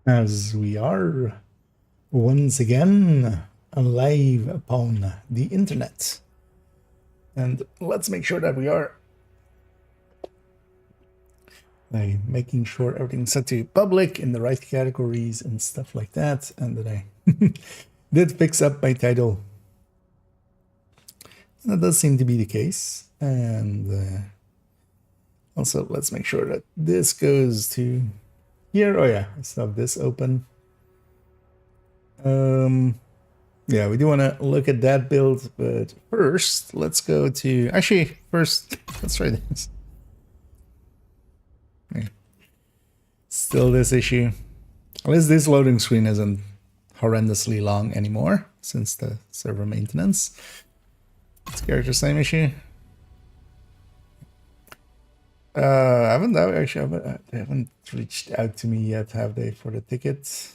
As we are once again live upon the internet. And let's make sure that we are making sure everything's set to public in the right categories and stuff like that. And that I did fix up my title. And that does seem to be the case. And also, let's make sure that this goes to here. Oh yeah, I still have this open. Yeah, we do want to look at that build, but first, let's go to... Actually, first, let's try this. Okay. Still this issue. At least this loading screen isn't horrendously long anymore, since the server maintenance. This character same issue. They haven't reached out to me yet, have they, for the tickets?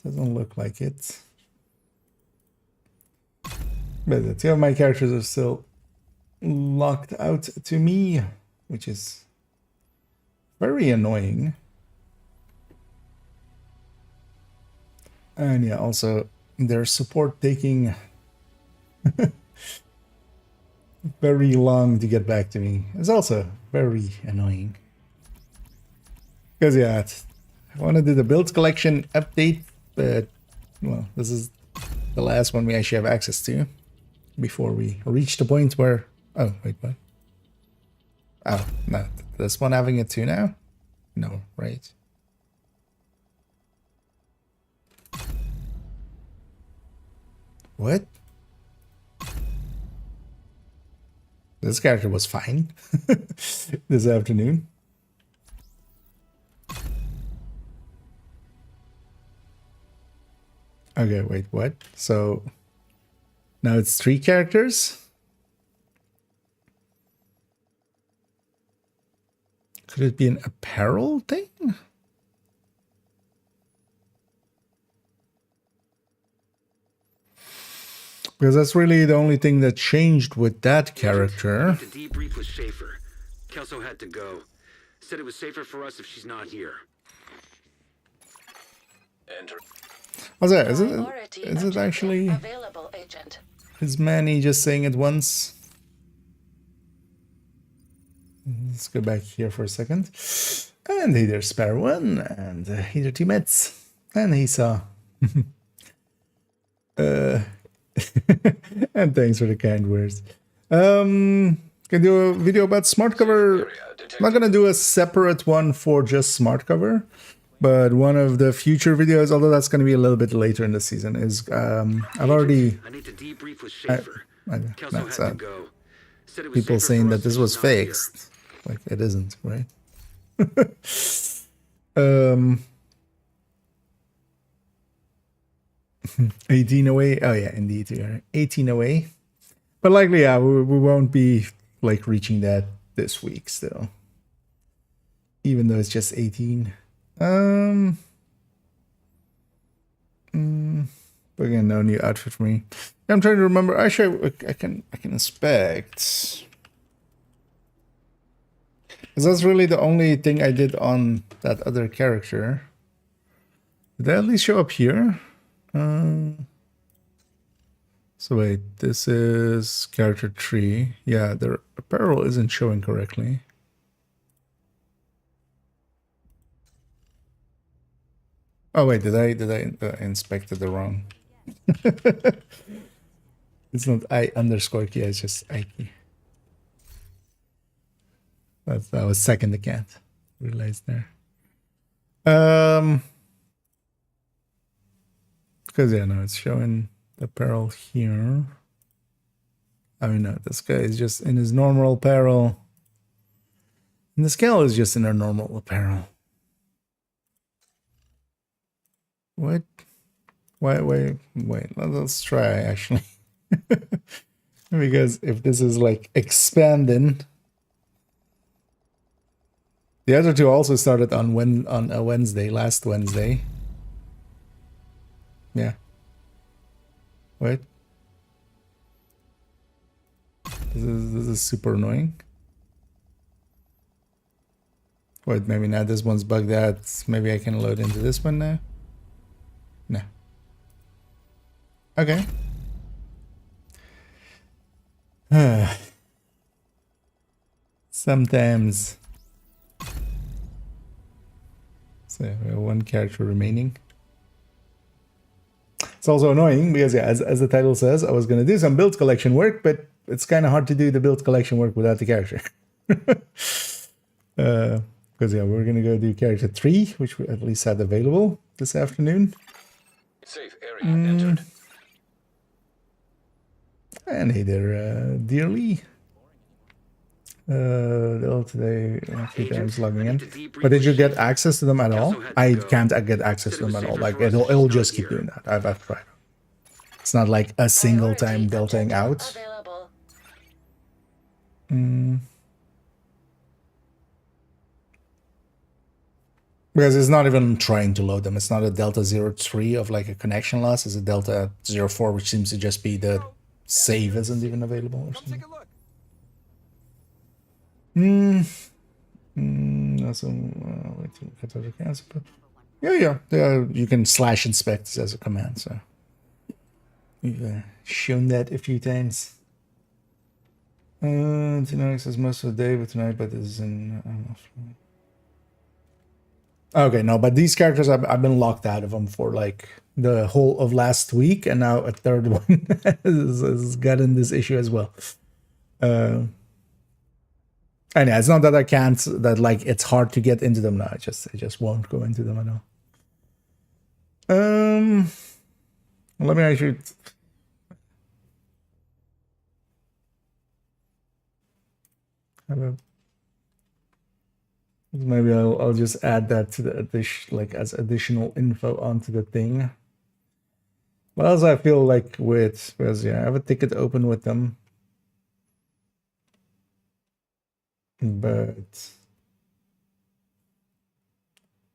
Doesn't look like it. But the two of my characters are still locked out to me, which is very annoying. And yeah, also their support taking very long to get back to me is also very annoying. Because yeah, I want to do the build collection update, but well, this is the last one we actually have access to before we reach the point where... Oh, wait, what? Oh, no. This one having it too now? No, right. What? This character was fine this afternoon. Okay, wait, what? So now it's 3 characters? Could it be an apparel thing? Because that's really the only thing that changed with that character. The debrief with Schaefer. Kelso had to go. Said it was safer for us if she's not here. What's that? Is it actually... Is Manny just saying it once? Let's go back here for a second. And hey there's Spare One, and hey there teammates. And he saw. And thanks for the kind words. Can do a video about smart cover. I'm not gonna do a separate one for just smart cover, but one of the future videos, although that's gonna be a little bit later in the season, is I've already... I need to debrief with Schaefer. Kelso had to go. Said it was people safer saying for that us this if was she's not here. fixed. Like, it isn't, right? 18 away. Oh yeah, indeed, we are 18 away. But likely, yeah, we won't be like reaching that this week still. Even though it's just 18. But again, no new outfit for me. I'm trying to remember. Actually, I can inspect. Because that's really the only thing I did on that other character. Did they at least show up here? So wait, this is character 3. Yeah, their apparel isn't showing correctly. Oh wait, did I inspected the wrong? It's not I underscore key, it's just I key. That was second account. Realized there. Because yeah, no, it's showing the apparel here. I mean, no, this guy is just in his normal apparel. And this gal is just in her normal apparel. What? Wait, let's try actually. Because if this is like expanding. The other two also started on a Wednesday, last Wednesday. Yeah. Wait. This is super annoying. But maybe not. This one's bugged out. Maybe I can load into this one now. No. Okay. Sometimes. So we have one character remaining. It's also annoying because, yeah, as the title says, I was going to do some build collection work, but it's kind of hard to do the build collection work without the character. Because, yeah, we're going to go do character 3, which we at least had available this afternoon. Safe area entered. And hey there, Dearly. Today, a few times logging in. But did you get access to them at all? I can't get access to them at all. Like, it'll just keep doing that. I've tried. It's not like a single time deltaing out. Because it's not even trying to load them. It's not a delta 03 of like a connection loss. It's a delta 04, which seems to just be the save isn't even available or something. Also, wait to cut out accounts, but yeah, you can slash inspect as a command. So we've shown that a few times. Tonight says most of the day, but tonight, but this is in. Okay, no, but these characters I've been locked out of them for like the whole of last week, and now a third one has gotten this issue as well. And yeah, it's not that I can't, that like it's hard to get into them now. I just won't go into them at all. Let me actually. Maybe I'll just add that to the addition, like as additional info onto the thing. What else I feel like with, because yeah, I have a ticket open with them. But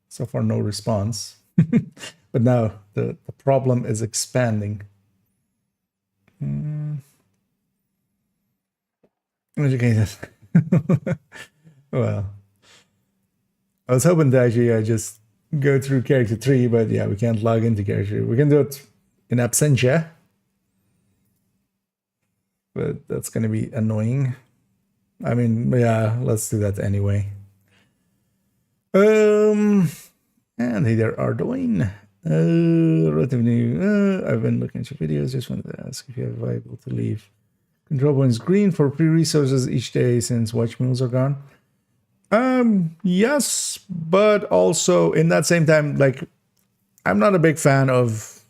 so far no response. But now the problem is expanding. Educated. Well, I was hoping to actually just go through character 3, but yeah, we can't log into character. We can do it in absentia, but that's going to be annoying. I mean, yeah, let's do that anyway. And hey there, Arduino. Relatively new. I've been looking at your videos. Just wanted to ask if you are viable to leave control points green for pre-resources each day since watch mules are gone. Yes, but also in that same time, like, I'm not a big fan of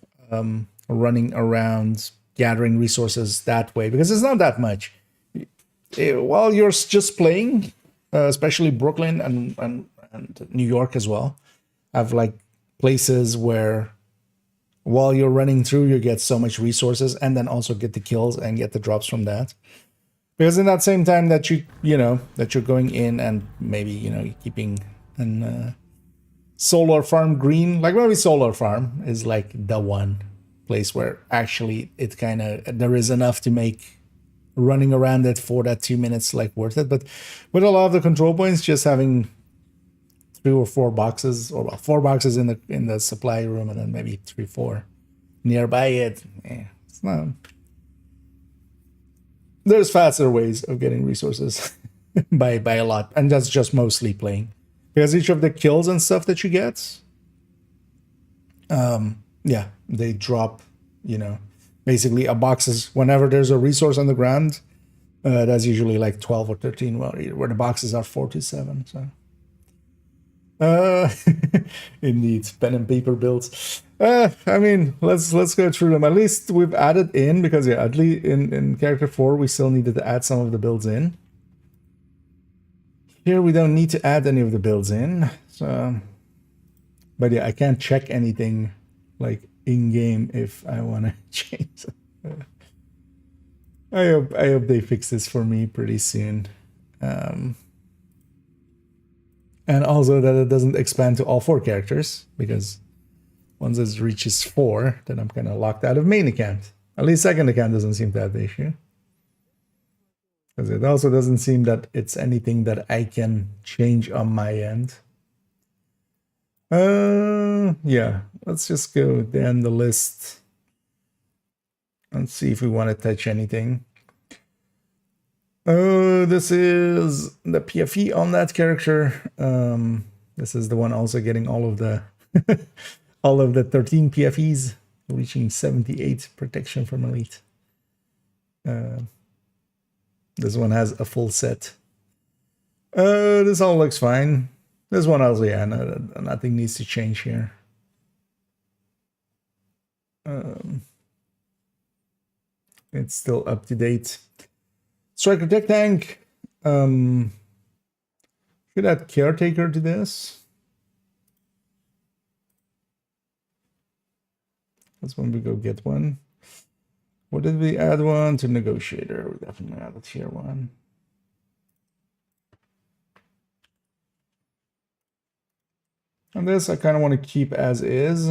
running around gathering resources that way because it's not that much. While you're just playing, especially Brooklyn and New York as well, have like places where while you're running through, you get so much resources and then also get the kills and get the drops from that. Because in that same time that that you're going in and maybe, you're keeping an solar farm green, like maybe solar farm is like the one place where actually it kind of, there is enough to make running around it for that 2 minutes like worth it. But with a lot of the control points, just having 3 or 4 boxes, or 4 boxes in the supply room and then maybe 3-4 nearby it, it's not. There's faster ways of getting resources by a lot, and that's just mostly playing, because each of the kills and stuff that you get, yeah, they drop, basically a boxes whenever there's a resource on the ground. That's usually like 12 or 13, where the boxes are 4 to 7. So indeed, pen and paper builds. I mean, let's go through them. At least we've added in, because yeah, at least in character 4 we still needed to add some of the builds in. Here we don't need to add any of the builds in. So, but yeah, I can't check anything like in game if I want to change it. I hope they fix this for me pretty soon. And also that it doesn't expand to all 4 characters, because once it reaches 4, then I'm kind of locked out of main account. At least second account doesn't seem to have the issue. Because it also doesn't seem that it's anything that I can change on my end. Yeah, let's just go down the list and see if we want to touch anything. Oh, this is the PFE on that character. This is the one also getting all of the all of the 13 PFEs, reaching 78 protection from elite. This one has a full set. This all looks fine. This one also, yeah, nothing needs to change here. It's still up to date. Striker Tech Tank. Should add Caretaker to this. That's when we go get one. What did we add one to Negotiator? We definitely added Tier 1. And this I kind of want to keep as is.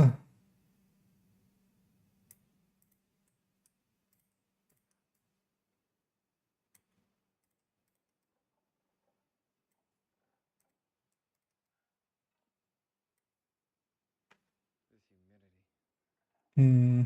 Hmm.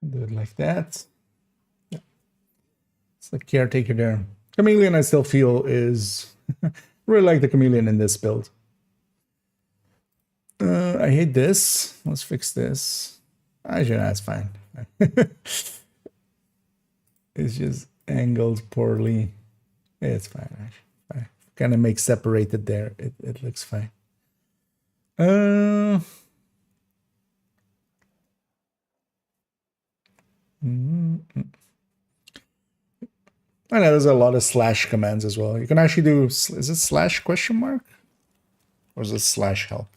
Do it like that. Yeah. It's the Caretaker there. Chameleon I still feel is really like the Chameleon in this build. I hate this. Let's fix this. Actually, that's fine. It's just angled poorly. It's fine, actually. Fine. Kind of make separated there. It looks fine. I know there's a lot of slash commands as well. You can actually do, is it slash question mark? Or is it slash help?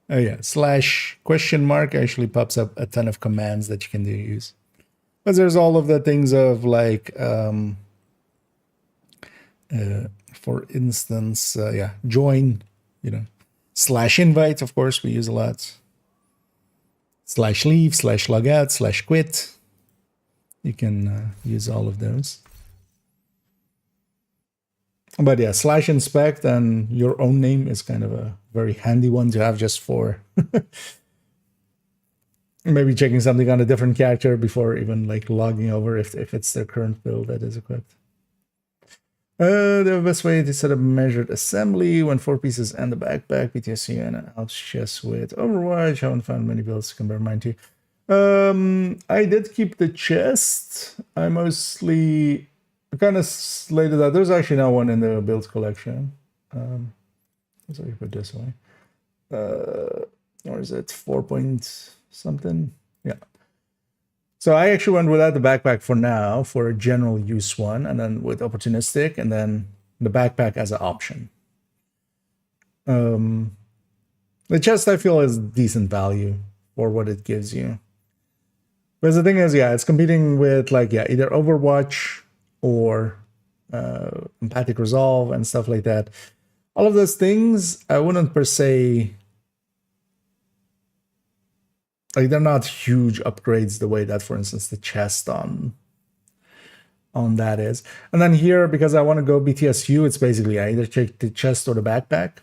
Oh yeah, slash question mark actually pops up a ton of commands that you can use. But there's all of the things of like, for instance, yeah, join, you know, slash invite, of course, we use a lot. Slash leave, slash log out, slash quit. You can use all of those. But yeah, slash inspect and your own name is kind of a very handy one to have just for maybe checking something on a different character before even like logging over if it's their current build that is equipped. The best way to set up measured assembly when 4 pieces and the backpack, PTSD, and helps chess with Overwatch. I haven't found many builds to compare mine to. I did keep the chest. I mostly kind of slated that. There's actually now one in the build collection. Let's put it this way. Or is it 4 point something? Yeah. So I actually went without the backpack for now for a general use one, and then with opportunistic, and then the backpack as an option. The chest I feel is decent value for what it gives you. Because the thing is, yeah, it's competing with like, yeah, either Overwatch or Empathic Resolve and stuff like that. All of those things, I wouldn't per se, like they're not huge upgrades the way that, for instance, the chest on that is. And then here, because I want to go BTSU, it's basically I either check the chest or the backpack.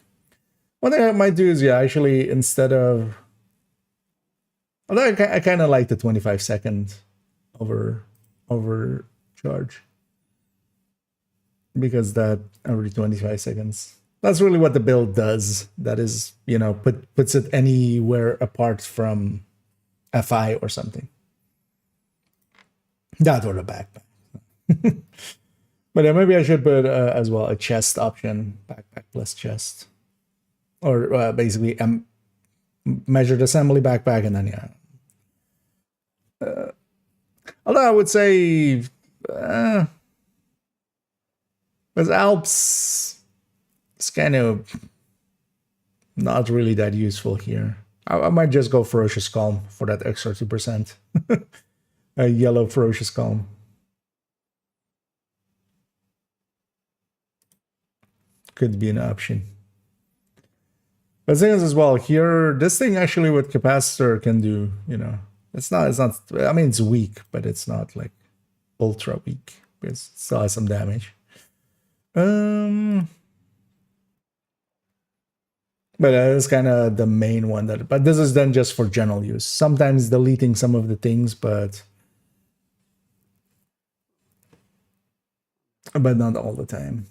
One thing I might do is, yeah, actually, instead of, although I kind of like the 25-second overcharge, because that every 25 seconds, that's really what the build does. That is, you know, puts it anywhere apart from FI or something. That or the backpack. But yeah, maybe I should put as well a chest option, backpack plus chest, or basically measured assembly backpack, and then yeah. Although I would say Because Alps is kind of not really that useful here. I might just go Ferocious Calm for that extra 2%. A yellow Ferocious Calm. Could be an option. But the thing is as well, here, this thing actually with Capacitor can do, you know, it's not, I mean, it's weak, but it's not like ultra weak. It still has some damage. But that's kind of the main one but this is done just for general use. Sometimes deleting some of the things, but not all the time.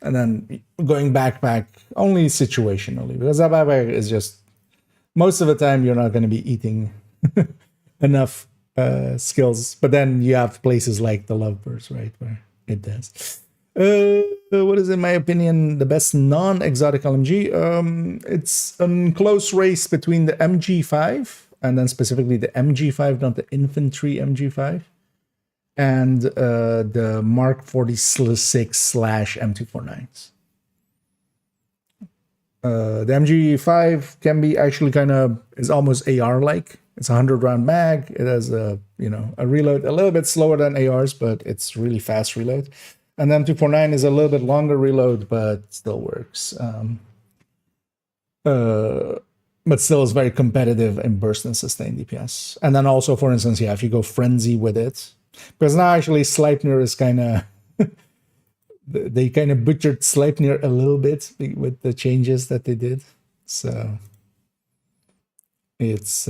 And then going backpack only situationally, because that backpack is just most of the time you're not going to be eating enough skills. But then you have places like the Lovebirds, right, where it does. What is, in my opinion, the best non-exotic LMG? It's a close race between the MG5 and then specifically the MG5, not the infantry MG5, and the Mark 46/M249s. The MG5 can be actually is almost AR-like. It's a 100-round mag. It has a reload a little bit slower than ARs, but it's really fast reload. And then M249 is a little bit longer reload, but still works. But still is very competitive in burst and sustained DPS. And then also, for instance, if you go Frenzy with it, because now actually Sleipnir is they kind of butchered Sleipnir a little bit with the changes that they did. So it's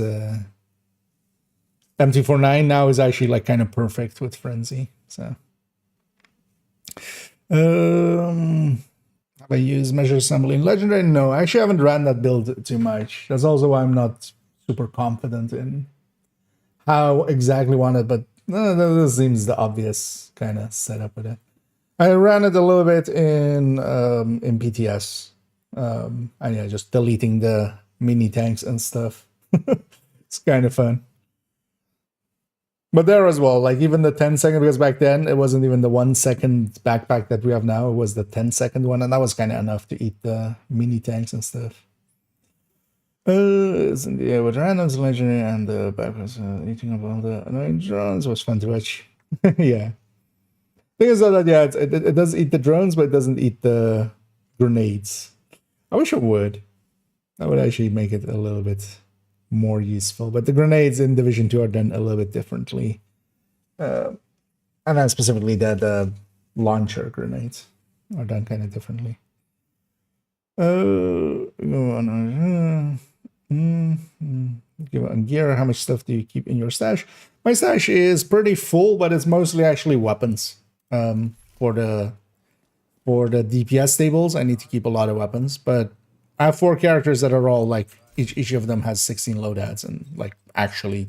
M249 now is actually kind of perfect with Frenzy. So have I used measure assembly in Legendary? No, I actually haven't ran that build too much. That's also why I'm not super confident in how exactly wanted, but this seems the obvious kind of setup with it. I ran it a little bit in PTS. And yeah, just deleting the mini tanks and stuff. It's kind of fun. But there as well, even the 10-second, because back then it wasn't even the 1 second backpack that we have now. It was the 10-second one, and that was kind of enough to eat the mini tanks and stuff. With randoms, legendary, and the backpacks eating up all the annoying drones was fun to watch. Yeah. Thing is that it does eat the drones, but it doesn't eat the grenades. I wish it would. That would actually make it a little bit more useful, but the grenades in Division 2 are done a little bit differently, and then specifically the launcher grenades are done kind of differently. Give on gear. How much stuff do you keep in your stash? My stash is pretty full, but it's mostly actually weapons. For the DPS stables, I need to keep a lot of weapons, but I have 4 characters that are all each of them has 16 loadouts, and actually,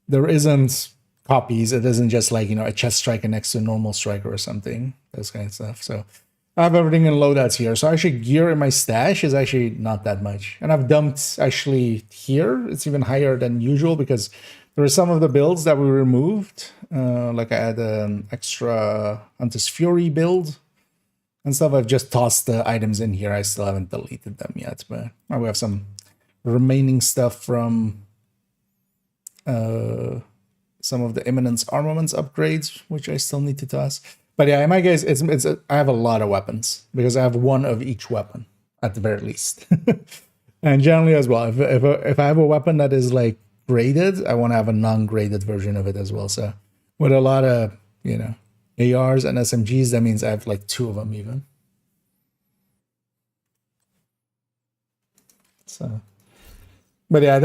there isn't copies. It isn't just a chest striker next to a normal striker or something, those kind of stuff. So I have everything in loadouts here. So actually gear in my stash is actually not that much. And I've dumped actually here. It's even higher than usual because there are some of the builds that we removed. I had an extra Hunter's Fury build and stuff. I've just tossed the items in here. I still haven't deleted them yet, but we have some remaining stuff from some of the Imminence Armaments upgrades, which I still need to toss. But yeah, in my case, I have a lot of weapons because I have 1 of each weapon at the very least. And generally as well, if I have a weapon that is graded, I want to have a non-graded version of it as well. So with a lot of ARs and SMGs, that means I have 2 of them even. So, but yeah,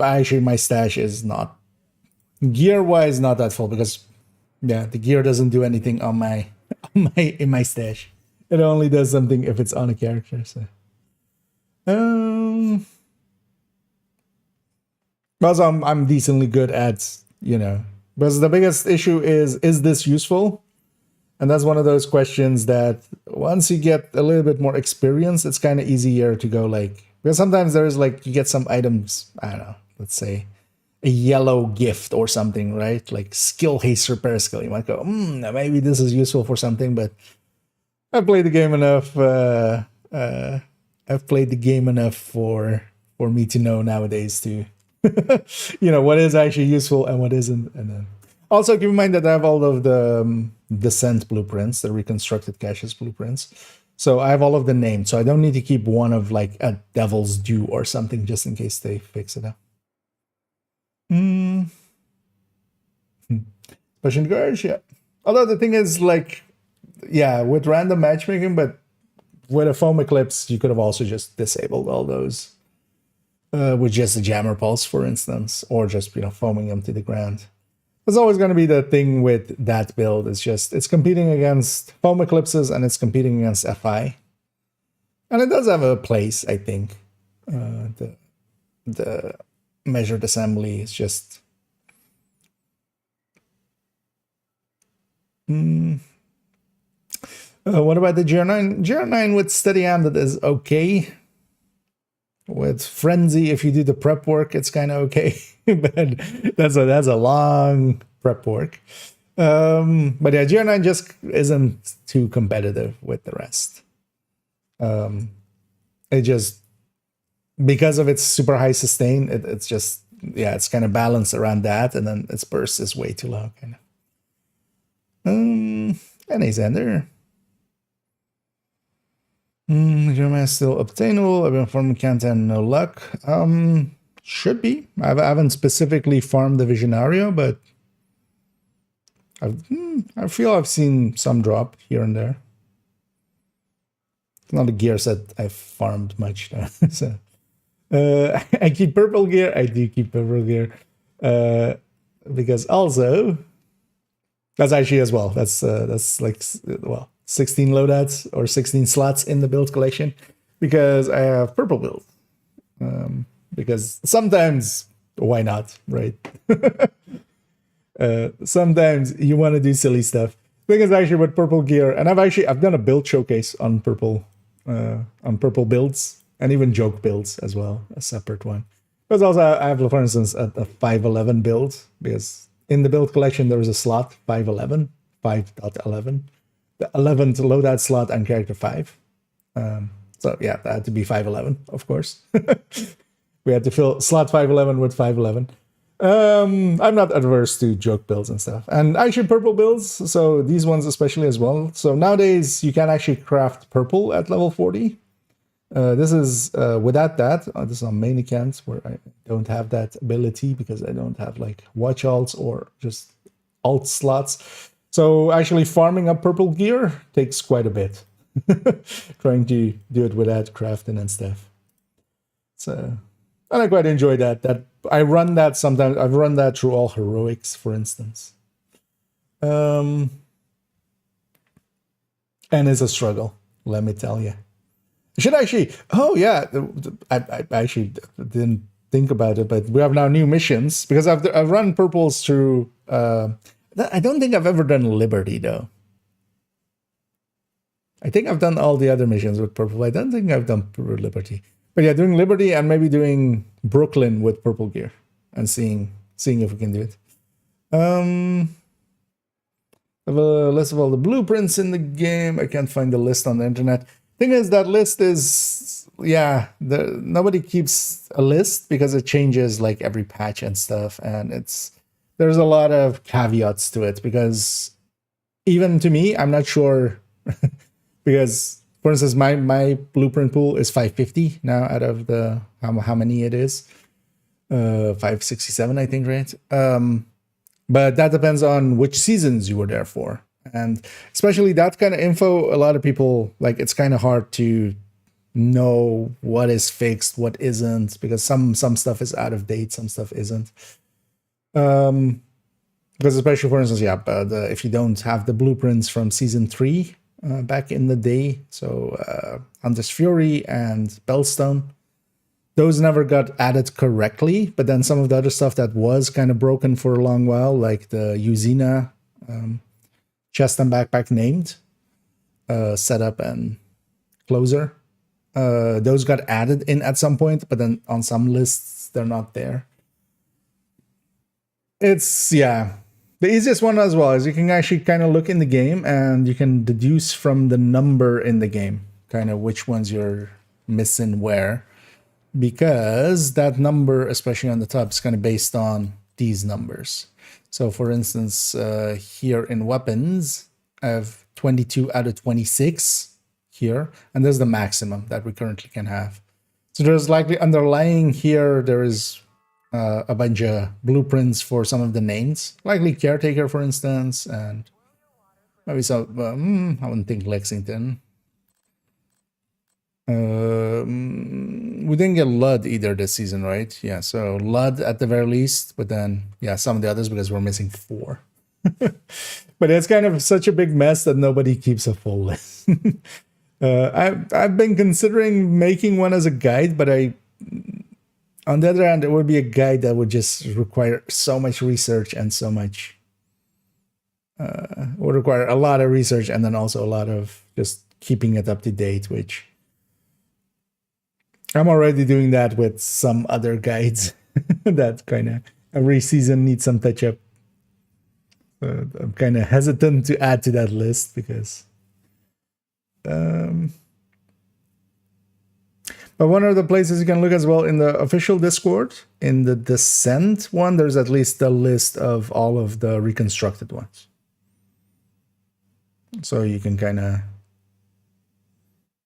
actually my stash is not gear-wise not that full because the gear doesn't do anything in my stash. It only does something if it's on a character. So, also I'm decently good at because the biggest issue is this useful? And that's one of those questions that once you get a little bit more experience, it's kind of easier to go because sometimes there's you get some items, I don't know, let's say a yellow gift or something, right? Like skill haste repair skill. You might go, maybe this is useful for something, but I've played the game enough. I've played the game enough for me to know nowadays to, what is actually useful and what isn't. And then also keep in mind that I have all of the descent blueprints, the reconstructed caches blueprints. So I have all of the names. So I don't need to keep one of like a Devil's Due or something just in case they fix it up. Pushing the garage, yeah. Although the thing is, like, yeah, with random matchmaking, but with a foam eclipse, you could have also just disabled all those with just a jammer pulse, for instance, or just foaming them to the ground. There's always going to be the thing with that build. It's competing against foam eclipses and it's competing against FI, and it does have a place, I think. The measured assembly is just. What about the GR9? GR9 with steady-handed is okay. With Frenzy, if you do the prep work, it's kind of okay. But that's a long prep work. But yeah, GR9 just isn't too competitive with the rest. It just, because of its super high sustain, it's just, it's kind of balanced around that, and then its burst is way too low, kind of. And Xander. German is still obtainable. I've been farming Kantan, no luck. Should be. I haven't specifically farmed the Visionario, but I feel I've seen some drop here and there. It's not a gear set I've farmed much though. So, I keep purple gear. I do keep purple gear. Because also, that's actually as well. That's like, well, 16 loadouts or 16 slots in the build collection because I have purple build. Because sometimes, why not, right? Sometimes you want to do silly stuff. Thing is actually with purple gear, and I've done a build showcase on purple builds and even joke builds as well, a separate one. Because also I have, for instance, a 511 build because in the build collection there is a slot 511, 5.11. The 11th loadout slot on character 5. So yeah, that had to be 511, of course. We had to fill slot 511 with 511. I'm not adverse to joke builds and stuff. And actually purple builds, so these ones especially as well. So nowadays you can actually craft purple at level 40. This is without that. This is on main account where I don't have that ability because I don't have like watch alts or just alt slots. So actually farming up purple gear takes quite a bit. Trying to do it without crafting and stuff. So, and I quite enjoy that. That I run that sometimes. I've run that through all heroics, for instance. And it's a struggle, let me tell you. I should actually, I actually didn't think about it, but we have now new missions because I've run purples through. I don't think I've ever done Liberty, though. I think I've done all the other missions with purple. I don't think I've done Liberty. But yeah, doing Liberty and maybe doing Brooklyn with purple gear and seeing if we can do it. I have a list of all the blueprints in the game. I can't find the list on the internet. Thing is, that list is, nobody keeps a list because it changes like every patch and stuff. And there's a lot of caveats to it because even to me, I'm not sure because, for instance, my blueprint pool is 550 now out of the how many it is, 567 I think, right? But that depends on which seasons you were there for, and especially that kind of info. A lot of people like it's kind of hard to know what is fixed, what isn't, because some stuff is out of date, some stuff isn't. Because especially, for instance, if you don't have the blueprints from season 3 back in the day, so Hunter's Fury and Bellstone, those never got added correctly. But then some of the other stuff that was kind of broken for a long while, like the Usina chest and backpack named setup and closer, those got added in at some point, but then on some lists they're not there. It's, yeah. The easiest one as well is you can actually kind of look in the game and you can deduce from the number in the game, kind of which ones you're missing where. Because that number, especially on the top, is kind of based on these numbers. So for instance, here in weapons, I have 22 out of 26 here, and there's the maximum that we currently can have. So there's likely underlying here, there is a bunch of blueprints for some of the names, likely Caretaker, for instance, and maybe some, I wouldn't think Lexington. We didn't get Lud either this season, right? Yeah, so Lud at the very least, but then, yeah, some of the others because we're missing 4. But it's kind of such a big mess that nobody keeps a full list. I've been considering making one as a guide, but on the other hand, it would be a guide that would just require so much research and so much, would require a lot of research and then also a lot of just keeping it up to date, which I'm already doing that with some other guides that kind of every season needs some touch up. I'm kind of hesitant to add to that list because but one of the places you can look as well in the official Discord, in the Descent one, there's at least a list of all of the reconstructed ones. So you can kind of,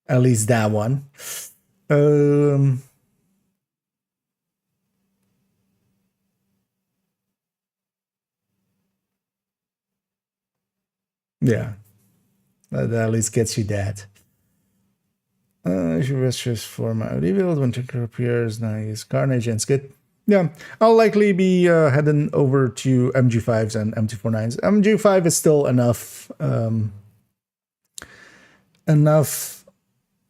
at least that one. Yeah, that at least gets you that. She was just for my rebuild when Tinker appears. Now use Carnage and Skid. Yeah, I'll likely be heading over to MG5s and MT49s. MG5 is still enough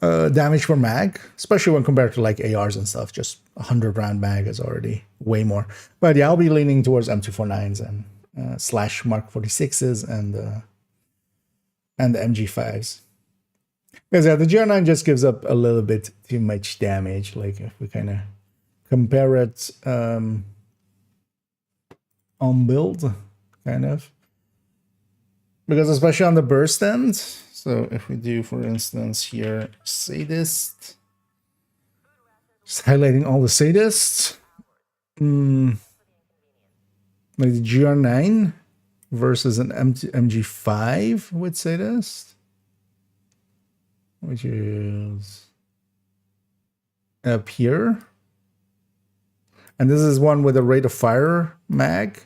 damage for mag, especially when compared to like ARs and stuff. Just 100 round mag is already way more. But yeah, I'll be leaning towards M249s and slash Mark 46s and the MG5s. Because yeah, the GR9 just gives up a little bit too much damage. Like if we kind of compare it on build, kind of. Because especially on the burst end, so if we do, for instance, here, sadist, just highlighting all the sadists, like the GR9 versus an MG5 with sadist, which is up here. And this is one with a rate of fire mag.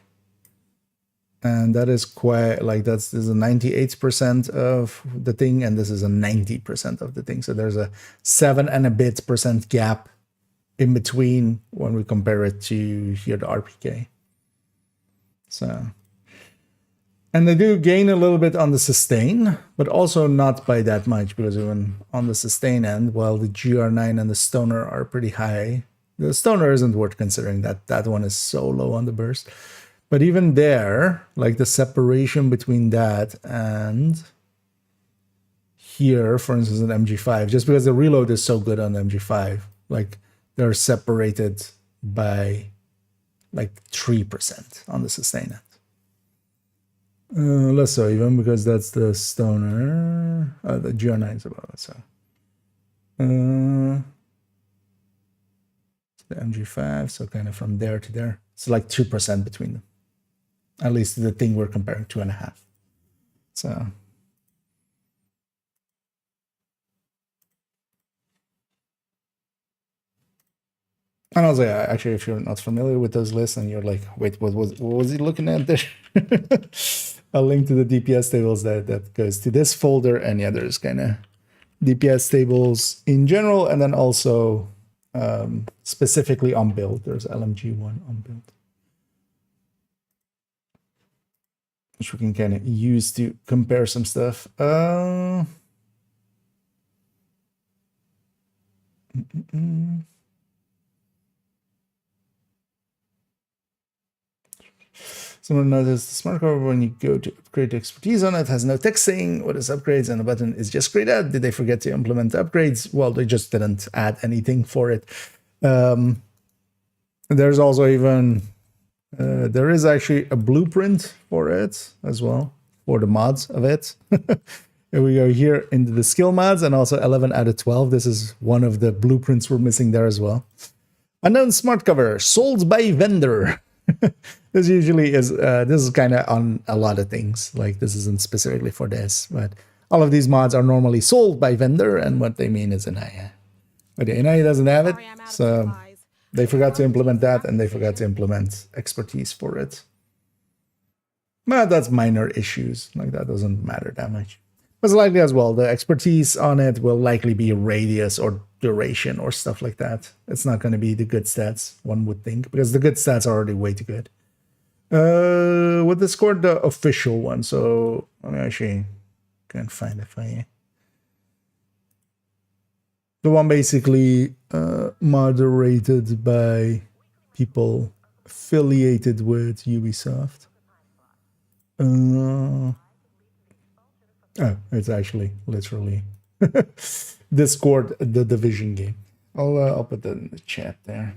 And that is quite like this is a 98% of the thing, and this is a 90% of the thing. So there's a 7 and a bit % gap in between when we compare it to here the RPK. So, and they do gain a little bit on the sustain, but also not by that much, because even on the sustain end, while the GR9 and the Stoner are pretty high, the Stoner isn't worth considering. That one is so low on the burst. But even there, like the separation between that and here, for instance, an MG5, just because the reload is so good on the MG5, like they're separated by like 3% on the sustain end. Less so even, because that's the Stoner. The GR9 is about it, so. The MG5, so kind of from there to there. It's like 2% between them. At least the thing we're comparing, 2.5. So. And also, yeah, actually, if you're not familiar with those lists and you're like, wait, what was he looking at there? I'll link to the DPS tables that goes to this folder. And yeah, there's kind of DPS tables in general, and then also specifically on build. There's LMG1 on build, which we can kind of use to compare some stuff. Someone noticed the smart cover when you go to upgrade expertise on it has no texting. What is upgrades? And the button is just grayed out. Did they forget to implement upgrades? Well, they just didn't add anything for it. There's also even There is actually a blueprint for it as well, for the mods of it. Here we go here into the skill mods, and also 11 out of 12. This is one of the blueprints we're missing there as well. Unknown smart cover, sold by vendor. This usually is, this is kind of on a lot of things. Like this isn't specifically for this, but all of these mods are normally sold by vendor, and what they mean is Inaya. But yeah, Inaya doesn't have it, so they forgot to implement that, and they forgot to implement expertise for it. But that's minor issues. Like that doesn't matter that much. Most likely as well, the expertise on it will likely be radius or duration or stuff like that. It's not going to be the good stats, one would think, because the good stats are already way too good. What Discord, the official one. So let me actually can't find it for you. The one basically moderated by people affiliated with Ubisoft. Oh, it's actually literally Discord, the Division game. I'll put that in the chat there.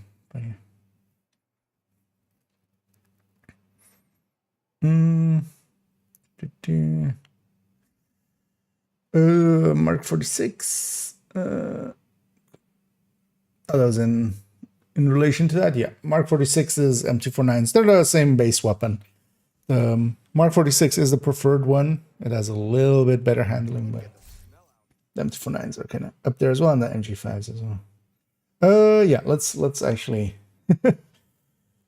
Mark 46. That was in relation to that. Yeah, Mark 46 is M249s. They're the same base weapon. Mark 46 is the preferred one. It has a little bit better handling, but the M249s are kind of up there as well, and the MG5s as well. Yeah, let's actually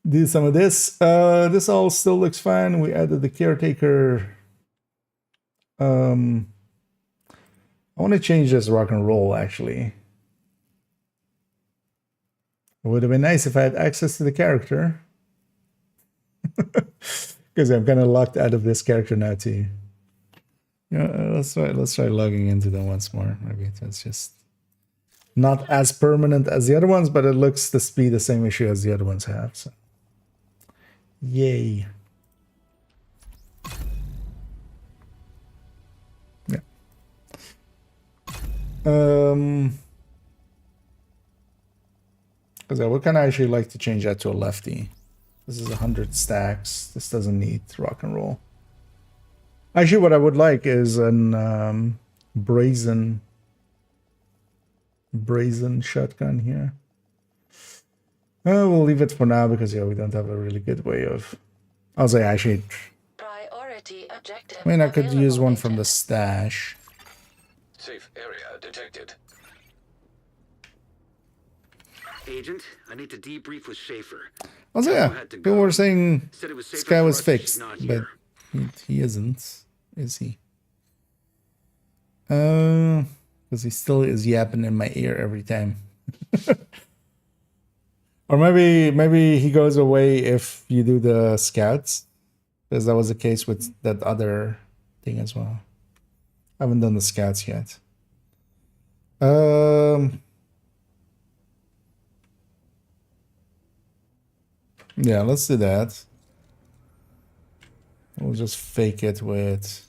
do some of this. This all still looks fine. We added the caretaker. I want to change this rock and roll, actually. It would have been nice if I had access to the character. Because I'm kind of locked out of this character now too. Yeah, let's try logging into them once more. Maybe that's just not as permanent as the other ones, but it looks to be the same issue as the other ones have. So, yay! Yeah. Because I would kind of actually like to change that to a lefty. This is 100 stacks. This doesn't need rock and roll. Actually, what I would like is an brazen shotgun here. We'll leave it for now because yeah, we don't have a really good way of. I'll say actually. Priority objective. I mean, I could use one from the stash. Safe area detected. Agent, I need to debrief with Schaefer. Also, yeah, people were saying this guy was fixed, but he isn't, is he? Because he still is yapping in my ear every time. Or maybe he goes away if you do the scouts, because that was the case with that other thing as well. I haven't done the scouts yet. Yeah, let's do that. We'll just fake it with...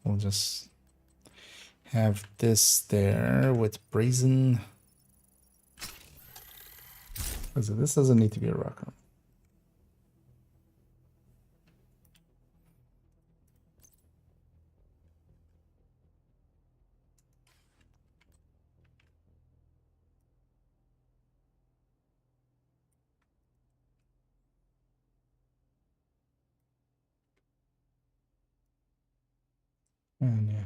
We'll just have this there with brazen. This doesn't need to be a rocker. And yeah.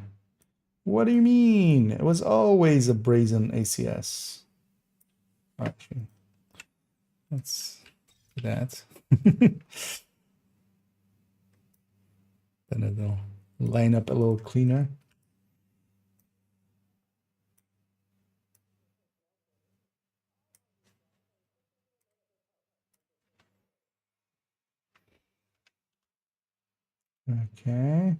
What do you mean? It was always a brazen ACS. Actually, let's do that. Then it'll line up a little cleaner. Okay.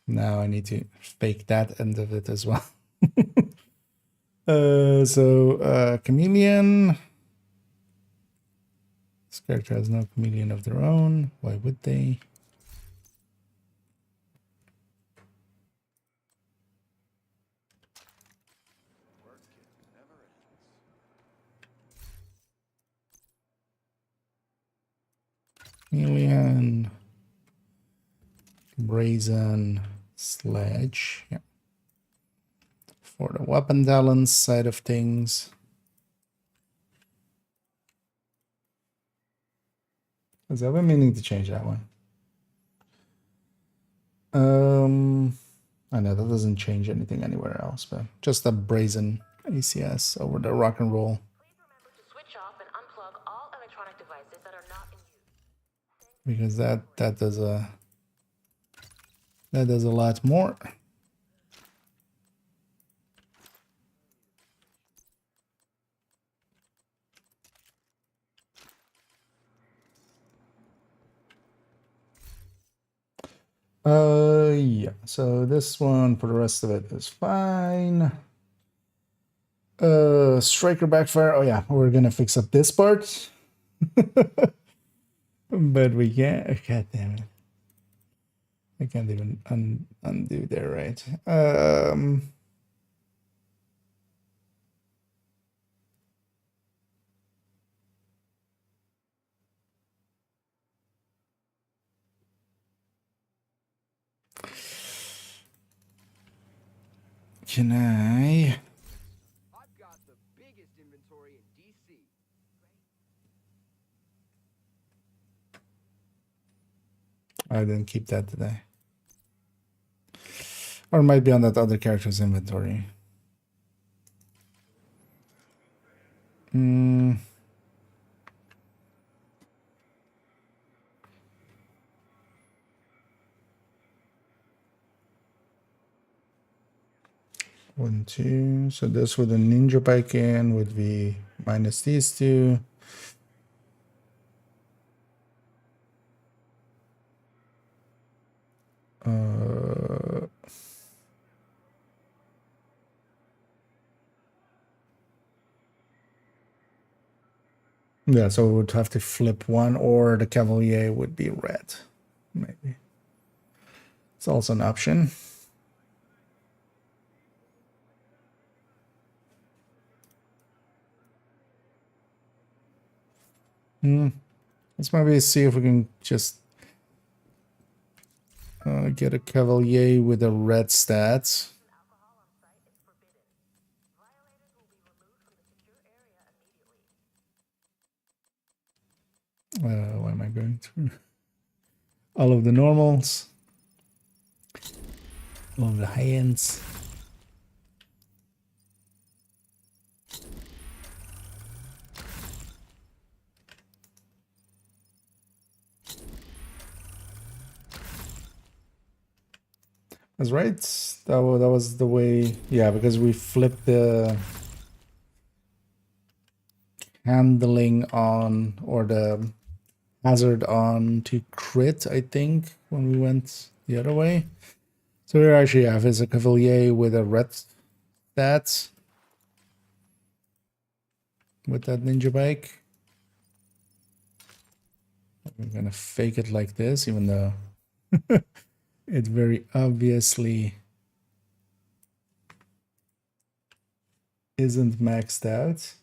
Now I need to fake that end of it as well. Chameleon. This character has no chameleon of their own. Why would they? Chameleon. Brazen Sledge. Yeah. For the weapon talents side of things. Because I've been meaning to change that one. I know that doesn't change anything anywhere else, but just a brazen ACS over the rock and roll. Please remember to switch off and unplug all electronic devices that are not in use. Because that does a lot more. Yeah, so this one for the rest of it is fine. Striker backfire. Oh yeah, we're gonna fix up this part. But we can't. God damn it. I can't even undo there, right? Can I? I've got the biggest inventory in DC. I didn't keep that today. Or it might be on that other character's inventory. Hmm. One, two. So this with a ninja bike in would be minus these two. Yeah, so we would have to flip one, or the Cavalier would be red. Maybe. It's also an option. Let's maybe see if we can just get a Cavalier with a red stats. Why am I going through all of the normals? All of the high ends. That's right. That was the way. Yeah, because we flipped the handling on, or the hazard on, to crit, I think, when we went the other way. So we actually have is a Cavalier with a red stats with that ninja bike. I'm gonna fake it like this, even though it very obviously isn't maxed out.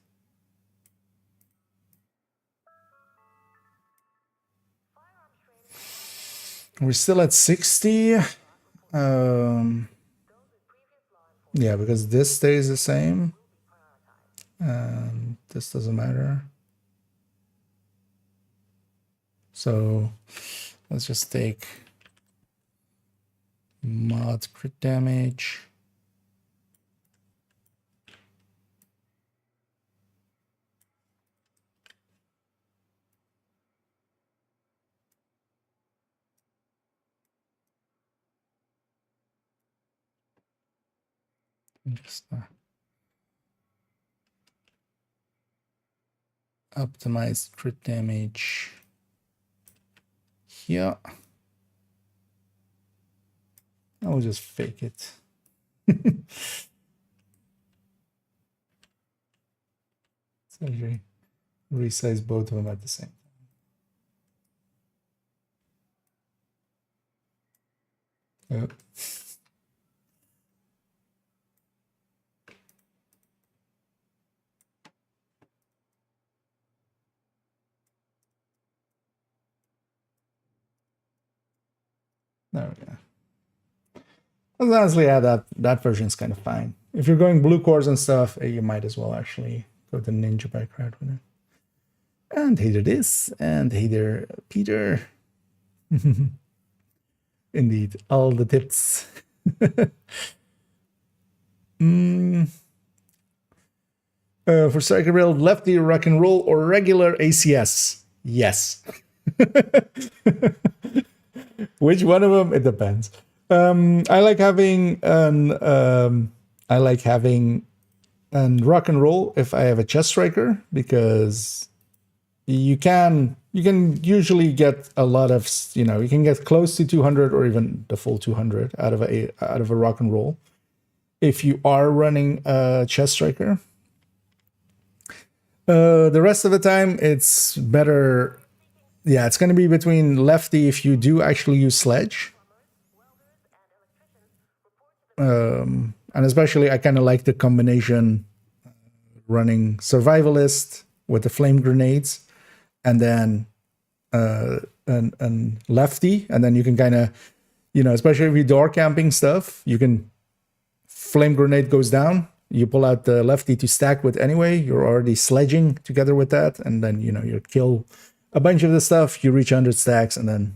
We're still at 60. Yeah, because this stays the same. And this doesn't matter. So let's just take mod crit damage. Just optimize crit damage here. I'll just fake it. actually resize both of them at the same time. Yep. There we go. But honestly, yeah, that version is kind of fine. If you're going blue cores and stuff, you might as well actually go the ninja bike route with it. And hey there this, and hey there Peter. Indeed, all the tips. For striker build, lefty rock and roll or regular ACS? Yes. Which one of them? It depends. I like having an rock and roll if I have a chest striker, because you can usually get a lot of, you can get close to 200 or even the full 200 out of a rock and roll if you are running a chest striker. The rest of the time it's better. Yeah, it's going to be between lefty if you do actually use sledge. And especially I kind of like the combination running survivalist with the flame grenades, and then and lefty, and then you can kind of, especially if you door camping stuff, you can flame grenade goes down, you pull out the lefty to stack with anyway, you're already sledging together with that, and then you kill a bunch of the stuff, you reach 100 stacks, and then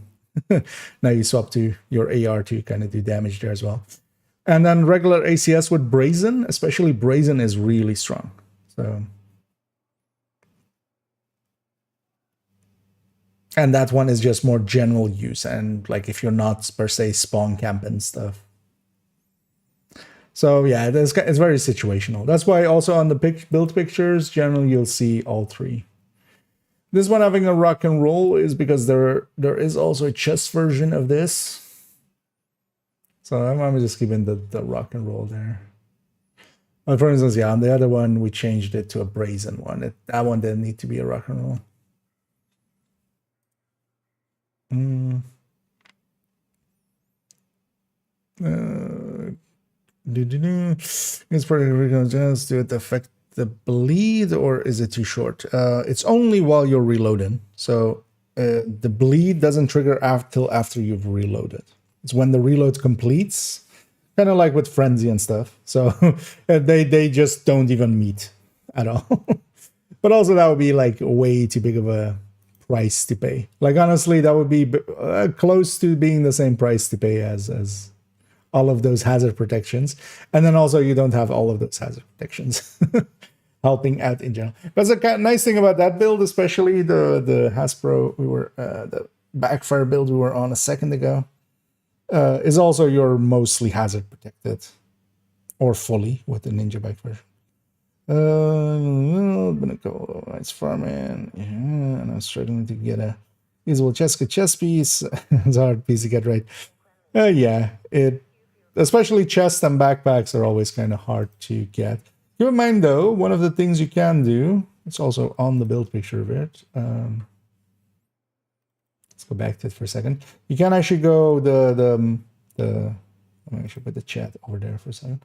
now you swap to your AR to kind of do damage there as well. And then regular ACS with Brazen, especially Brazen is really strong. So, and that one is just more general use, and like if you're not per se spawn camp and stuff. So yeah, it's very situational. That's why also on the build pictures, generally you'll see all three. This one having a rock and roll is because there is also a chest version of this. So I'm just keeping the rock and roll there. But for instance, yeah, on the other one, we changed it to a brazen one. That one didn't need to be a rock and roll. Is pretty just do it affect the bleed, or is it too short? It's only while you're reloading. So the bleed doesn't trigger till after you've reloaded. It's when the reload completes, kind of like with Frenzy and stuff. So they just don't even meet at all. But also that would be like way too big of a price to pay. Like honestly, that would be close to being the same price to pay as all of those hazard protections. And then also you don't have all of those hazard protections helping out in general. But the nice thing about that build, especially the Hasbro the backfire build we were on a second ago, is also you're mostly hazard protected, or fully with the ninja bike version. I'm gonna go nice farming. Yeah, and I'm struggling to get a usable chest piece. It's a hard piece to get right. Yeah, especially chests and backpacks are always kind of hard to get. Keep in mind though, one of the things you can do, it's also on the build picture of it. Let's go back to it for a second. You can actually go let me actually put the chat over there for a second.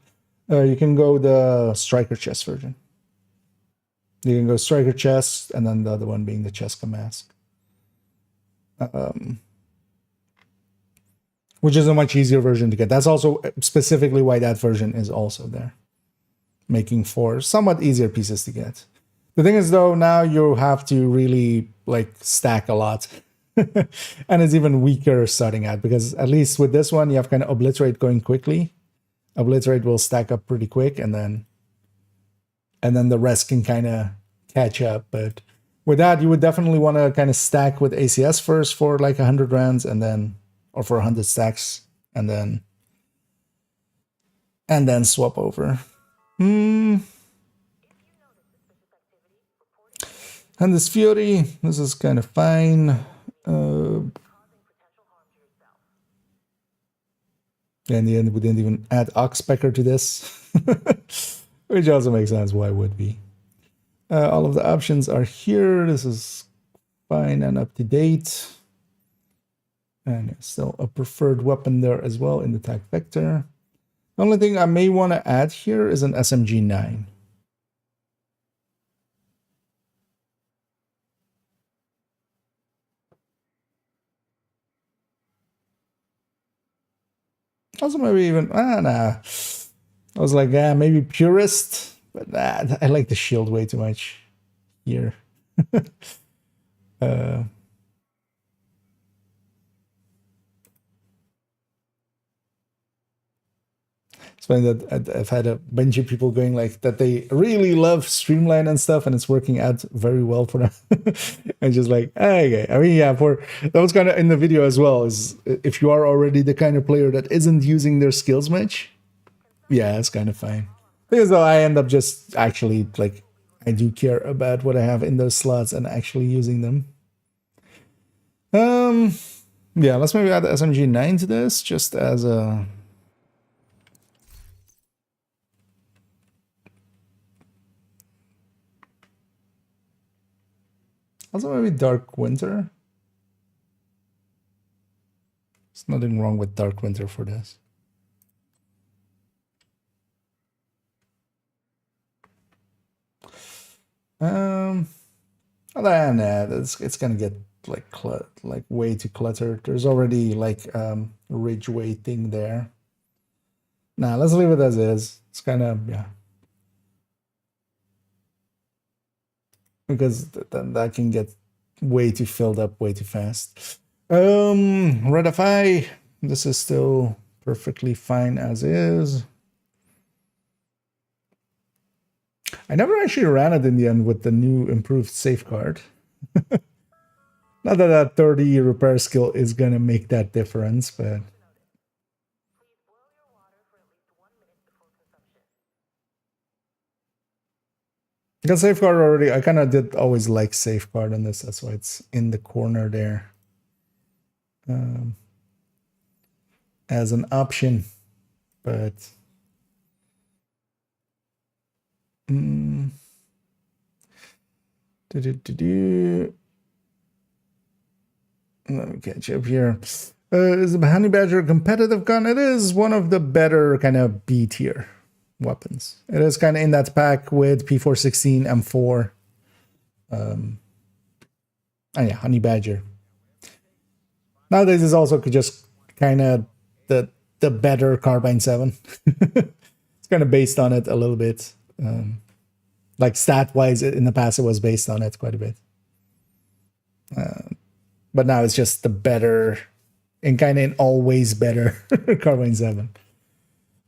You can go the striker chest version. You can go striker chest, and then the other one being the Cheska mask. Which is a much easier version to get. That's also specifically why that version is also there, making for somewhat easier pieces to get. The thing is though, now you have to really like stack a lot. And it's even weaker starting out, because at least with this one you have kind of obliterate going quickly. Obliterate will stack up pretty quick, and then the rest can kind of catch up. But with that, you would definitely want to kind of stack with ACS first for like 100 rounds, and then, or for 100 stacks, and then swap over. And this Fury, this is kind of fine. In the end, we didn't even add Oxpecker to this, which also makes sense. Why would we? All of the options are here. This is fine and up to date. And still a preferred weapon there as well in the tag vector. The only thing I may want to add here is an SMG9. Also maybe even, nah. I was like, maybe purist, but nah, I like the shield way too much here. It's funny that I've had a bunch of people going like that they really love Streamline and stuff, and it's working out very well for them. And just like, okay. I mean, yeah, that was kind of in the video as well, is if you are already the kind of player that isn't using their skills much, yeah, it's kind of fine. Because though I end up just actually, like, I do care about what I have in those slots and actually using them. Yeah, let's maybe add the SMG9 to this, just as a... Also maybe Dark Winter. There's nothing wrong with Dark Winter for this. Other than that, it's gonna get like way too cluttered. There's already like ridge weight thing there. Nah, let's leave it as is. It's kind of, yeah. Because then that can get way too filled up way too fast. Redify, this is still perfectly fine as is. I never actually ran it in the end with the new improved safeguard. Not that that 30 repair skill is gonna make that difference, but... Because safeguard already, I kind of did always like safeguard on this. That's why it's in the corner there. As an option, but... Let me catch up here. Is the Honey Badger a competitive gun? It is one of the better kind of B tier weapons. It is kind of in that pack with P416, M4. And yeah, Honey Badger. Nowadays is also just kind of the better Carbine 7. It's kind of based on it a little bit. Like stat-wise, in the past it was based on it quite a bit. But now it's just the better, and kind of an always better Carbine 7.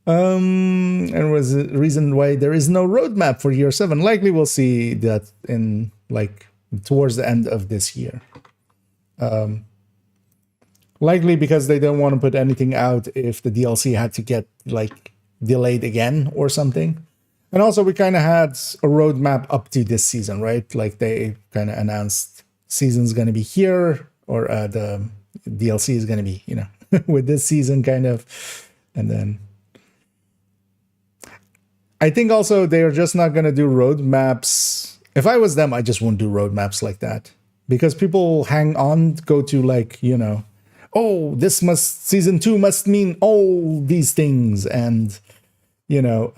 And was the reason why there is no roadmap for year 7. Likely we'll see that in like towards the end of this year. Likely because they don't want to put anything out if the DLC had to get like delayed again or something. And also we kind of had a roadmap up to this season, right? Like they kind of announced season's going to be here, or the DLC is going to be, you know, with this season kind of. And then I think also they are just not going to do roadmaps. If I was them, I just wouldn't do roadmaps like that, because people hang on, go to like, you know, oh, season 2 must mean all these things, and, you know,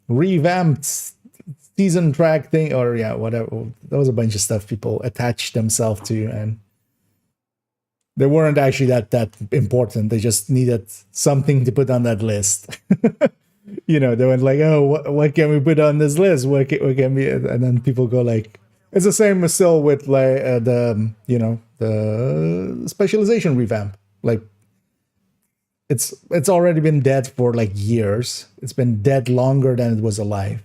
revamped season track thing, or yeah, whatever. There was a bunch of stuff people attached themselves to, and they weren't actually that important. They just needed something to put on that list. You know, they went like, oh, what can we put on this list? What can we? And then people go like, it's the same still with like the, you know, the specialization revamp. Like, it's already been dead for like years. It's been dead longer than it was alive.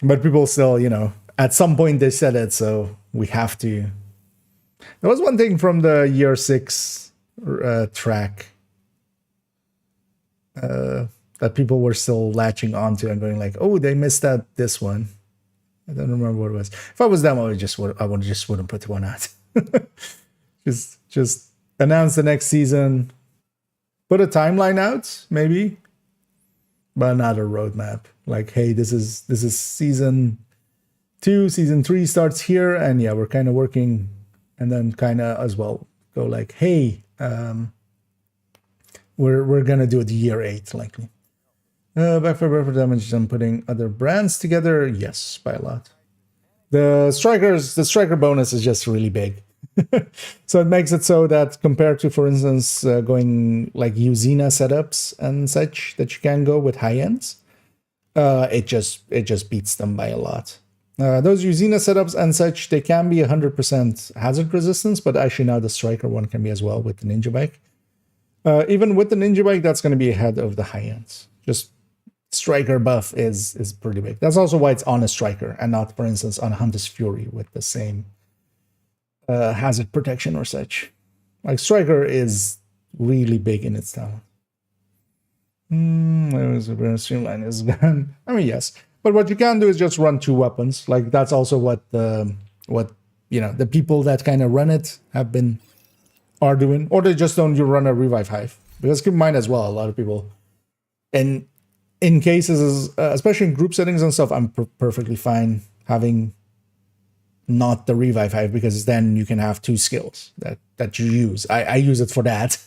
But people still, you know, at some point they said it, so we have to. There was one thing from the year 6 track that people were still latching onto and going like, oh, they missed out this one. I don't remember what it was. If I was them, I just wouldn't put one out. just announce the next season. Put a timeline out, maybe, but not a roadmap. like, hey, this is season 2, season 3 starts here, and yeah, we're kind of working, and then kind of as well go like, hey, we're gonna do it year 8 likely. Back for damage, I'm putting other brands together. Yes, by a lot. The striker bonus is just really big. So it makes it so that compared to, for instance, going like Usina setups and such that you can go with high ends, it just beats them by a lot. Those Usina setups and such, they can be 100% hazard resistance, but actually now the striker one can be as well with the ninja bike. Even with the ninja bike, that's going to be ahead of the high ends. Just striker buff is pretty big. That's also why it's on a striker and not, for instance, on Hunter's Fury with the same hazard protection or such. Like striker is really big in its talent. Streamline is gone. I mean, yes, but what you can do is just run 2 weapons. Like that's also what the people that kind of run it are doing, or they just don't run a revive hive. Because keep in mind as well, a lot of people in cases, especially in group settings and stuff, I'm perfectly fine having not the revive hive, because then you can have 2 skills that you use. I use it for that,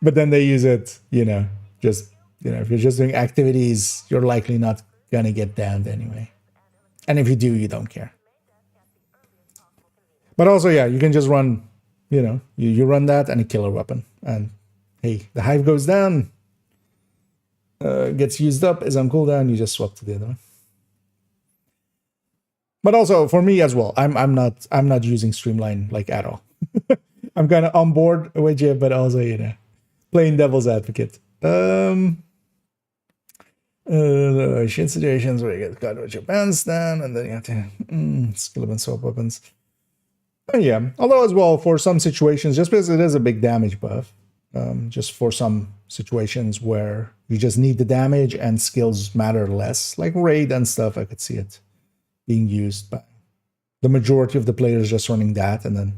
but then they use it, if you're just doing activities, you're likely not gonna get damned anyway. And if you do, you don't care. But also, yeah, you can just run, you run that and a killer weapon, and hey, the hive goes down. Gets used up, is on cooldown, you just swap to the other one. But also for me as well, I'm not using Streamline like at all. I'm kind of on board with you, but also playing devil's advocate. Shit situations where you get caught with your pants down, and then you have to skill up and swap weapons. Yeah, although as well for some situations, just because it is a big damage buff. Just for some situations where you just need the damage and skills matter less, like raid and stuff, I could see it being used by the majority of the players just running that, and then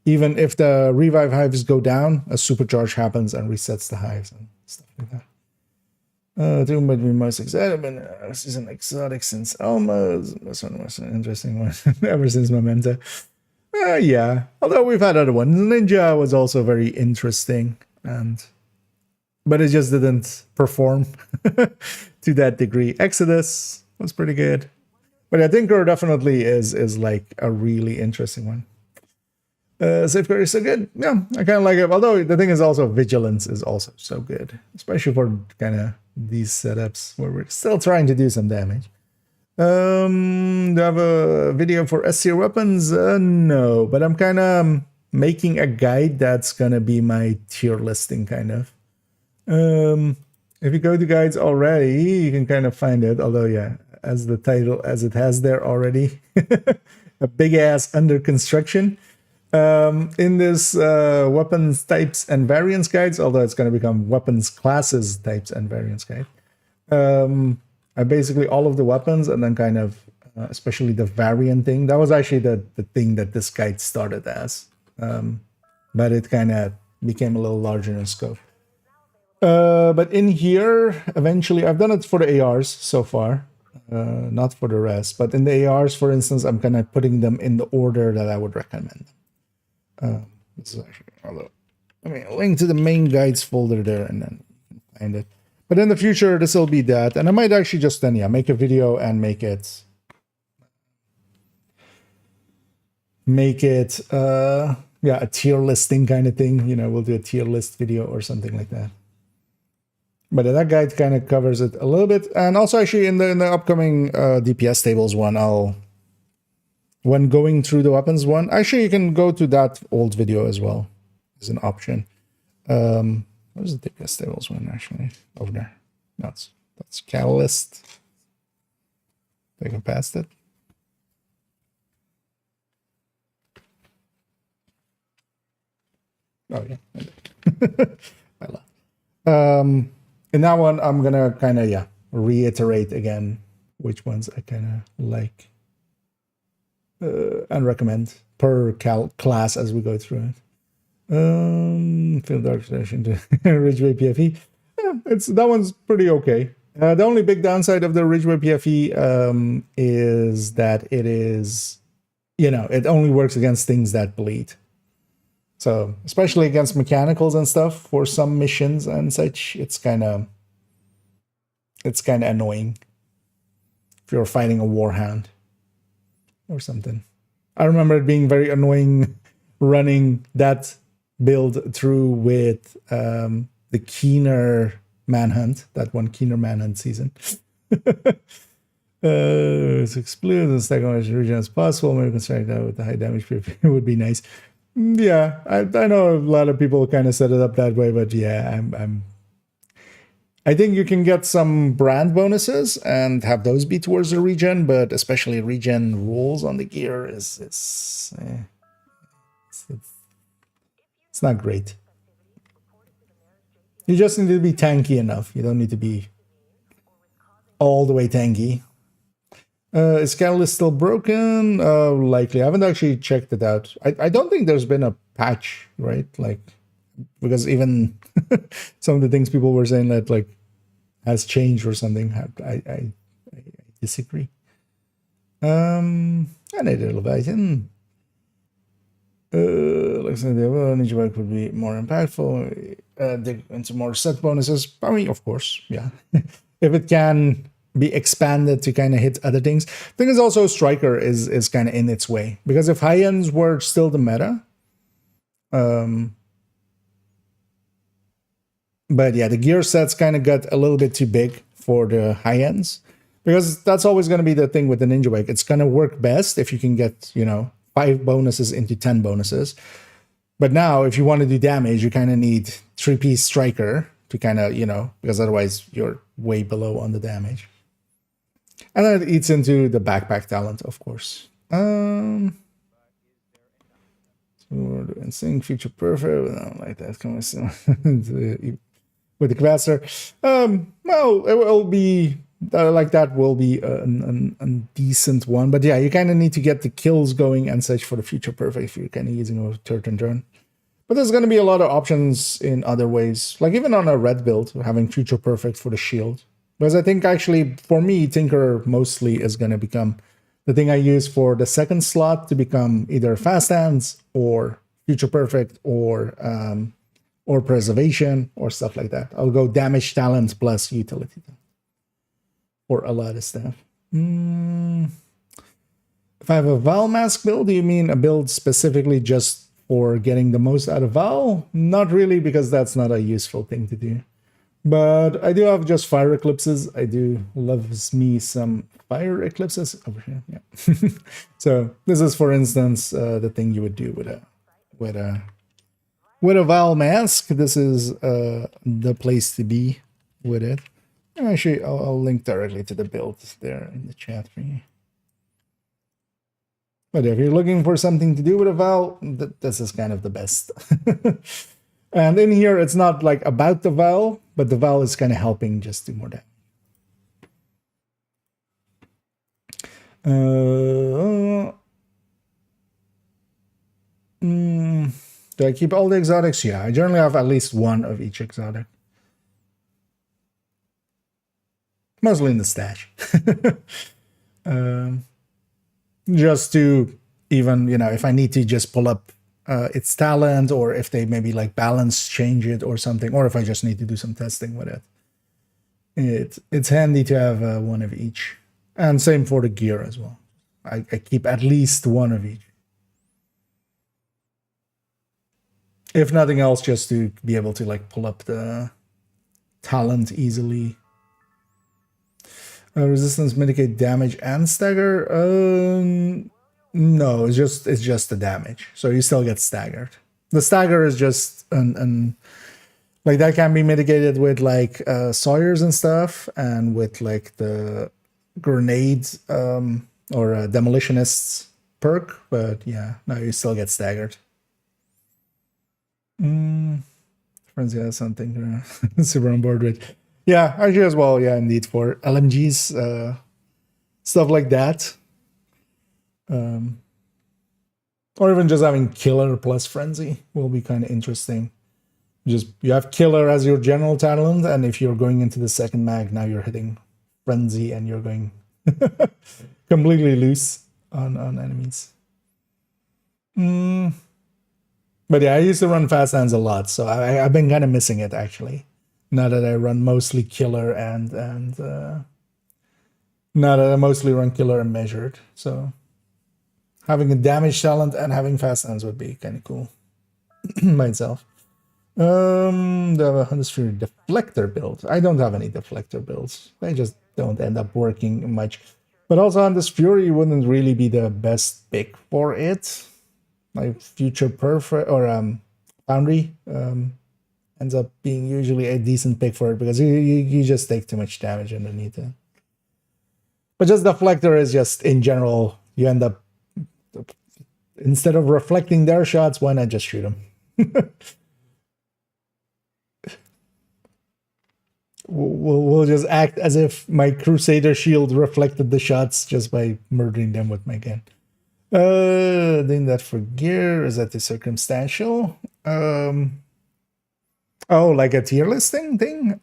even if the revive hives go down, a supercharge happens and resets the hives and stuff like that. Doom might be most excited, but this is an exotic since almost. This one was an interesting one ever since Memento. Yeah, although we've had other ones. Ninja was also very interesting, but it just didn't perform to that degree. Exodus was pretty good, but I think Tinker definitely is like a really interesting one. Safeguard is so good. Yeah, I kind of like it. Although the thing is also Vigilance is also so good, especially for kind of these setups where we're still trying to do some damage. Do I have a video for S tier weapons? No, but I'm kind of making a guide that's gonna be my tier listing kind of. If you go to guides already, you can kind of find it. Although, yeah, as the title as it has there already, a big ass under construction. In this weapons types and variants guides, although it's gonna become weapons classes types and variants guide. I basically all of the weapons, and then kind of especially the variant thing. That was actually the thing that this guide started as, but it kind of became a little larger in scope. But in here, eventually, I've done it for the ARs so far, not for the rest. But in the ARs, for instance, I'm kind of putting them in the order that I would recommend. This is actually, link to the main guides folder there, and then you can find it. But in the future, this will be that. And I might actually just then, make a video and make it a tier listing kind of thing. We'll do a tier list video or something like that. But that guide kind of covers it a little bit. And also actually in the upcoming DPS tables one, when going through the weapons one, actually you can go to that old video as well as an option. Where's the DPS tables one actually? Over there. No, that's Catalyst. I can pass it. Oh yeah. I love. In that one, I'm gonna kind of reiterate again which ones I kind of like and recommend per class as we go through it. Field Architecture to Ridgeway PFE. Yeah, that one's pretty okay. The only big downside of the Ridgeway PFE is that it is, it only works against things that bleed. So especially against mechanicals and stuff for some missions and such, it's kind of annoying if you're fighting a warhound or something. I remember it being very annoying running that build through with the Keener Manhunt, that one Keener Manhunt season. It's explode and stack as much region as possible. Maybe construct that with the high damage. It would be nice. Yeah, I know a lot of people kind of set it up that way, but yeah, I think you can get some brand bonuses and have those be towards the regen, but especially regen rules on the gear it's not great. You just need to be tanky enough. You don't need to be all the way tanky. Is Catalyst still broken? Likely. I haven't actually checked it out. I don't think there's been a patch, right? Like, because even some of the things people were saying that like has changed or something. I disagree. And I did Leviathan. Looks like the Ninja Bike would be more impactful. Dig into more set bonuses. I mean, of course, yeah. If it can be expanded to kind of hit other things. Thing is also Striker is kind of in its way. Because if high ends were still the meta, but yeah, the gear sets kind of got a little bit too big for the high ends. Because that's always going to be the thing with the Ninja Bike. It's going to work best if you can get, 5 bonuses into 10 bonuses. But now, if you want to do damage, you kind of need 3-piece Striker to kind of, because otherwise you're way below on the damage. And then it eats into the backpack talent, of course. So Instinct, Future Perfect, I don't like that kind of stuff. With the capacitor. Well, it will be like that will be a decent one. But yeah, you kind of need to get the kills going and such for the Future Perfect if you're kind of using a turret and drone. But there's going to be a lot of options in other ways. Like even on a red build, having Future Perfect for the shield. Because I think actually, for me, Tinker mostly is going to become the thing I use for the second slot to become either Fast Hands or Future Perfect or Preservation or stuff like that. I'll go Damage Talent plus Utility for a lot of stuff. If I have a Val Mask build, do you mean a build specifically just for getting the most out of Val? Not really, because that's not a useful thing to do. But I do have just Fire Eclipses. I do loves me some Fire Eclipses over here. Yeah. So this is, for instance, the thing you would do with a Val Mask. This is the place to be with it. Actually, I'll link directly to the build there in the chat for you. But if you're looking for something to do with a Val, this is kind of the best. And in here, it's not like about the Val, but the Val is kind of helping just do more damage. Do I keep all the exotics? Yeah, I generally have at least one of each exotic. Mostly in the stash. Just to even, if I need to just pull up its talent, or if they maybe like balance change it or something, or if I just need to do some testing with it. It's handy to have one of each. And same for the gear as well. I keep at least one of each. If nothing else, just to be able to like pull up the talent easily. Resistance, mitigate damage, and stagger. No, it's just the damage. So you still get staggered. The stagger is just like that can be mitigated with like Sawyers and stuff, and with like the grenades or demolitionists perk. But yeah, no, you still get staggered. Friends, yeah, something super on board with. Yeah, actually as well. Yeah, indeed, for LMGs, stuff like that. Or even just having Killer plus Frenzy will be kind of interesting. Just you have killer as your general talent, and if you're going into the second mag, now you're hitting frenzy and you're going completely loose on enemies. But yeah, I used to run fast hands a lot, so I've been kind of missing it actually. Now that I run mostly killer and now that I mostly run killer and measured, so having a damage talent and having fast hands would be kind of cool by itself. Do I have a Hemisphere deflector build? I don't have any deflector builds. They just don't end up working much. But also Hunter's Fury wouldn't really be the best pick for it. Like Future Perfect or Foundry ends up being usually a decent pick for it because you just take too much damage underneath it. But just deflector is just in general, you end up instead of reflecting their shots, why not just shoot them? We'll just act as if my Crusader shield reflected the shots just by murdering them with my gun. Doing that for gear, is that the circumstantial? Oh, like a tier listing thing?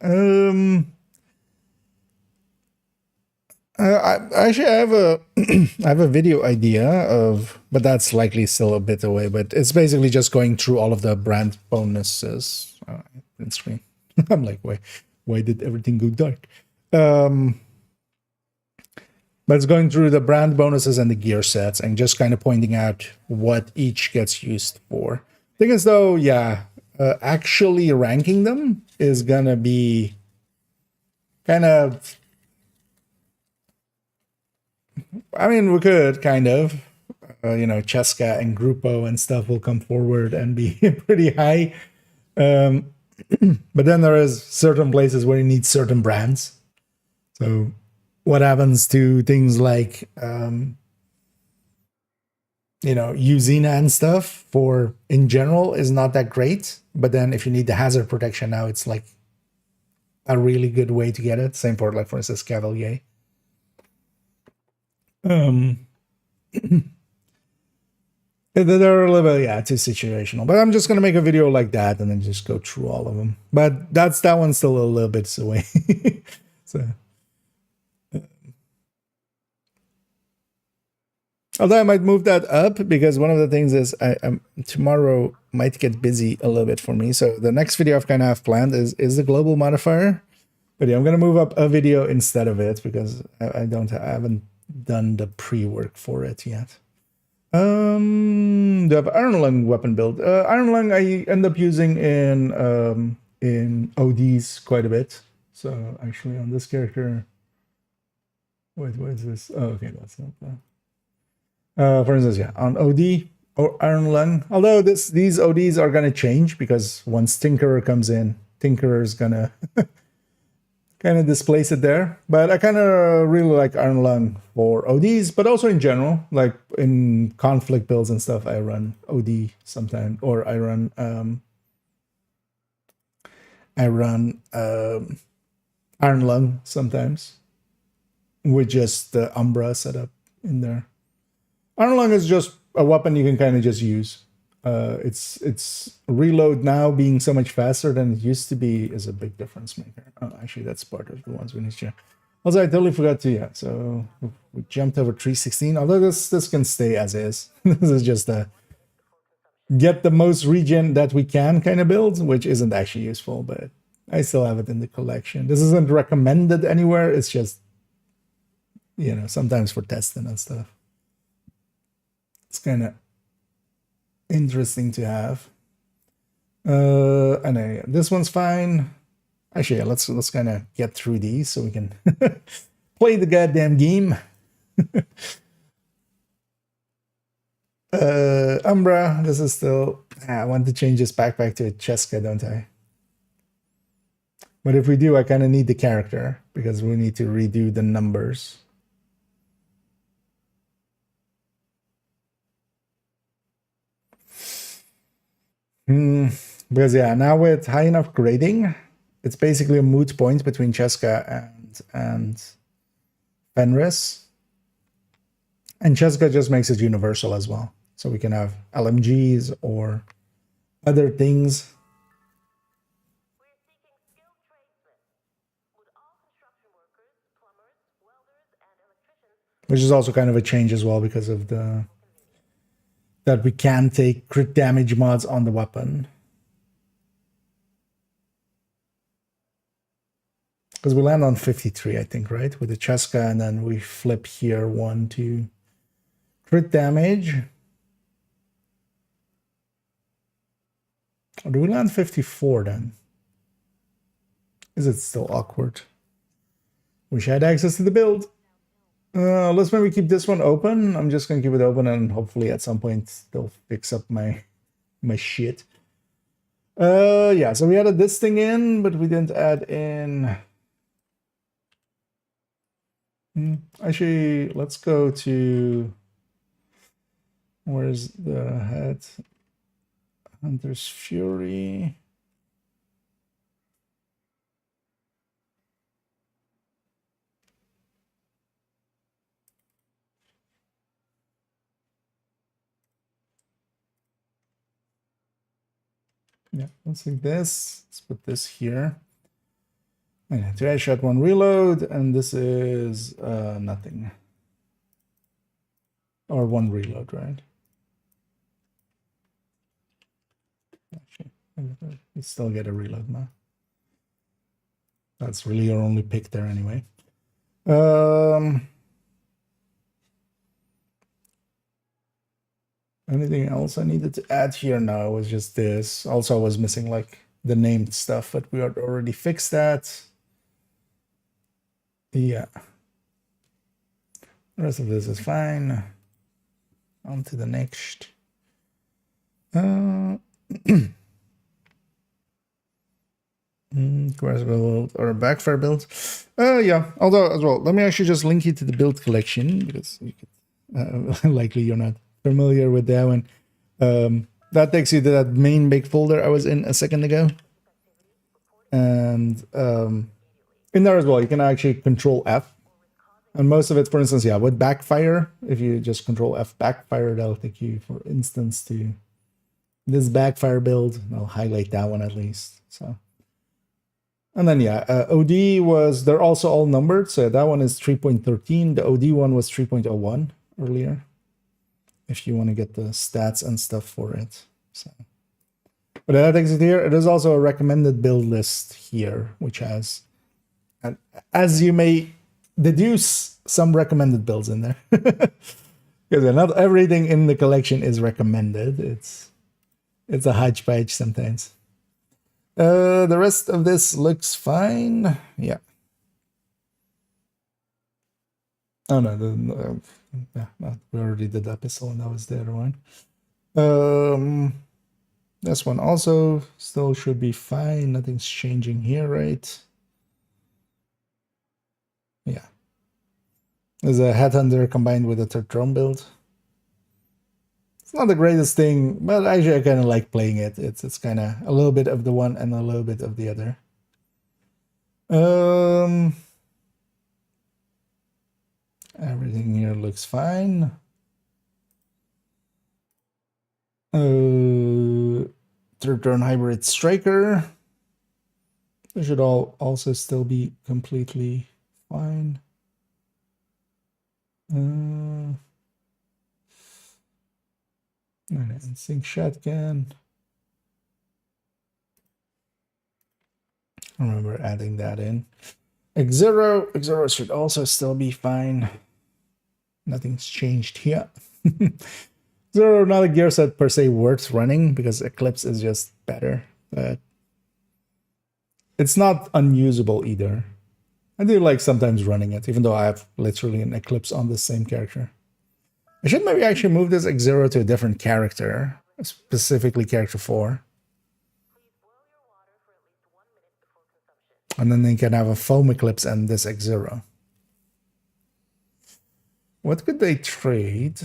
Actually, I have a I have a video idea of, but that's likely still a bit away. But it's basically just going through all of the brand bonuses. Print screen. I'm like, why did everything go dark? But it's going through the brand bonuses and the gear sets and just kind of pointing out what each gets used for. Thing is, though, yeah, actually ranking them is gonna be kind of. I mean, we could kind of, Cheska and Grupo and stuff will come forward and be pretty high. But then there is certain places where you need certain brands. So what happens to things like, Uzina and stuff for in general is not that great. But then if you need the hazard protection now, it's like a really good way to get it. Same for, like, for instance, Cavalier. They're a little bit, too situational. But I'm just gonna make a video like that and then just go through all of them. But that one's still a little bit away. So, although I might move that up because one of the things is tomorrow might get busy a little bit for me. So the next video I've kind of have planned is the global modifier. But yeah, I'm gonna move up a video instead of it because I haven't done the pre-work for it yet. Do I have Iron Lung weapon build? Iron Lung I end up using in ODs quite a bit. So actually on this character, wait, what is this? Oh, okay, that's not that. For instance, yeah, on OD or Iron Lung. Although these ODs are gonna change because once Tinkerer comes in, Tinkerer is gonna kind of displace it there. But I kind of really like Iron Lung for ODs, but also in general, like in conflict builds and stuff, I run OD sometimes, or I run Iron Lung sometimes with just the Umbra setup in there. Iron Lung is just a weapon you can kind of just use. Its reload now being so much faster than it used to be is a big difference maker. Oh, actually, that's part of the ones we need to check. Also, I totally forgot to, so we jumped over 316, although this can stay as is. This is just a get the most regen that we can kind of build, which isn't actually useful, but I still have it in the collection. This isn't recommended anywhere, it's just, sometimes for testing and stuff. It's kind of interesting to have. And this one's fine. Actually, yeah, let's kind of get through these so we can play the goddamn game. Umbra, this is still. I want to change this backpack to a Cheska, don't I? But if we do, I kind of need the character because we need to redo the numbers. Because now with high enough grading, it's basically a moot point between Cheska and Fenris. And Cheska just makes it universal as well. So we can have LMGs or other things which is also kind of a change as well because of the that we can take crit damage mods on the weapon. Because we land on 53, I think, right? With the Cheska, and then we flip here 1 to crit damage. Or do we land 54 then? Is it still awkward? Wish I had access to the build. Let's maybe keep this one open. I'm just gonna keep it open, and hopefully at some point they'll fix up my shit. Yeah, so we added this thing in, but we didn't add in. Actually, let's go to where's the head? Hunter's Fury. Yeah, let's take this. Let's put this here. Okay, 2 headshot, 1 reload, and this is nothing. Or 1 reload, right? Actually, you still get a reload now. That's really your only pick there anyway. Anything else I needed to add here? No, it was just this. Also, I was missing like the named stuff, but we had already fixed that. Yeah. The rest of this is fine. On to the next. Build or backfire build. Yeah, although as well, let me actually just link you to the build collection because you could, likely you're not familiar with that one. That takes you to that main big folder I was in a second ago. And in there as well, you can actually control F. And most of it, for instance, yeah, with backfire, if you just control F backfire, that'll take you, for instance, to this backfire build. I'll highlight that one at least. So, and then yeah, OD was, they're also all numbered. So that one is 3.13. The OD one was 3.01 earlier. If you want to get the stats and stuff for it. So, but that takes it here. It is also a recommended build list here, which has, and as you may deduce, some recommended builds in there. Because not everything in the collection is recommended. It's a hodgepodge sometimes. The rest of this looks fine. Yeah. Oh no, yeah, no, we already did that pistol, and that was the other one. This one also still should be fine. Nothing's changing here, right? Yeah. There's a headhunter combined with a third drone build. It's not the greatest thing, but actually I kind of like playing it. It's kind of a little bit of the one and a little bit of the other. Everything here looks fine. Third turn hybrid striker. They should all also still be completely fine. Sync shotgun. I remember adding that in. X0 should also still be fine. Nothing's changed here. Zero, not a gear set per se worth running because Eclipse is just better, but it's not unusable either. I do like sometimes running it, even though I have literally an Eclipse on the same character. I should maybe actually move this X0 to a different character, specifically character 4. And then they can have a foam Eclipse and this X0. What could they trade?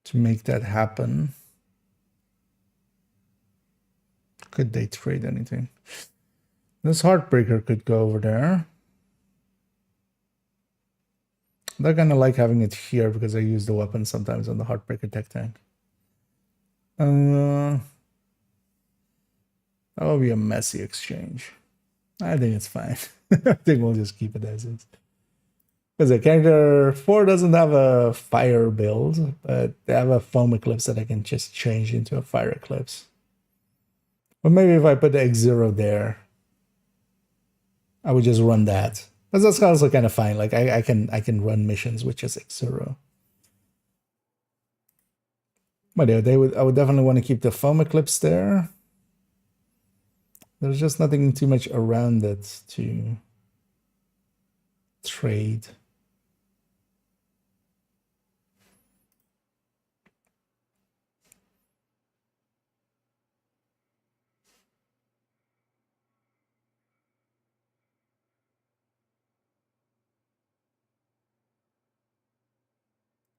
To make that happen? Could they trade anything? This Heartbreaker could go over there. They're gonna like having it here because I use the weapon sometimes on the Heartbreaker tech tank. That will be a messy exchange. I think it's fine. I think we'll just keep it as is. Because the character 4 doesn't have a fire build, but they have a foam eclipse that I can just change into a fire eclipse. But maybe if I put the X0 there, I would just run that. But that's also kind of fine. Like I can run missions with just X0. But yeah, I would definitely want to keep the foam eclipse there. There's just nothing too much around it to trade.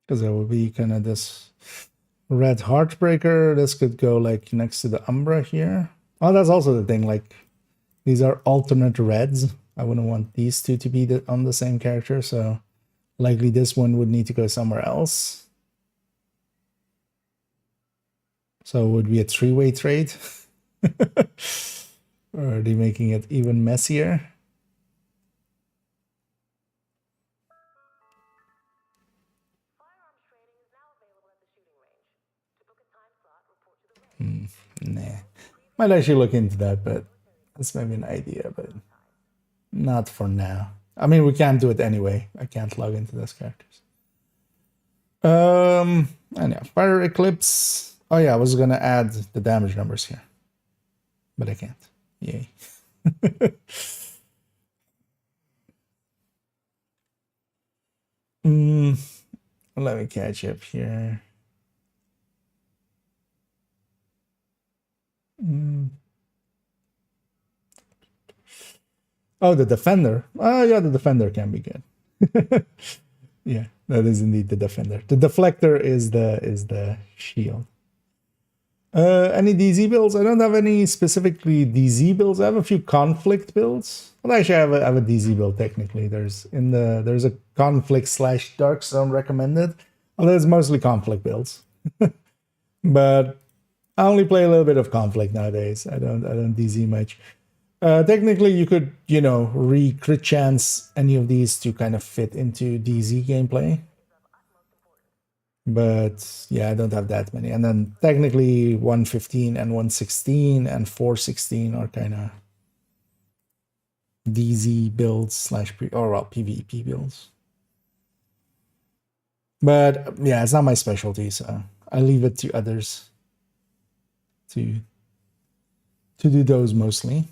Because there will be kind of this red Heartbreaker. This could go like next to the Umbra here. Oh, that's also the thing. Like these are alternate reds. I wouldn't want these two to be on the same character. So likely this one would need to go somewhere else. So it would be a three-way trade. Or are they making it even messier? Nah. Might actually look into that, but that's maybe an idea, but not for now. I mean, we can't do it anyway. I can't log into those characters. And yeah, Fire Eclipse. Oh yeah, I was gonna add the damage numbers here, but I can't. Yay. Let me catch up here. Oh, the defender. Oh yeah, the defender can be good. Yeah, that is indeed the defender. The deflector is the shield. Any DZ builds? I don't have any specifically DZ builds. I have a few conflict builds. Well, actually, I have a DZ build technically. There's a conflict / dark zone recommended. Although it's mostly conflict builds. But I only play a little bit of conflict nowadays. I don't DZ much. Technically, you could, re-crit chance any of these to kind of fit into DZ gameplay. But yeah, I don't have that many. And then technically 115 and 116 and 416 are kind of DZ builds / PvP builds. But yeah, it's not my specialty, so I leave it to others to do those mostly.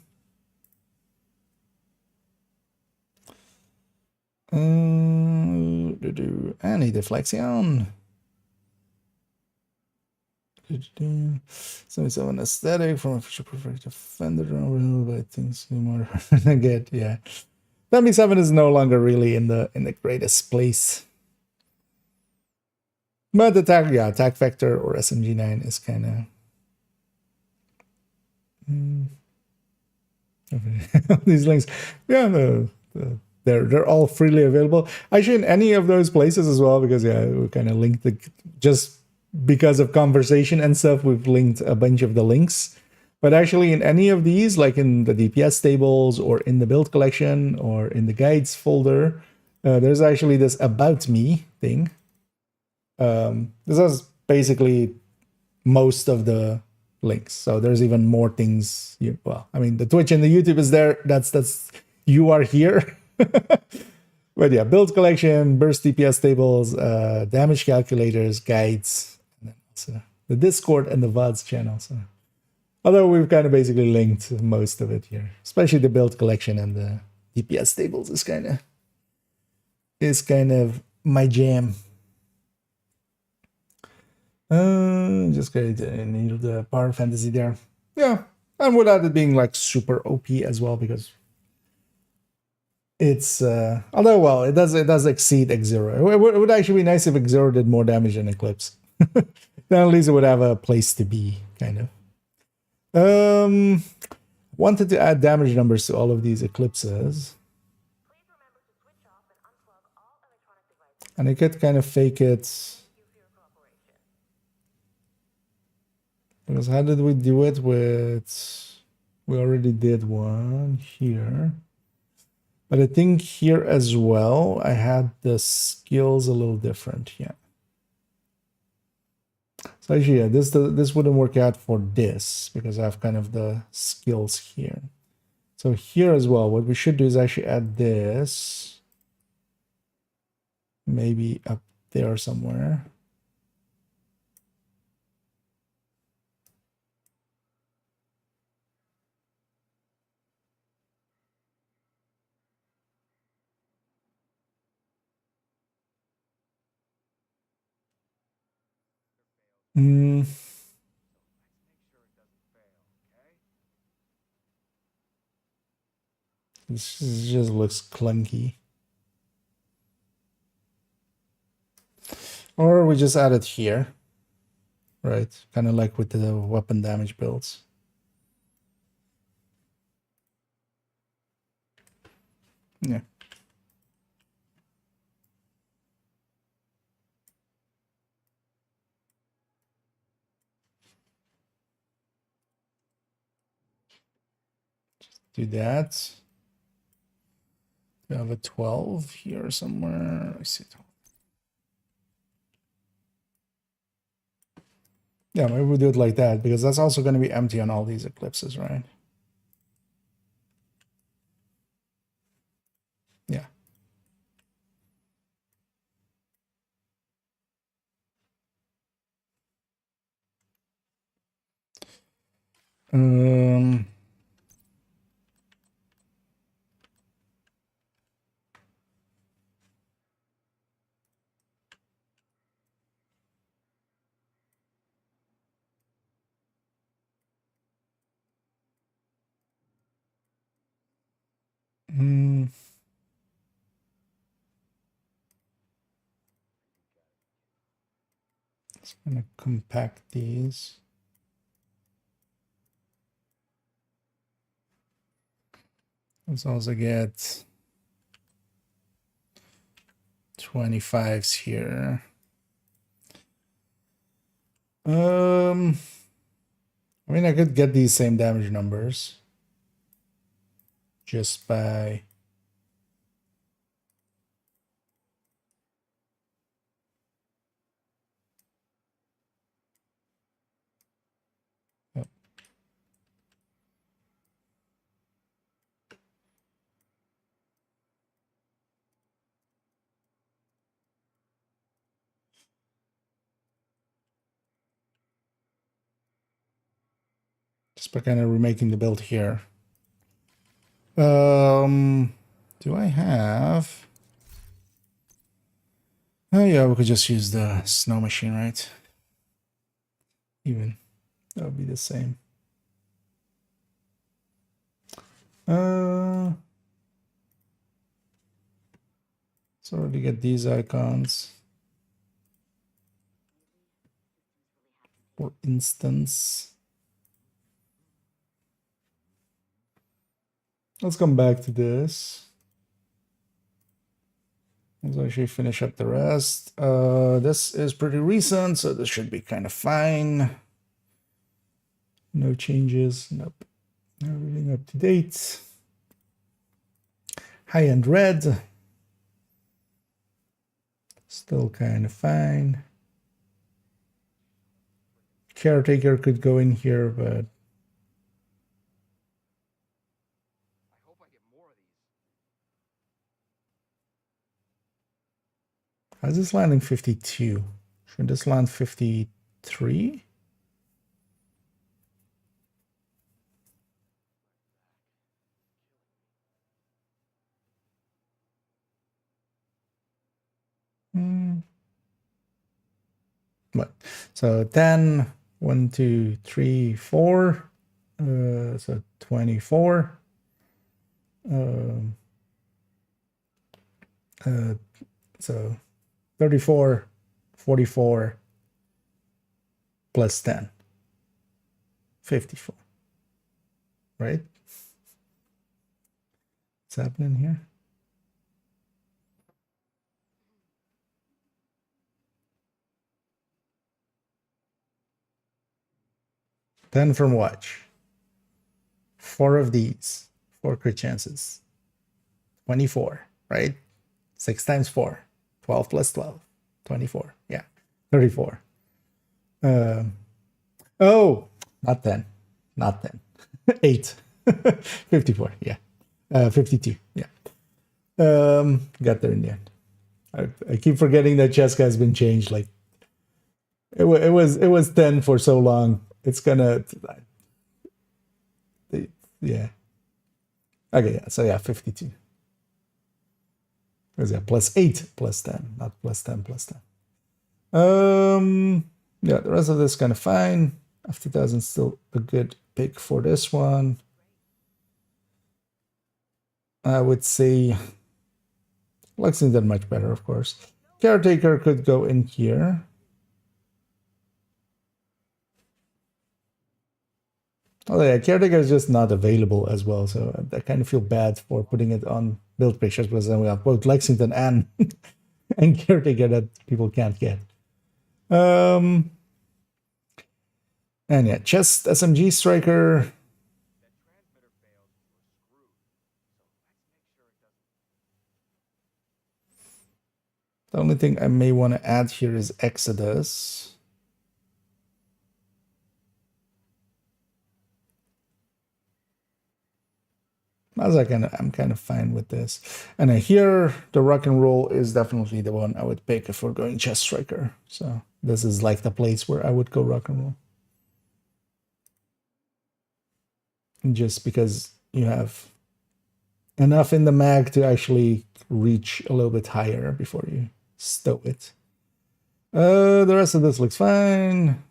Any deflection. 77 aesthetic from a future perfect defender by things more get. Yeah, 77 is no longer really in the greatest place. But attack vector or SMG9 is kind of these links. Yeah, they're all freely available. Actually, in any of those places as well, because yeah, we kind of linked just because of conversation and stuff, we've linked a bunch of the links. But actually, in any of these, like in the DPS tables or in the build collection or in the guides folder, there's actually this about me thing. This is basically most of the links. So there's even more things. Well, I mean, the Twitch and the YouTube is there. That's you are here. But yeah, build collection, burst DPS tables, damage calculators, guides, and then also the Discord and the VODs channel. So, although we've kind of basically linked most of it here, especially the build collection and the DPS tables is kind of my jam. Just going to need the power fantasy there. Yeah, and without it being like super OP as well, because it's although well, it does exceed X0. It would actually be nice if X0 did more damage than Eclipse. Then at least it would have a place to be, kind of. Wanted to add damage numbers to all of these eclipses. And I could kind of fake it. Because how did we do it with... We already did one here. But I think here as well, I had the skills a little different. Yeah. So actually, yeah, this wouldn't work out for this because I have kind of the skills here. So here as well, what we should do is actually add this. Maybe up there somewhere. Hmm. This just looks clunky. Or we just add it here. Right, kind of like with the weapon damage builds. Yeah. Do that. We have a 12 here somewhere. I see. Yeah, maybe we'll do it like that because that's also going to be empty on all these eclipses, right? Yeah. Um. Mm, it's going to compact these. Let's also get 25s here. I mean, I could get these same damage numbers just by... Just by kind of remaking the build here. Do I have... Oh yeah, we could just use the snow machine, right? Even that would be the same. Let's already get these icons. For instance, let's come back to this. Let's actually finish up the rest. This is pretty recent, so this should be kind of fine. No changes. Nope. Everything up to date. High-end red. Still kind of fine. Caretaker could go in here, but I hope I get more of these. how's this landing 52? Should this land 53? What? So 10, 1, 2, 3, 4. So 24. So 34, 44 plus 10. 54. Right? What's happening here? 10 from watch. 4 of these. 4 crit chances. 24, right? 6 times 4. 12 plus 12. 24. Yeah. 34. Oh, not 10. Not 10. 8. 54. Yeah. 52. Yeah. Got there in the end. I keep forgetting that Cheska has been changed. Like it was 10 for so long. It's gonna yeah. Okay, yeah. So yeah, 52. Because yeah, plus 8 plus 10, not plus 10 plus 10. Yeah, the rest of this kind of fine. F2000 still a good pick for this one. I would say Lexington much better, of course. Caretaker could go in here. Oh yeah, Caretaker is just not available as well, so I kind of feel bad for putting it on build pictures because then we have both Lexington and and Caretaker that people can't get. And yeah, Chest SMG Striker. The only thing I may want to add here is Exodus. I'm kind of fine with this. And here, the rock and roll is definitely the one I would pick if we're going Chest Striker. So this is like the place where I would go rock and roll. Just because you have enough in the mag to actually reach a little bit higher before you stow it. The rest of this looks fine.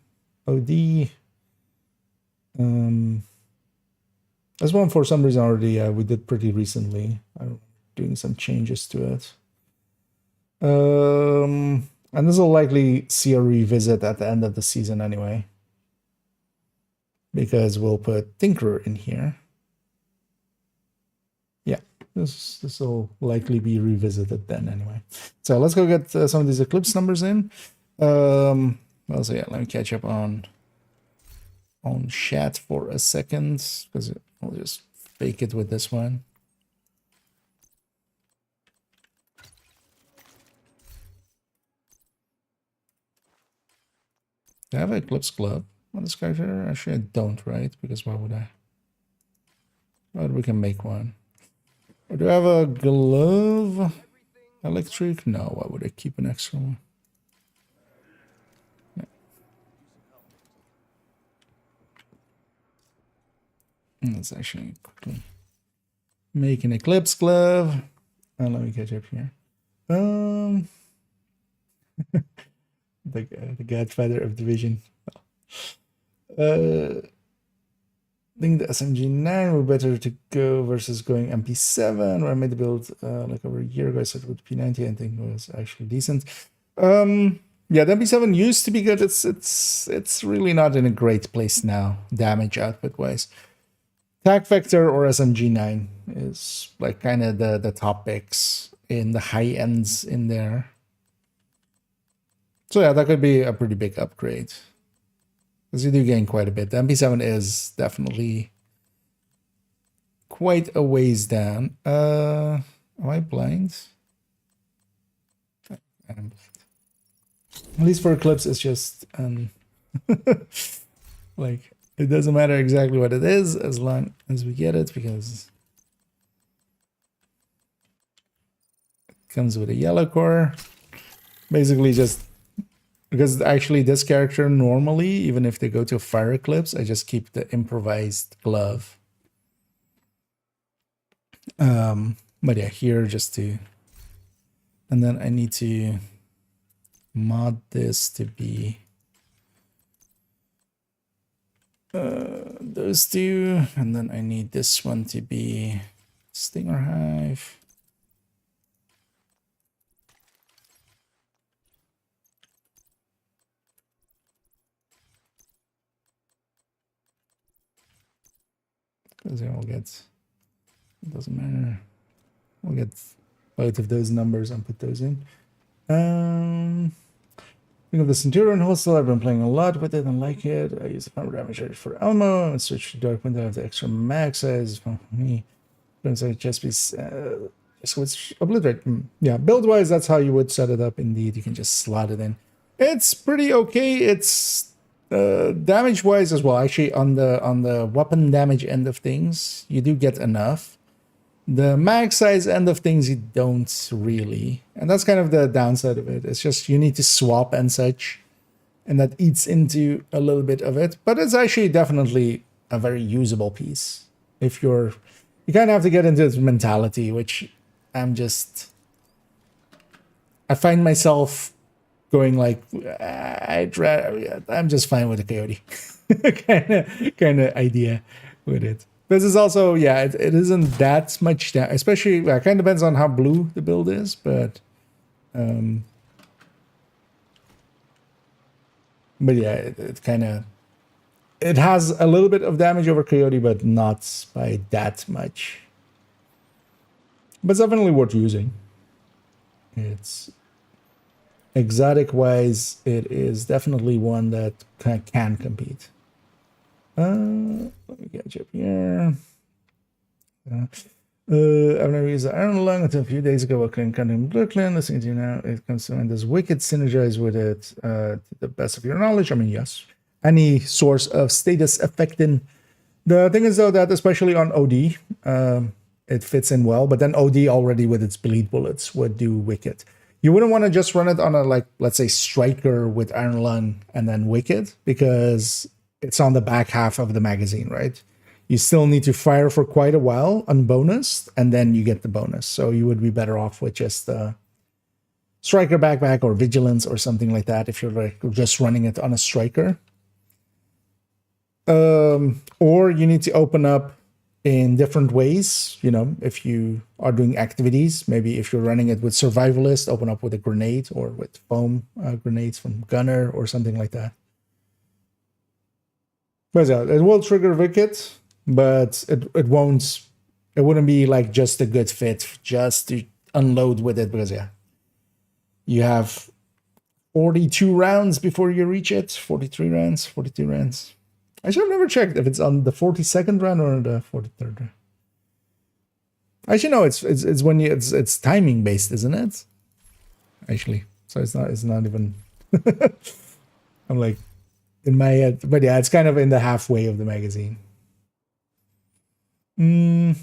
OD. This one for some reason already we did pretty recently. I'm doing some changes to it. And this will likely see a revisit at the end of the season anyway. Because we'll put Tinkerer in here. Yeah, this will likely be revisited then anyway. So let's go get some of these Eclipse numbers in. Also, yeah, let me catch up on chat for a second because I'll just fake it with this one. Do I have an Eclipse glove on this character? Actually, I don't, right? Because why would I? Well, we can make one. Or do I have a glove? Electric? No, why would I keep an extra one? No. Let's actually quickly make an Eclipse glove. And let me catch up here. The Godfather of Division. I think the SMG9 would be better to go versus going MP7, where I made the build like over a year ago. I started with P90. I think it was actually decent. Yeah, the MP7 used to be good. It's really not in a great place now, damage output wise. Attack Vector or SMG9 is like kind of the top picks in the high ends in there. So yeah, that could be a pretty big upgrade. Because you do gain quite a bit. The MP7 is definitely quite a ways down. Am I blind? I'm blind. At least for Eclipse, it's just like it doesn't matter exactly what it is as long as we get it, because it comes with a yellow core. Basically just because actually this character normally, even if they go to a Fire Eclipse, I just keep the improvised glove. But yeah, here just to, and then I need to mod this to be those two, and then I need this one to be Stinger Hive. Because we'll get, it doesn't matter. We'll get both of those numbers and put those in. Think of the Centurion Hostel. I've been playing a lot with it and like it. I use the farmer damage for Elmo and switch to Dark Window. I have the extra mag size for me. Just be just with obliterate. Yeah, build wise, that's how you would set it up. Indeed, you can just slot it in. It's pretty okay. It's damage wise as well. Actually, on the weapon damage end of things, you do get enough. The mag size end of things, you don't really. And that's kind of the downside of it. It's just you need to swap and such. And that eats into a little bit of it. But it's actually definitely a very usable piece. If you kind of have to get into its mentality, which I find myself going like, I'm just fine with the coyote. kind of idea with it. This is also, yeah, it isn't that much, especially, it kind of depends on how blue the build is, but yeah, it kind of, it has a little bit of damage over coyote, but not by that much. But it's definitely worth using. It's exotic wise, it is definitely one that can compete. Let me get you up here. I've never used the Iron Lung until a few days ago while in Brooklyn. Listening to you now, it comes to mind. Does Wicked synergize with it to the best of your knowledge? I mean, yes. Any source of status affecting. The thing is, though, that especially on OD, it fits in well. But then OD already with its bleed bullets would do Wicked. You wouldn't want to just run it on a, like, let's say, Striker with Iron Lung and then Wicked, because it's on the back half of the magazine, right? You still need to fire for quite a while unbonused, and then you get the bonus. So you would be better off with just Striker Backpack or Vigilance or something like that if you're like just running it on a Striker. Or you need to open up in different ways. You know, if you are doing activities, maybe if you're running it with Survivalist, open up with a grenade or with foam grenades from Gunner or something like that. But yeah, it will trigger Wicked, but it wouldn't be like just a good fit just to unload with it, because yeah, you have 42 rounds before you reach it. 43 rounds, 42 rounds. I should have never checked if it's on the 42nd round or the 43rd round. Actually, no, it's when you it's timing based, isn't it? Actually, so it's not even. I'm like in my head, but yeah, it's kind of in the halfway of the magazine. I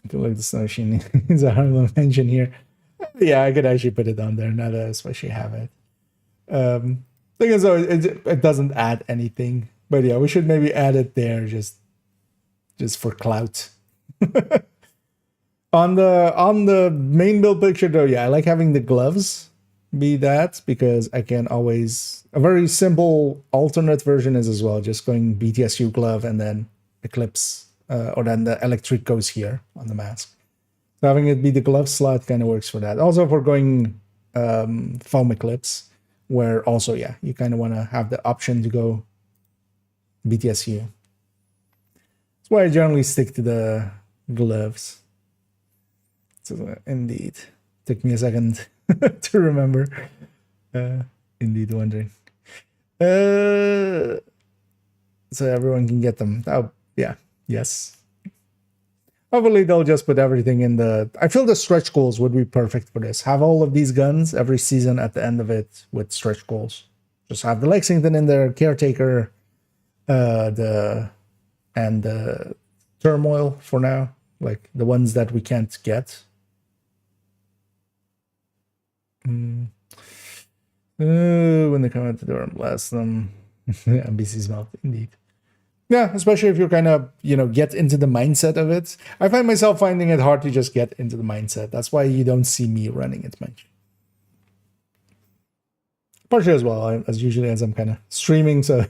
feel like the snow machine is a Harlem mention here. Yeah, I could actually put it on there now that I especially have it. Thing is, though, it doesn't add anything, but yeah, we should maybe add it there just for clout. On the main build picture, though, yeah, I like having the gloves be that, because I can always, a very simple alternate version is as well just going BTSU glove and then Eclipse, or then the electric goes here on the mask. So having it be the glove slot kind of works for that. Also for going foam Eclipse, where also, yeah, you kind of want to have the option to go BTSU. That's why I generally stick to the gloves. So indeed, took me a second to remember. Indeed, wondering. So everyone can get them. Oh, yeah, yes. Hopefully they'll just put everything in the... I feel the stretch goals would be perfect for this. Have all of these guns every season at the end of it with stretch goals. Just have the Lexington in there, Caretaker, the Turmoil for now. Like the ones that we can't get. When they come out the door and blast them. NBC's mouth, indeed. Yeah, especially if you're kind of, get into the mindset of it. I find myself finding it hard to just get into the mindset. That's why you don't see me running it much. Partially as well, as usually as I'm kind of streaming, so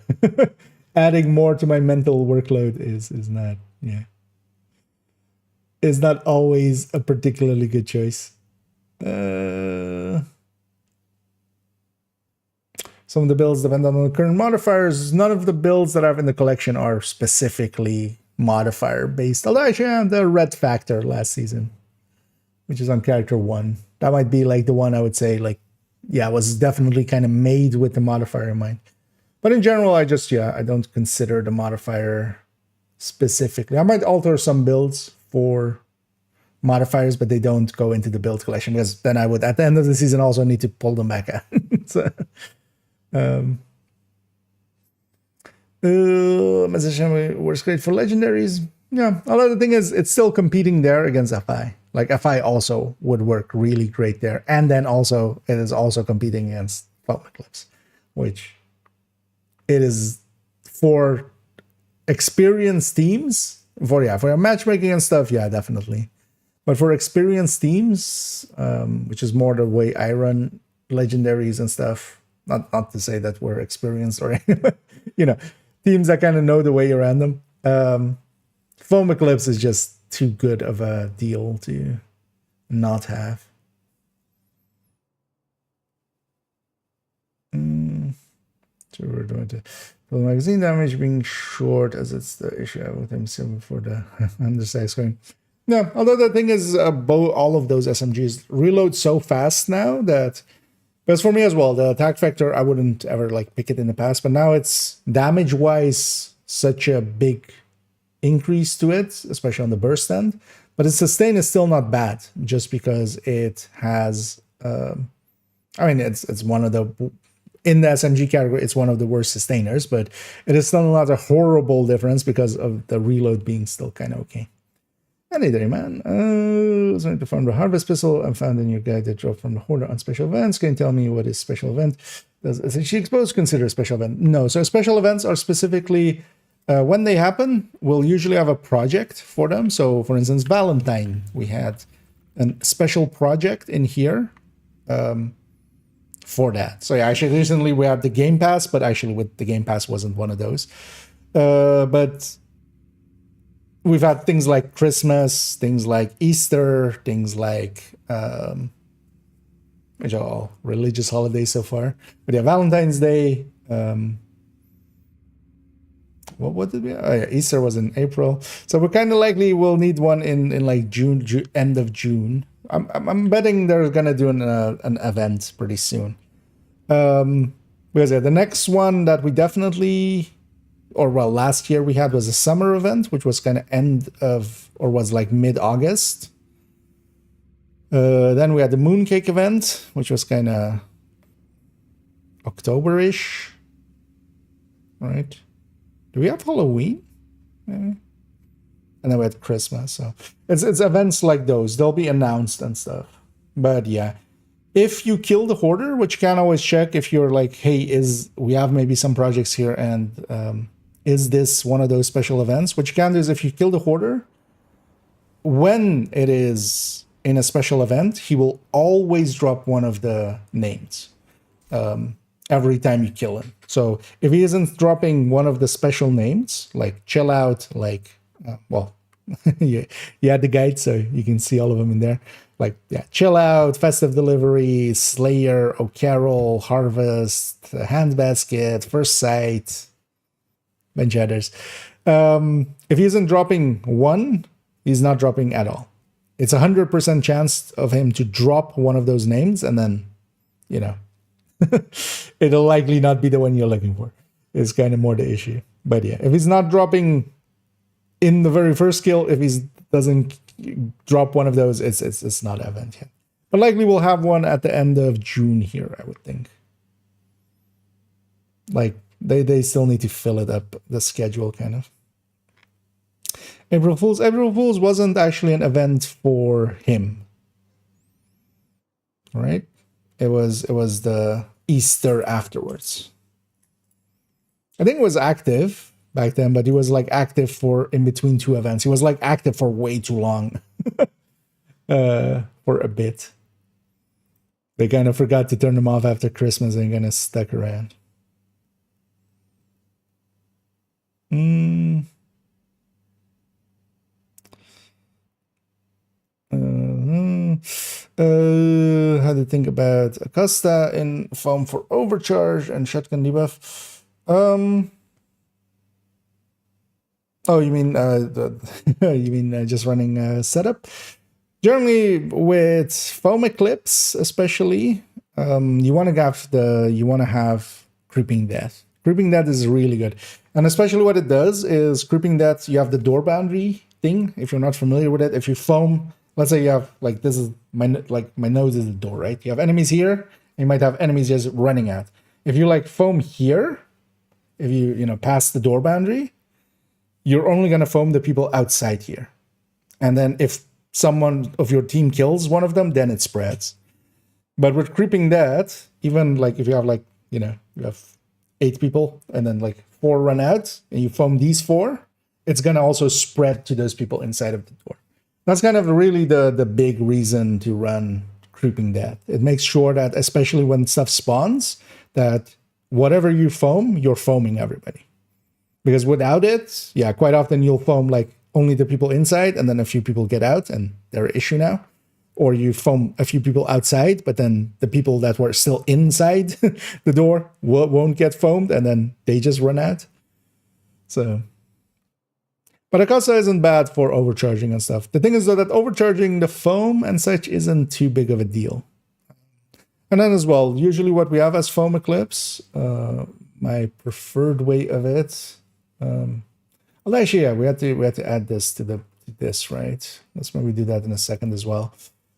adding more to my mental workload is not, is not always a particularly good choice. Some of the builds depend on the current modifiers. None of the builds that I have in the collection are specifically modifier based. Although actually I have the red factor last season, which is on character 1. That might be like the one I would say like yeah, was definitely kind of made with the modifier in mind. But in general, I just, yeah, I don't consider the modifier specifically. I might alter some builds for modifiers, but they don't go into the build collection, because then I would, at the end of the season, also need to pull them back out. So, Message works great for legendaries. Yeah, although the thing is, it's still competing there against FI. Like, FI also would work really great there. And then also, it is also competing against Foam Eclipse, which it is for experienced teams. For matchmaking and stuff, yeah, definitely. But for experienced teams, which is more the way I run legendaries and stuff, not to say that we're experienced or you know, teams that kind of know the way around them. Foam Eclipse is just too good of a deal to not have. So we're going to for the magazine damage being short, as it's the issue I have with him for the undersized coin. No, although the thing is, all of those SMGs reload so fast now that, because for me as well, the attack vector, I wouldn't ever like pick it in the past, but now it's damage-wise such a big increase to it, especially on the burst end. But its sustain is still not bad, just because it has, I mean, it's one of the, in the SMG category, it's one of the worst sustainers, but it is still not a horrible difference because of the reload being still kind of okay. Hey there, man. I was trying to find the harvest pistol and found in your guide that dropped from the hoarder on special events. Can you tell me what is special event? Does she exposed consider a special event? No. So special events are specifically when they happen, we'll usually have a project for them. So for instance, Valentine, we had a special project in here for that. So yeah, actually recently we had the Game Pass, but actually with the Game Pass wasn't one of those. But we've had things like Christmas, things like Easter, things like, which are all religious holidays so far. But yeah, Valentine's Day. What did we? Oh yeah, Easter was in April. So we're kind of likely we'll need one in like June, end of June. I'm betting they're gonna do an event pretty soon. Because yeah, the next one that we definitely, or well, last year we had was a summer event, which was kind of end of, or was like mid-August. Then we had the Mooncake event, which was kind of October-ish, right? Do we have Halloween? Maybe? And then we had Christmas. So it's events like those. They'll be announced and stuff. But yeah, if you kill the hoarder, which you can always check if you're like, hey, we have maybe some projects here and is this one of those special events? What you can do is if you kill the hoarder, when it is in a special event, he will always drop one of the names every time you kill him. So if he isn't dropping one of the special names, like Chill Out, like, well, you had the guide, so you can see all of them in there. Like, yeah, Chill Out, Festive Delivery, Slayer, O'Carroll, Harvest, Handbasket, First Sight, bunch of others. If he isn't dropping one, he's not dropping at all. It's 100% chance of him to drop one of those names, and then, you know, it'll likely not be the one you're looking for. It's kind of more the issue. But yeah, if he's not dropping in the very first kill, if he doesn't drop one of those, it's not an event yet. But likely we'll have one at the end of June here, I would think. Like, they still need to fill it up, the schedule, kind of. April Fool's wasn't actually an event for him, right? It was the Easter afterwards. I think it was active back then, but he was like active for in between two events. He was like active for way too long, for a bit. They kind of forgot to turn him off after Christmas and kind of stuck around. How to think about Acosta in Foam for overcharge and shotgun debuff. Oh, you mean you mean just running setup? Generally with Foam Eclipse, especially, you want to have creeping death. Creeping death is really good, and especially what it does is creeping death. You have the door boundary thing. If you're not familiar with it, if you foam, let's say you have like this is my nose is the door, right? You have enemies here, and you might have enemies just running out. If you like foam here, if you pass the door boundary, you're only gonna foam the people outside here, and then if someone of your team kills one of them, then it spreads. But with creeping death, even like if you have like you have 8 people and then like 4 run out and you foam these 4, it's gonna also spread to those people inside of the door. That's kind of really the big reason to run creeping death. It makes sure that especially when stuff spawns, that whatever you foam, you're foaming everybody. Because without it, yeah, quite often you'll foam like only the people inside and then a few people get out and they're an issue now. Or you foam a few people outside, but then the people that were still inside the door won't get foamed, and then they just run out. So, but Akasa isn't bad for overcharging and stuff. The thing is though that overcharging the foam and such isn't too big of a deal. And then as well, usually what we have as foam eclipse, my preferred way of it. Well, actually, yeah, we had to add this to this, right? Let's maybe do that in a second as well.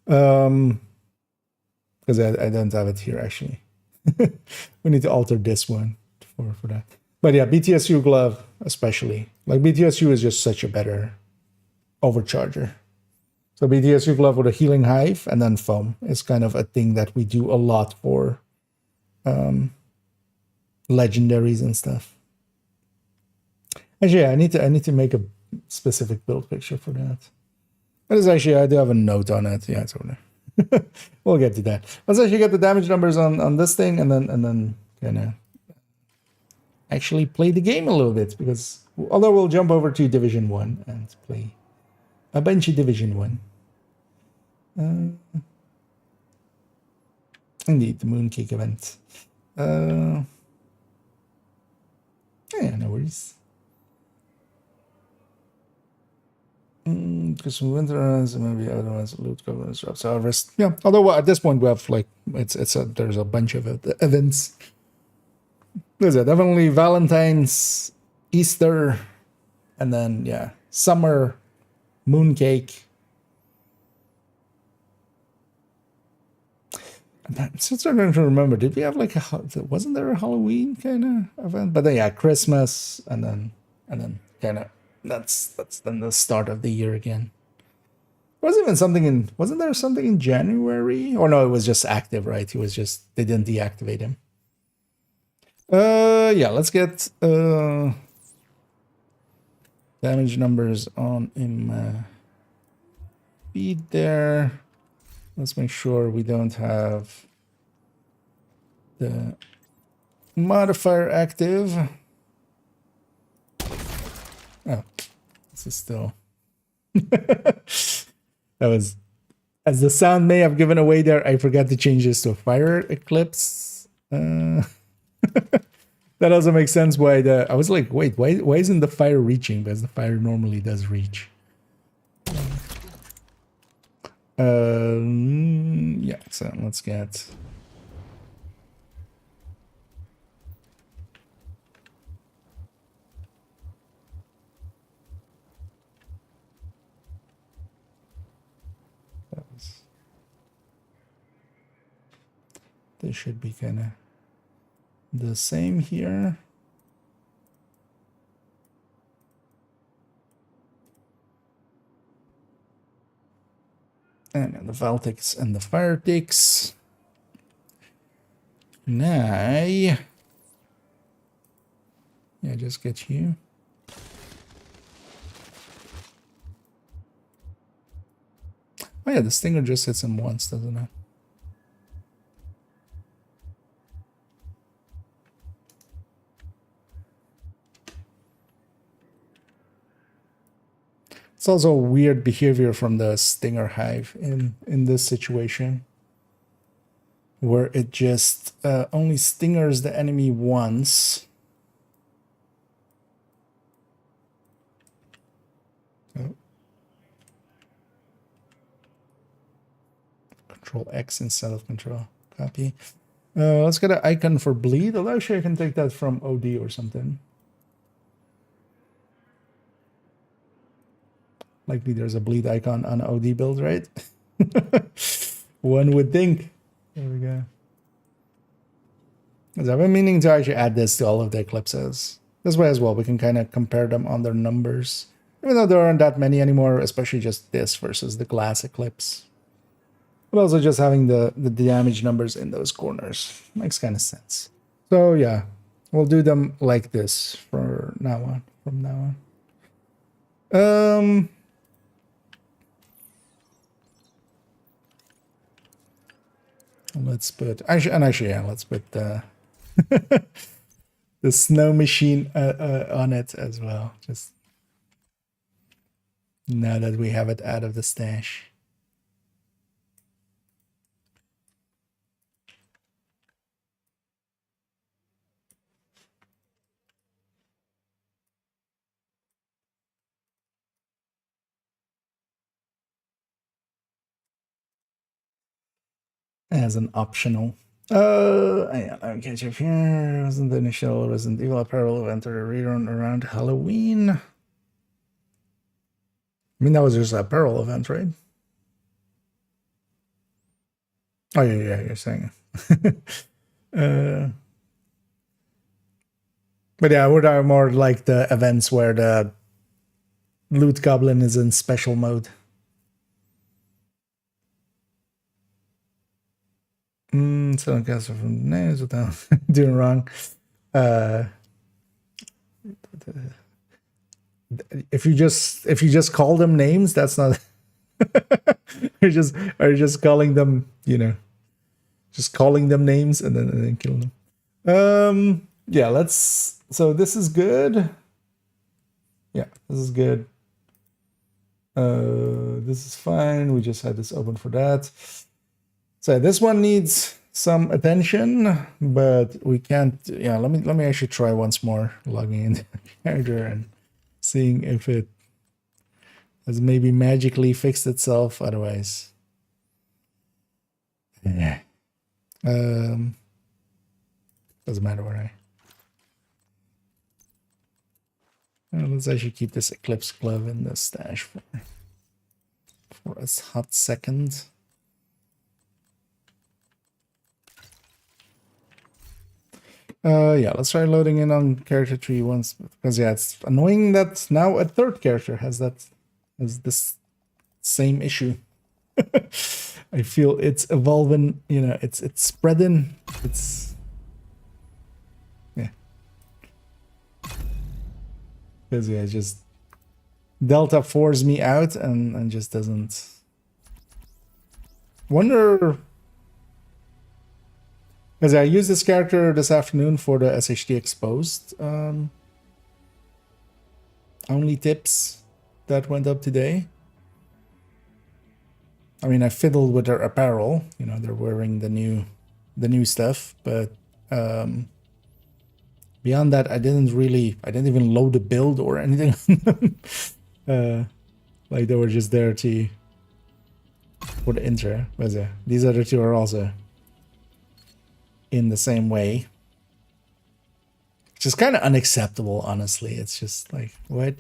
Because I don't have it here actually. We need to alter this one for that. But yeah, BTSU glove especially. Like BTSU is just such a better overcharger. So BTSU glove with a healing hive and then foam is kind of a thing that we do a lot for legendaries and stuff. Actually, yeah, I need to make a specific build picture for that. But it's actually, I do have a note on it. Yeah, it's over there. We'll get to that. Let's actually get the damage numbers on this thing and then kind of actually play the game a little bit. Because although we'll jump over to Division 1 and play a bunch of Division 1. Indeed, the Mooncake event. Yeah, no worries. Because some winter runs and maybe other ones loot covenants drops. So rest, yeah. Although at this point we have like there's a bunch of events. There's definitely Valentine's, Easter, and then yeah, summer, mooncake. I'm still starting to remember. Did we have like wasn't there a Halloween kind of event? But then yeah, Christmas and then kind of. That's then the start of the year again. Wasn't there something in January? Or no, it was just active, right? They didn't deactivate him. Yeah, let's get damage numbers on him. Feed there. Let's make sure we don't have the modifier active. Oh, this is still. That was, as the sound may have given away there, I forgot to change this to a fire eclipse. That also makes sense why I was like, wait, why isn't the fire reaching? Because the fire normally does reach. Yeah, so let's get. This should be kind of the same here. And the Valtics and the Fire Ticks. Now, yeah, just get you. Oh yeah, the Stinger just hits him once, doesn't it? It's also weird behavior from the Stinger Hive in this situation, where it just only stingers the enemy once. Oh. Control X instead of Control Copy. Let's get an icon for bleed. Although actually I can take that from OD or something. Likely there's a bleed icon on OD build, right? One would think. There we go. 'Cause I've been meaning to actually add this to all of the eclipses. This way as well, we can kind of compare them on their numbers. Even though there aren't that many anymore, especially just this versus the glass eclipse. But also just having the damage numbers in those corners. Makes kind of sense. So yeah, we'll do them like this for now on, from now on. Let's put, actually, yeah, let's put the the snow machine on it as well. Just now that we have it out of the stash. As an optional. Yeah, let me catch up here. Wasn't the initial Resident Evil apparel event or a rerun around Halloween? I mean, that was just an apparel event, right? Oh, yeah, you're saying it. But yeah, we're talking more like the events where the loot goblin is in special mode. Selling castle from the names without doing wrong. If you just call them names, that's not. Are you just calling them, just calling them names and then kill them. Yeah, let's. So this is good. Yeah, this is good. This is fine. We just had this open for that. So this one needs some attention, but we can't. Yeah, let me actually try once more logging in the character and seeing if it has maybe magically fixed itself. Otherwise, yeah. Doesn't matter where I. Let's actually keep this Eclipse glove in the stash for a hot second. Yeah, let's try loading in on character tree once, because yeah, it's annoying that now a third character has this same issue. I feel it's evolving, it's spreading, yeah. Because yeah, just Delta 4s me out and just doesn't. Wonder. Because I used this character this afternoon for the SHD Exposed only tips that went up today. I mean, I fiddled with their apparel. They're wearing the new stuff, but beyond that, I didn't even load the build or anything. Like they were just there for the intro. But yeah, these other two are also in the same way, which is kind of unacceptable, honestly. It's just like, what?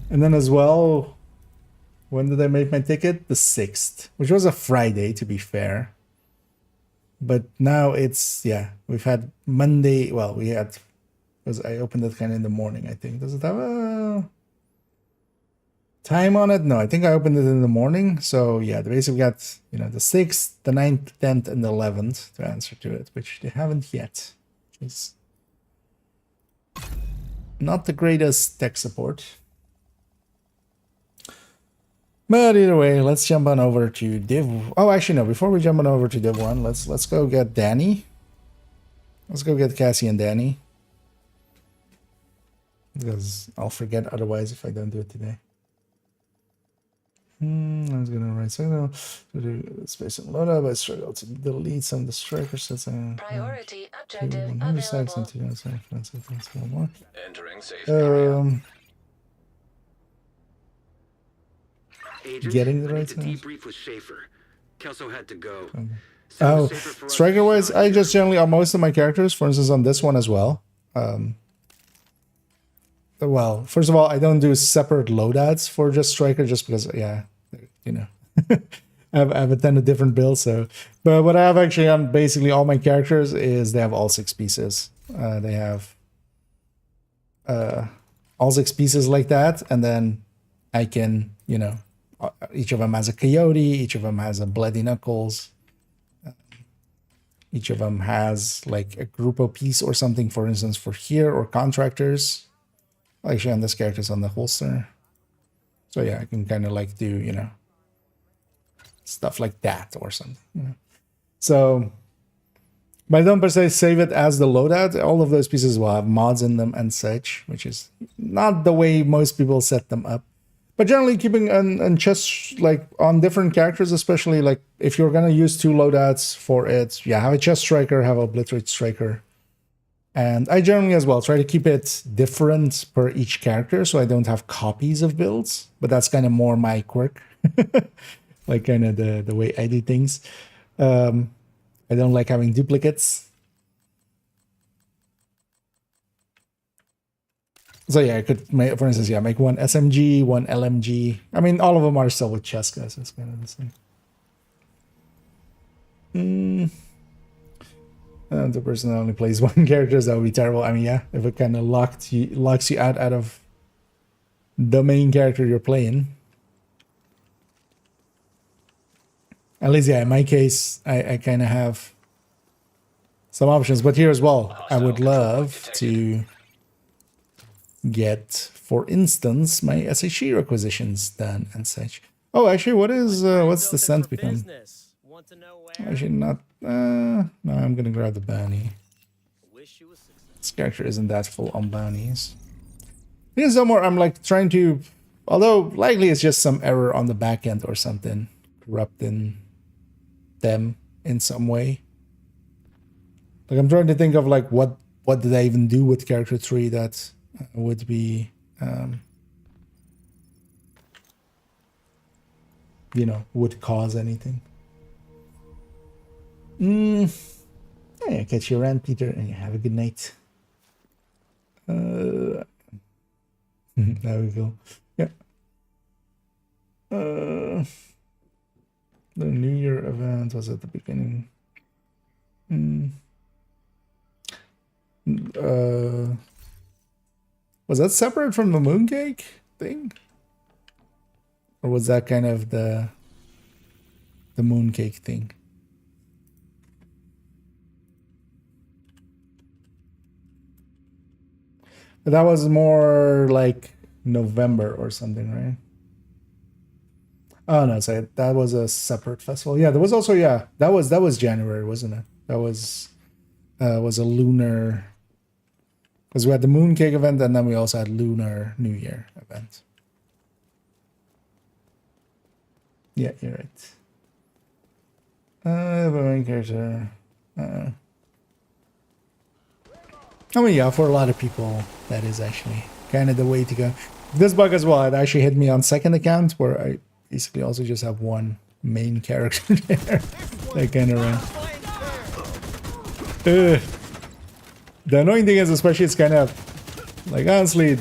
And then as well, when did I make my ticket? The 6th, which was a Friday, to be fair. But now it's, yeah, we've had Monday. Well, because I opened it kind of in the morning, I think. Does it have a time on it? No, I think I opened it in the morning. So yeah, they basically got, the 6th, the 9th, 10th, and the 11th to answer to it, which they haven't yet. Which is not the greatest tech support. But either way, let's jump on over to Div. Oh, actually no, before we jump on over to Div 1, let's go get Danny. Let's go get Cassie and Danny. Because I'll forget otherwise if I don't do it today. I was gonna write signal to do space and load up. I struggle to delete some of the striker sets. Priority objective available. Entering safe area. Agent, Getting the I right need to sounds. debrief with Schaefer. Kelso had to go. Said it was Oh, safer for us if striker she's wise, not I here. just generally on most of my characters, for instance, on this one as well. Well, first of all, I don't do separate loadouts for just striker, just because, yeah, you know, I have a ton of different builds. So, but what I have actually on basically all my characters is they have all 6 pieces. They have all 6 pieces like that, and then I can, you know, each of them has a coyote, each of them has a bloody knuckles. Each of them has like a grupo piece or something, for instance, for here or contractors. Actually, on this character's on the holster. So yeah, I can kind of like do, you know, stuff like that or something. You know? So, but I don't per se save it as the loadout. All of those pieces will have mods in them and such, which is not the way most people set them up. But generally keeping and chest like on different characters, especially like if you're gonna use 2 loadouts for it, yeah, have a chest striker, have a obliterate striker. And I generally as well try to keep it different per each character so I don't have copies of builds, but that's kind of more my quirk. Like kind of the way I do things. I don't like having duplicates. So yeah, I could make, for instance, yeah, make 1 SMG, 1 LMG. I mean, all of them are still with Cheska, so it's kind of the same. The person that only plays 1 character, that would be terrible. I mean, yeah, if it kind of locks you out of the main character you're playing. At least, yeah, in my case, I kind of have some options. But here as well, I would love to get, for instance, my SHE requisitions done and such. Oh, actually, what's the scent become? Actually, not. No, I'm gonna grab the bounty. This character isn't that full on bounties. I think somewhere I'm like trying to, although likely it's just some error on the back end or something, corrupting them in some way. Like I'm trying to think of like what did I even do with character 3 that would be, you know, would cause anything. Yeah, catch you around, Peter, and have a good night. There we go. Yeah. The New Year event was at the beginning. Was that separate from the mooncake thing? Or was that kind of the mooncake thing? But that was more like November or something, right? Oh no, sorry, that was a separate festival. Yeah, there was also, yeah, that was January, wasn't it? That was a lunar, because we had the mooncake event and then we also had Lunar New Year event. Yeah, you're right. The main character. I mean, yeah, for a lot of people, that is actually kind of the way to go. This bug as well, it actually hit me on second account where I basically also just have 1 main character there. That kind of ran. The annoying thing is, especially, it's kind of like, honestly,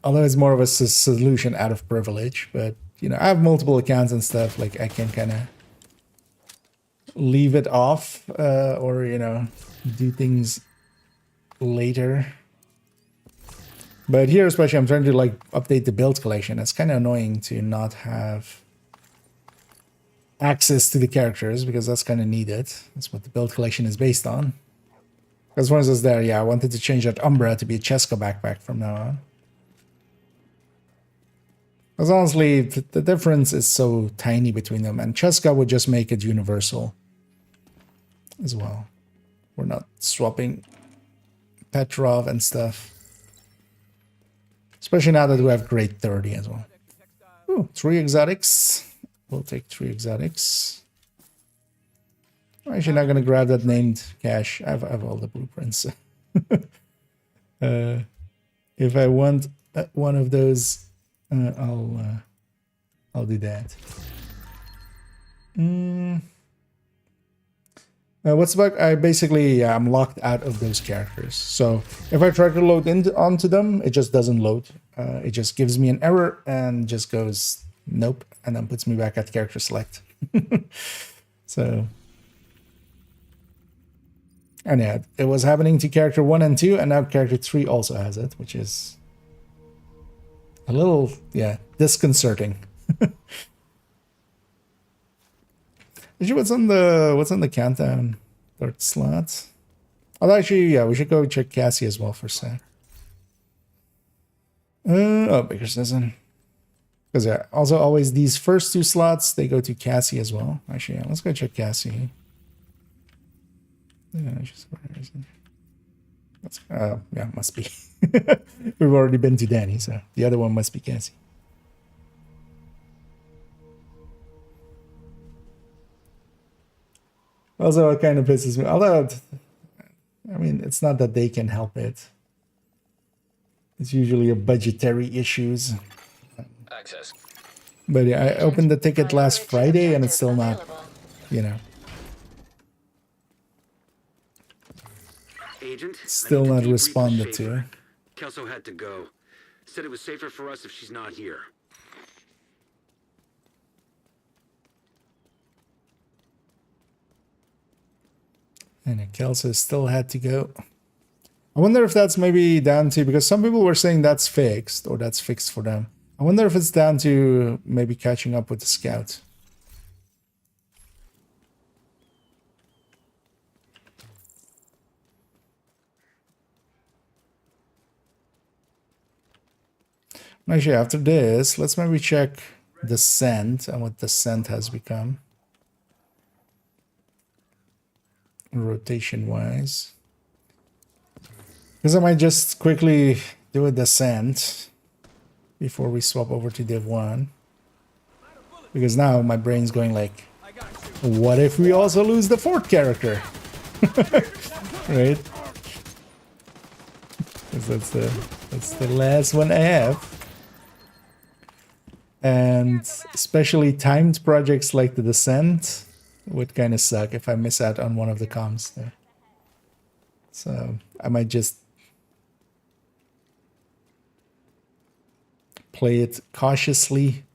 although it's more of a solution out of privilege, but you know, I have multiple accounts and stuff, like I can kind of leave it off, or you know, do things later. But here especially I'm trying to like update the build collection. It's kind of annoying to not have access to the characters because that's kind of needed. That's what the build collection is based on. Because once it's there, yeah, I wanted to change that Umbra to be a Cheska backpack from now on. Because honestly, the difference is so tiny between them, and Cheska would just make it universal as well. We're not swapping Petrov and stuff. Especially now that we have grade 30 as well. Ooh, 3 exotics. We'll take 3 exotics. I'm actually not going to grab that named cache. I have all the blueprints. If I want one of those, I'll do that. What's the bug? I basically, I'm locked out of those characters. So if I try to load onto them, it just doesn't load. It just gives me an error and just goes nope, and then puts me back at character select. So, and yeah, it was happening to character 1 and 2, and now character 3 also has it, which is a little, yeah, disconcerting. What's on the countdown? Third slot. Oh, actually, yeah, we should go check Cassie as well for a sec. Oh, Baker's doesn't. Because yeah, also always these first 2 slots, they go to Cassie as well. Actually, yeah, let's go check Cassie. Yeah, yeah, must be. We've already been to Danny, so the other one must be Cassie. Also, it kind of pisses me. Although, I mean, it's not that they can help it. It's usually a budgetary issues. Access. But yeah, I opened the ticket last Friday and it's still not, you know. Agent, Still I need not debrief with responded to. Schaefer. Kelso had to go. Said it was safer for us if she's not here. And Kelso still had to go. I wonder if that's maybe down to, because some people were saying that's fixed, or that's fixed for them. I wonder if it's down to maybe catching up with the scout. Actually, after this, let's maybe check the scent and what the scent has become. Rotation wise. Because I might just quickly do a descent before we swap over to Div1. Because now my brain's going like, what if we also lose the 4th character? Right? Because that's the last one I have. And especially timed projects like the Descent would kind of suck if I miss out on one of the comms there. So I might just play it cautiously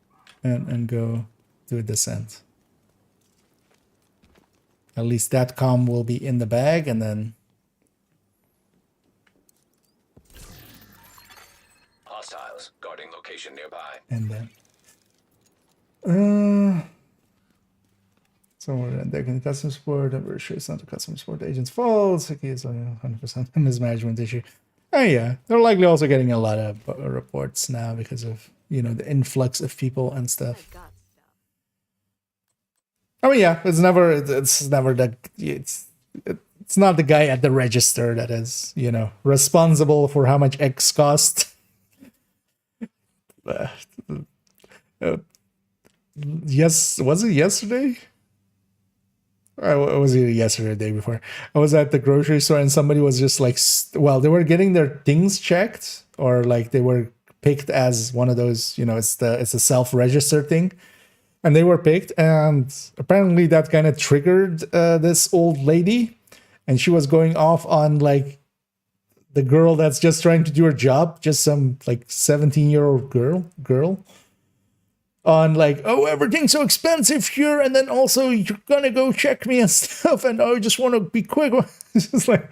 and go do a Descent. At least that comm will be in the bag, and then Hostiles guarding location nearby. and then somewhere in there in customer support. I'm very sure it's not the customer support agent's fault. Okay, it's 100% a mismanagement issue. Oh yeah, they're likely also getting a lot of reports now because of, you know, the influx of people and stuff. I mean, yeah, it's never the it's not the guy at the register that is, you know, responsible for how much X cost. Yes, was it yesterday? Or was it yesterday or the day before? I was at the grocery store and somebody was just like, well, they were getting their things checked, or like they were picked as one of those, you know, it's a self-register thing. And they were picked, and apparently that kind of triggered this old lady, and she was going off on like the girl that's just trying to do her job, just some like 17-year-old girl, on like, oh, everything's so expensive here, and then also you're gonna go check me and stuff, and I just want to be quick. It's just like,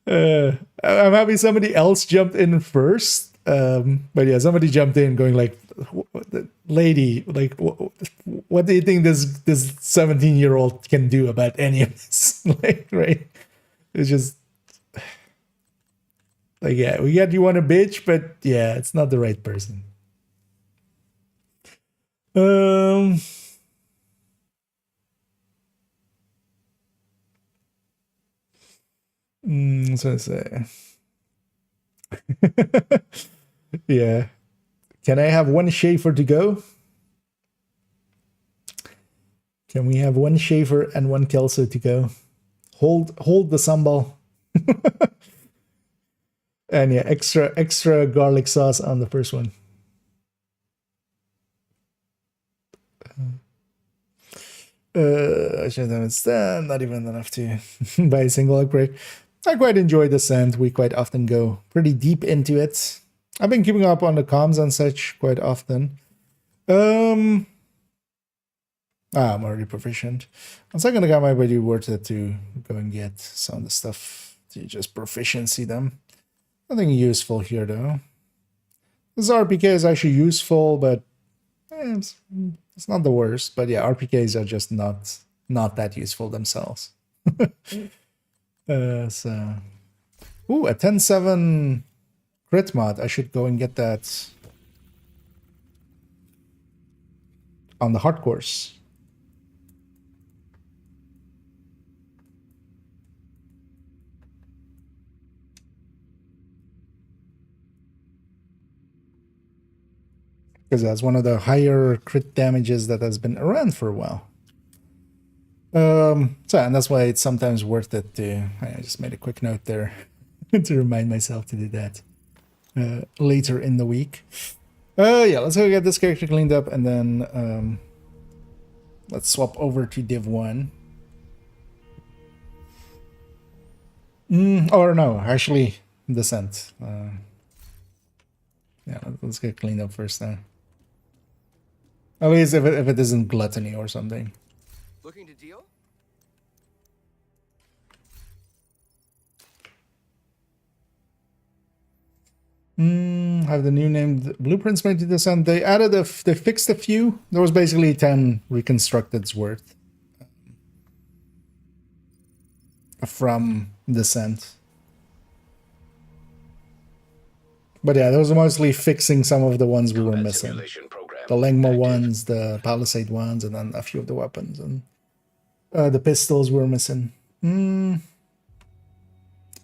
I'm happy somebody else jumped in first. But yeah, somebody jumped in going like, lady, like, what do you think this 17-year-old can do about any of this? Like, right? It's just like, yeah, we got you on a bitch, but yeah, it's not the right person. So say. Yeah. Can I have one Schaefer to go? Can we have one Schaefer and one Kelso to go? Hold the sambal. And yeah, extra garlic sauce on the first one. I should have instead not even enough to buy a single upgrade. I quite enjoy Descent. We quite often go pretty deep into it. I've been keeping up on the comms and such quite often. I'm already proficient. On second account, might be worth it to go and get some of the stuff to just proficiency them. Nothing useful here though. This RPK is actually useful, but it's not the worst. But yeah, RPKs are just not that useful themselves. So, ooh, a 10-7 crit mod. I should go and get that on the hard course. Because that's one of the higher crit damages that has been around for a while. So, and that's why it's sometimes worth it to, I just made a quick note there to remind myself to do that later in the week. Yeah, let's go get this character cleaned up and then let's swap over to Div1. Or no, actually, Descent. Yeah, let's get cleaned up first now. At least if it isn't gluttony or something. Looking to deal? Have the new named blueprints made to Descent. They added they fixed a few. There was basically 10 reconstructeds worth from Descent. But yeah, those are mostly fixing some of the ones we were missing. The Langmo ones, the Palisade ones, and then a few of the weapons. And the pistols were missing.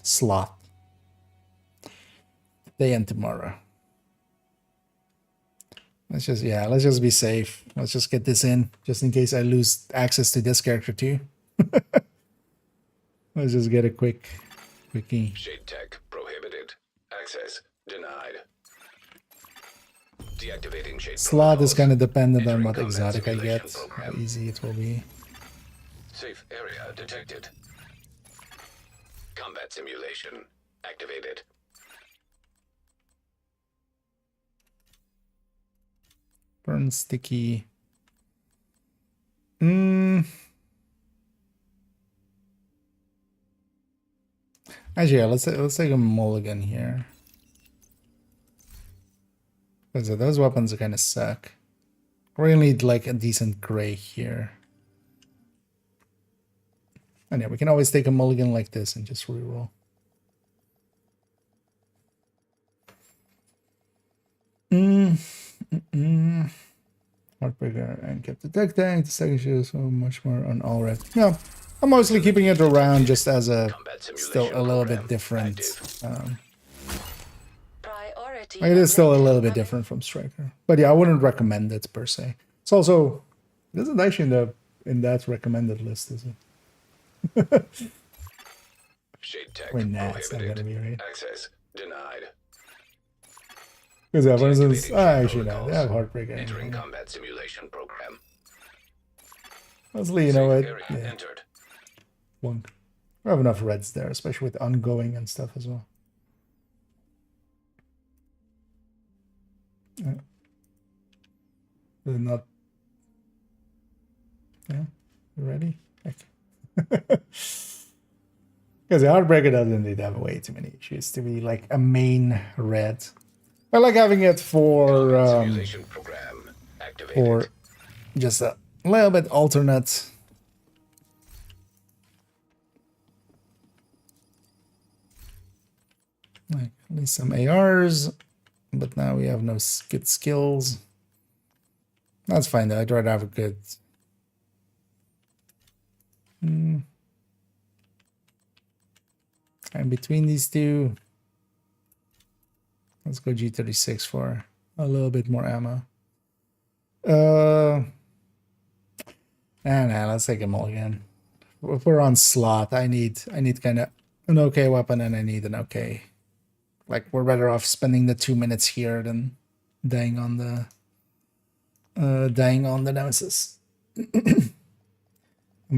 Slot. Today and tomorrow. Let's just be safe. Let's just get this in, just in case I lose access to this character too. Let's just get a quickie. Shade tech prohibited. Access denied. Deactivating shade. Slot is kind of dependent on what Entering combat exotic I simulation get, program. how easy it will be. Safe area detected. Combat simulation activated. Burn sticky. Actually, yeah, let's take a mulligan here. Because those weapons are kind of suck. We need like a decent gray here. And yeah, we can always take a mulligan like this and just reroll. Heartbreaker and kept the tech tank. The second show is so much more on all red. Yeah, I'm mostly keeping it around just as a still a little bit different. Like it is still a little bit different from Striker, but yeah, I wouldn't recommend it per se. It's also it isn't actually in that recommended list, is it? Shade tech Wait, nah, it's not prohibited. gonna be right. Access denied. Because yeah, for instance, Deactivating shade actually no, protocols. they have Heartbreaker. Entering combat simulation program. Honestly, you know what? Safe area Yeah, entered. Wonk. We have enough reds there, especially with ongoing and stuff as well. Yeah. They're not. Yeah, you ready? Because the Heartbreaker doesn't need to have way too many issues to be like a main red. I like having it for Simulation program activated. just a little bit alternate. Like at least some ARs, but now we have no good skills. That's fine though. I'd rather have a good. And between these two, let's go G36 for a little bit more ammo. Let's take them all again. If we're on slot, I need kind of an okay weapon, and I need an okay. Like we're better off spending the 2 minutes here than dying on the nemesis.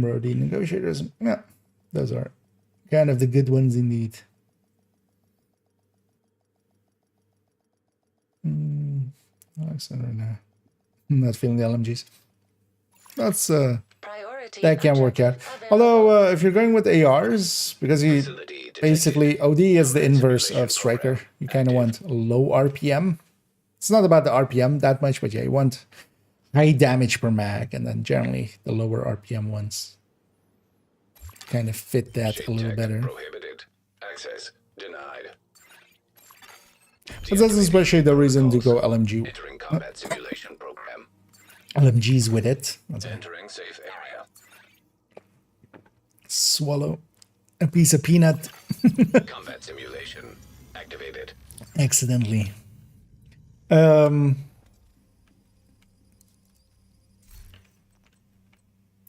VOD negotiators. Yeah, those are kind of the good ones indeed. Alexander, no. I'm not feeling the LMGs. That's Priority that can work out. objective Although if you're going with ARs, because you Facility detected. basically OD is the inverse of Striker. You kind of want low RPM. It's not about the RPM that much, but yeah, you want high damage per mag, and then generally the lower RPM ones kind of fit that a little Tech better. prohibited. Access denied. But that's especially the reason to go LMG, Entering combat simulation program. LMGs with it. That's a Entering safe area. swallow a piece of peanut Combat simulation activated. accidentally. Because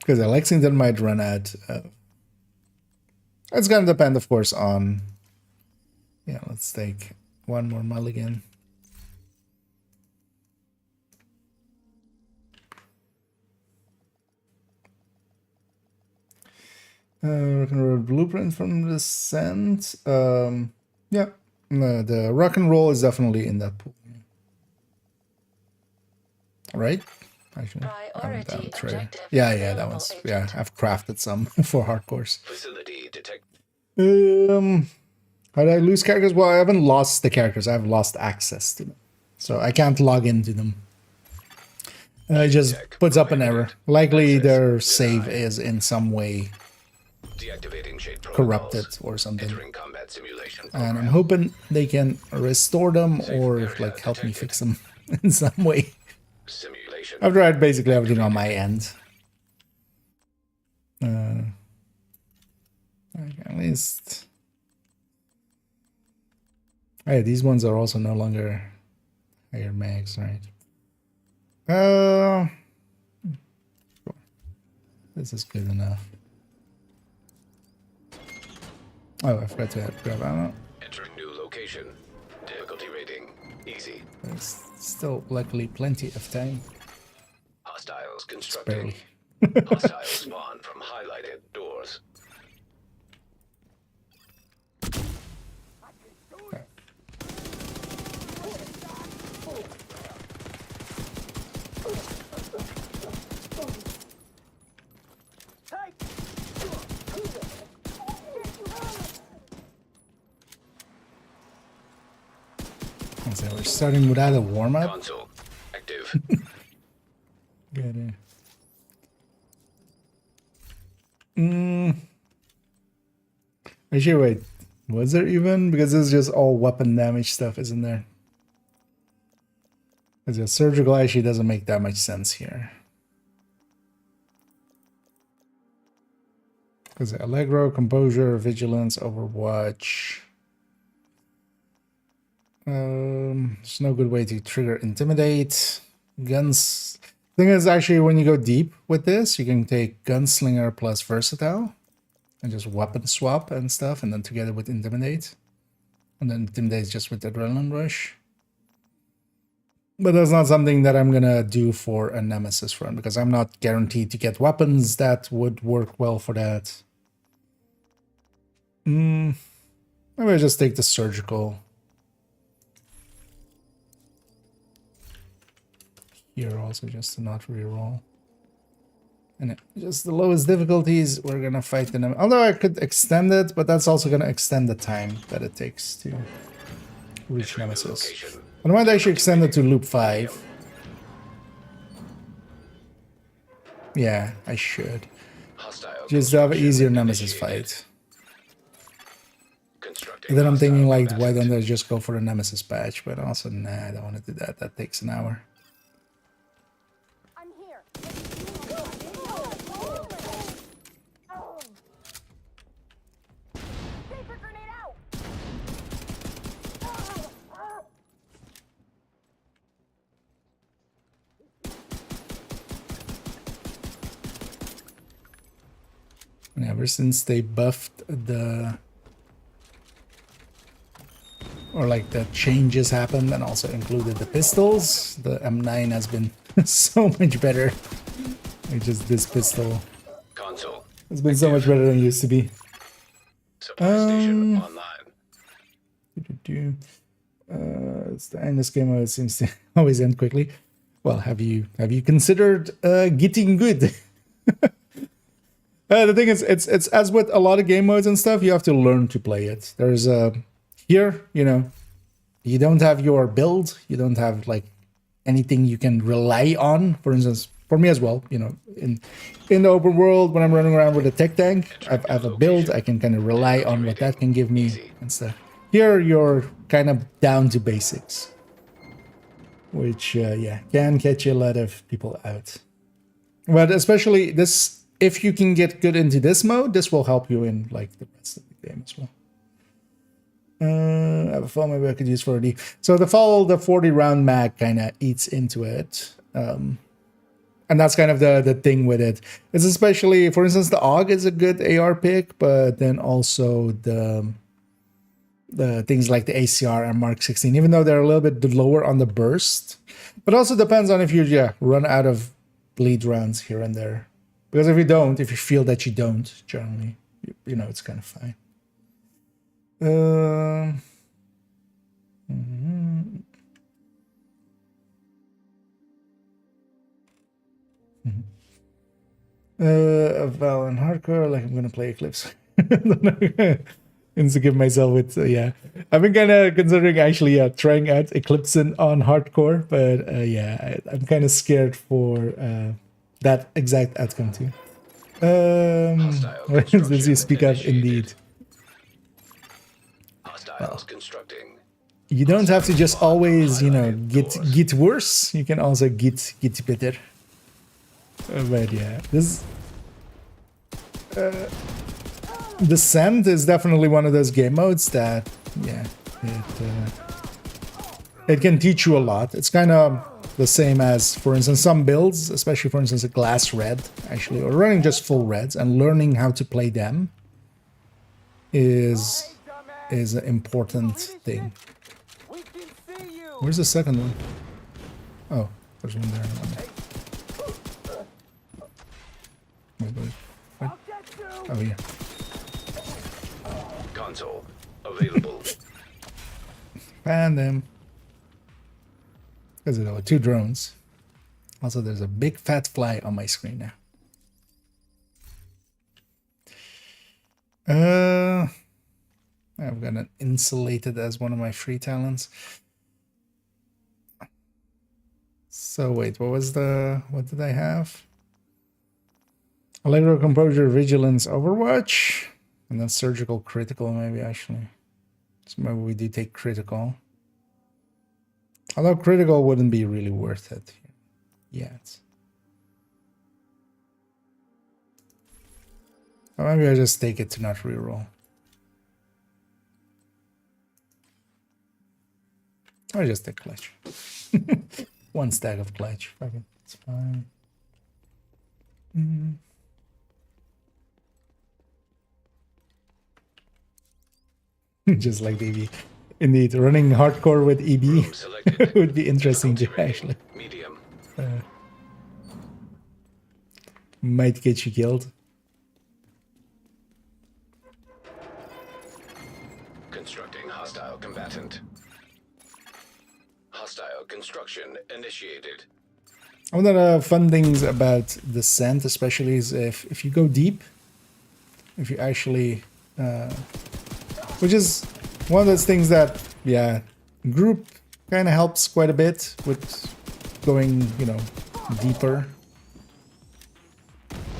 Lexington might run out. It's gonna depend, of course, on. Yeah, let's take one more mulligan. Rock and roll blueprint from the Descent. Yeah, no, the rock and roll is definitely in that pool. Right? Actually, Priority objective yeah, that one's yeah. I've crafted some for hardcores. Facility detect. How did I lose characters? Well, I haven't lost the characters. I've lost access to them, so I can't log into them. It just puts up an error. Likely their save is in some way Deactivating shade protocols. corrupted or something. Entering combat simulation And I'm program. hoping they can restore them or like help me fix them in some way. Simulation. I've tried basically everything on my end. At least. Hey, these ones are also no longer higher mags, right? Sure. This is good enough. Oh, I forgot to grab ammo. Entering new location. Difficulty rating. Easy. There's still luckily plenty of time. Hostiles constructing. Barely. Hostiles spawn from highlighted doors. So we're starting without a warm-up. Console active. Good. Actually, wait. Was there even? Because this is just all weapon damage stuff, isn't there? Because the surgical actually doesn't make that much sense here. Because Allegro, Composure, Vigilance, Overwatch. There's no good way to trigger Intimidate. Guns. Thing is, actually, when you go deep with this, you can take Gunslinger plus Versatile and just weapon swap and stuff, and then together with Intimidate. And then Intimidate is just with Adrenaline Rush. But that's not something that I'm gonna do for a Nemesis run, because I'm not guaranteed to get weapons that would work well for that. Maybe I just take the Surgical. Here also, just to not reroll. And just the lowest difficulties, we're gonna fight the Nemesis. Although I could extend it, but that's also gonna extend the time that it takes to reach Nemesis. Location. I might actually extend it to loop 5. Yeah, I should. Hostile Just to have an construction easier Nemesis initiated. fight. Constructing And then I'm thinking hostile like, why asset. don't I just go for the Nemesis patch? But also, nah, I don't want to do that. That takes an hour. I'm here. Paper grenade out. And ever since they buffed the... Or like the changes happened and also included the pistols, the M9 has been so much better. It's just this pistol. Console. It's been so much better than it used to be. Supply station online. It's the end. This game mode seems to always end quickly. Well, have you considered getting good? The thing is, it's as with a lot of game modes and stuff, you have to learn to play it. There's here, you know, you don't have your build, you don't have like anything you can rely on. For instance, for me as well, you know, in the open world, when I'm running around with a tech tank, I have a build, I can kind of rely on what that can give me and stuff. Here, you're kind of down to basics, which, yeah, can catch a lot of people out. But especially this, if you can get good into this mode, this will help you in, like, the rest of the game as well. I have a phone maybe I could use 40. So the 40 round mag kind of eats into it. And that's kind of the thing with it. It's especially, for instance, the AUG is a good AR pick, but then also the things like the ACR and Mark 16, even though they're a little bit lower on the burst. But also depends on if you run out of bleed rounds here and there. Because if you feel that you don't, generally, you know, it's kind of fine. Val and hardcore, like I'm gonna play Eclipse. To give myself with yeah, I've been kind of considering actually trying out Eclipse on hardcore, but yeah, I'm kind of scared for that exact outcome too. What does you speak of? Indeed. Well, Constructing. you don't have to just always, you know, get worse. You can also get better. But yeah, this Descent is definitely one of those game modes that, yeah, it can teach you a lot. It's kind of the same as, for instance, some builds, especially for instance a glass red, actually, or running just full reds and learning how to play them is an important thing. Where's the second one? Oh, there's one there. Wait. What? Oh, yeah. Console available. And them. Because there were 2 drones. Also, there's a big fat fly on my screen now. I've got an insulated as one of my free talents. So wait, what did I have? Allegro, Composure, Vigilance, Overwatch, and then Surgical Critical maybe actually. So maybe we do take Critical. Although Critical wouldn't be really worth it yet. Or maybe I just take it to not reroll. Or just take Clutch. 1 stack of Clutch. Okay, it's fine. Just like EB. Indeed, running hardcore with EB would be interesting to actually. Medium. Might get you killed. Constructing hostile combatant. Hostile construction initiated. One of the fun things about Descent, especially, is if you go deep, if you actually, which is one of those things that, yeah, group kind of helps quite a bit with going, you know, deeper.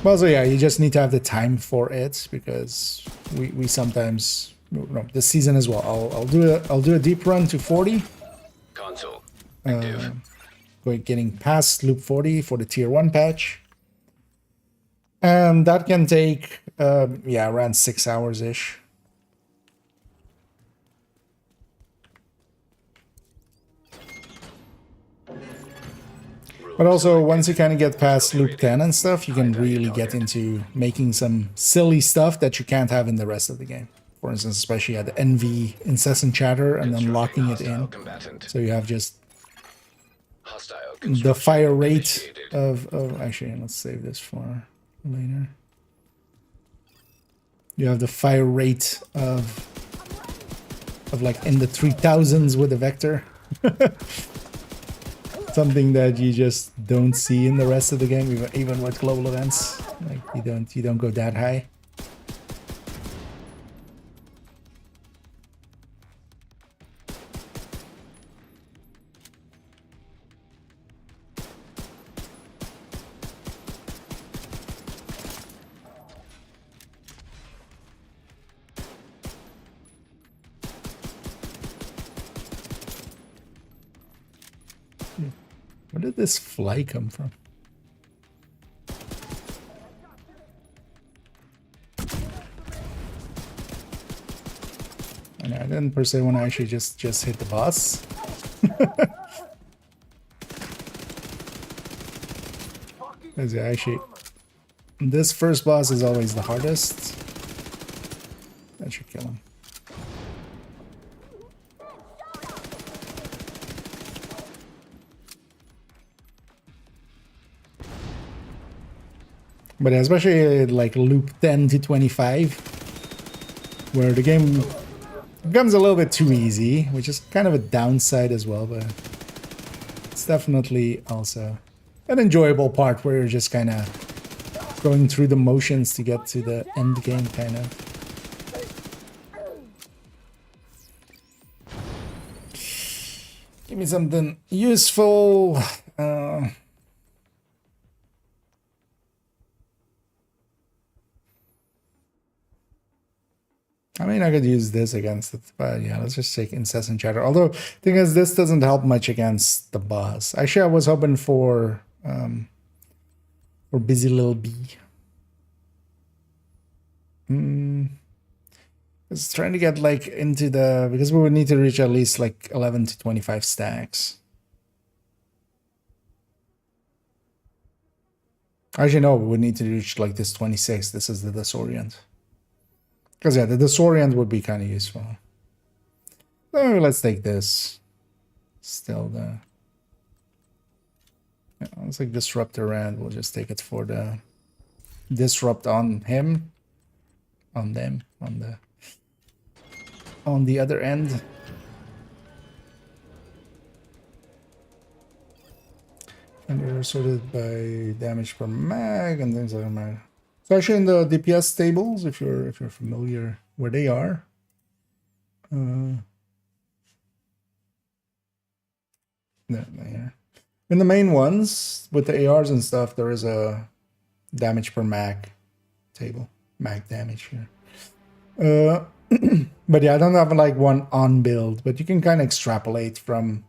But also, yeah, you just need to have the time for it because we sometimes, no, this season as well. I'll do a deep run to 40. Console active. Getting past loop 40 for the tier 1 patch, and that can take yeah, around 6 hours ish. But also, once you kind of get past loop 10 and stuff, you can really get into making some silly stuff that you can't have in the rest of the game. For instance, especially at the NV incessant chatter and then locking it in. So you have just the fire rate of actually, let's save this for later. You have the fire rate of like in the 3000s with the vector. Something that you just don't see in the rest of the game, even with global events. Like you don't go that high. Where did this fly come from? I didn't per se want to actually just hit the boss. Because yeah, actually, this first boss is always the hardest. That should kill him. But especially like loop 10 to 25, where the game becomes a little bit too easy, which is kind of a downside as well, but it's definitely also an enjoyable part where you're just kind of going through the motions to get to the end game, kind of. Give me something useful. I mean, I could use this against it, but yeah, let's just take incessant chatter. Although, the thing is, this doesn't help much against the boss. Actually, I was hoping for busy little bee. Just trying to get like into the, because we would need to reach at least like 11 to 25 stacks. Actually, no, we would need to reach like this 26. This is the disorient. Because yeah, the disorient would be kind of useful. So let's take this. Still the... Yeah, let's like disrupt around. We'll just take it for the disrupt on him. On them. On the other end. And they're sorted by damage per mag and things like that. So actually in the DPS tables, if you're familiar where they are, there. In the main ones with the ARs and stuff, there is a damage per mag table, mag damage here. But yeah, I don't have like one on build, but you can kind of extrapolate from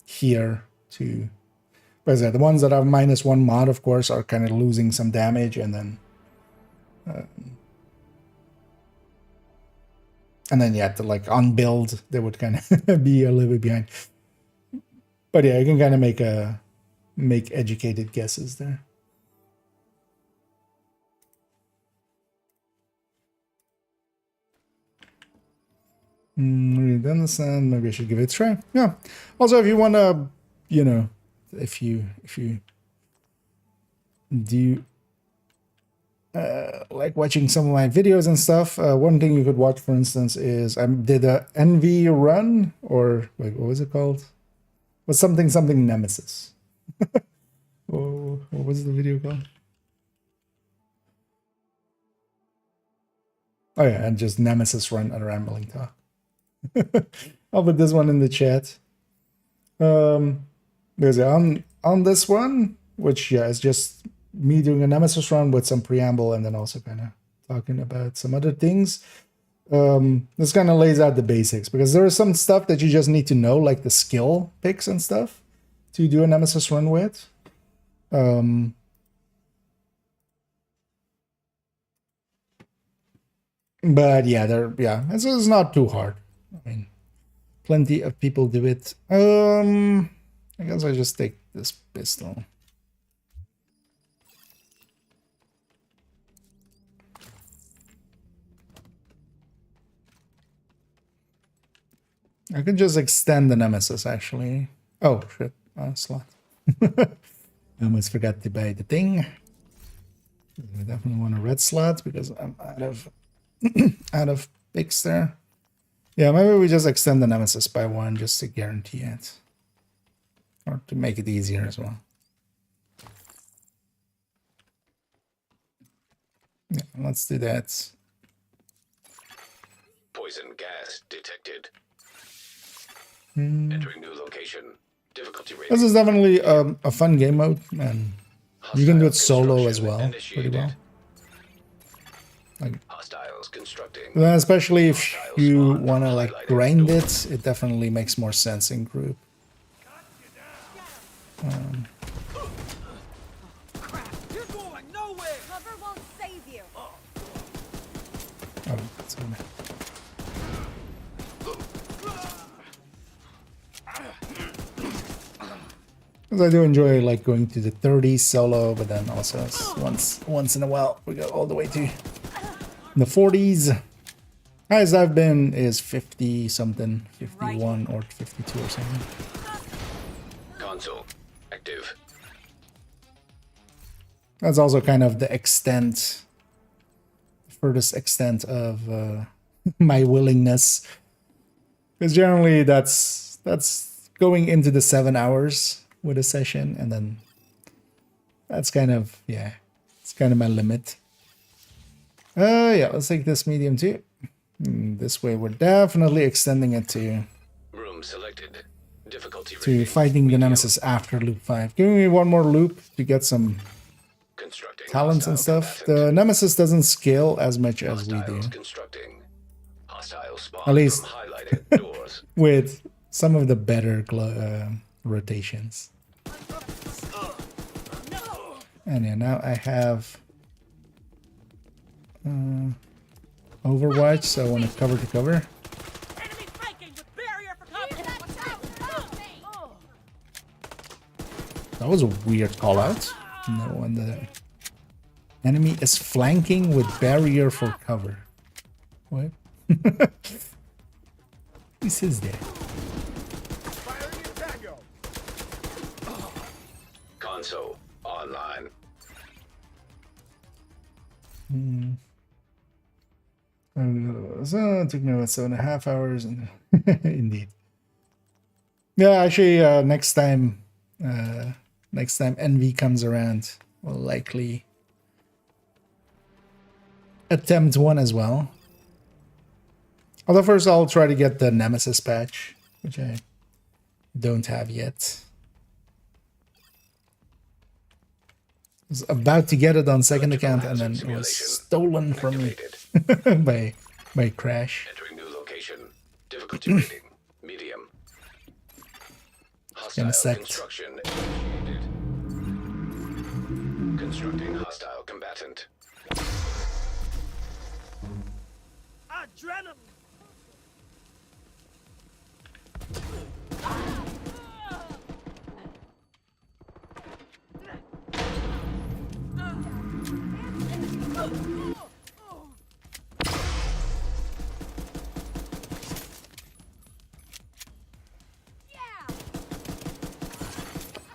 here to. But yeah, the ones that have -1 mod, of course, are kind of losing some damage, and then. And then yeah, to like on build, they would kind of be a little bit behind. But yeah, you can kind of make educated guesses there. Already done this, and maybe I should give it a try. Yeah. Also, if you want to, you know, if you do. Like watching some of my videos and stuff, one thing you could watch, for instance, is I did a NV run, or like what was it called? Was something Nemesis. Oh, what was the video called? Oh yeah, and just Nemesis run and rambling talk. I'll put this one in the chat. There's on this one, which yeah is just me doing a Nemesis run with some preamble and then also kind of talking about some other things. This kind of lays out the basics, because there is some stuff that you just need to know, like the skill picks and stuff, to do a Nemesis run with. But yeah, it's not too hard. I mean, plenty of people do it. I guess I just take this pistol. I could just extend the Nemesis, actually. Oh, shit. Slot. I almost forgot to buy the thing. I definitely want a red slot because I'm out of out of picks there. Yeah, maybe we just extend the Nemesis by 1 just to guarantee it. Or to make it easier as well. Yeah, let's do that. Poison gas detected. Entering new location. Difficulty rating. This is definitely a fun game mode, and you can do it solo as well, Construction pretty well. Like, Hostiles constructing. especially if you want to like grind it, it definitely makes more sense in group. You're going nowhere! Cover won't save you. Oh, that's good. Because I do enjoy like going to the 30s solo, but then also once in a while we go all the way to the 40s. Highest I've been is 50 something, 51 or 52 or something. Console active. That's also kind of the extent, furthest extent of my willingness. Because generally that's going into the 7 hours with a session, and then that's kind of, yeah, it's kind of my limit. Yeah, let's take this medium too. This way we're definitely extending it to Room selected. Difficulty to rating. fighting the Nemesis after loop 5. Give me one more loop to get some Constructing talents and hostile stuff. combatant. The Nemesis doesn't scale as much as we do, Hostiles constructing. Hostile spawn At least- from highlighted doors. with some of the better rotations. And yeah, now I have Overwatch, so I want to cover to cover. Enemy flanking with barrier for cover. That was a weird call out. No one the enemy is flanking with barrier for cover. What? Who says that? Firing in Tango! Console online. So it took me about 7.5 hours, and indeed. Yeah, actually, next time NV comes around, we'll likely attempt one as well. Although first I'll try to get the Nemesis patch, which I don't have yet. I was about to get it on second account, and then it was stolen from me Activated. by Crash. Entering new location. Difficulty rating. Medium. Hostile Insect. construction initiated. Constructing hostile combatant. Adrenaline!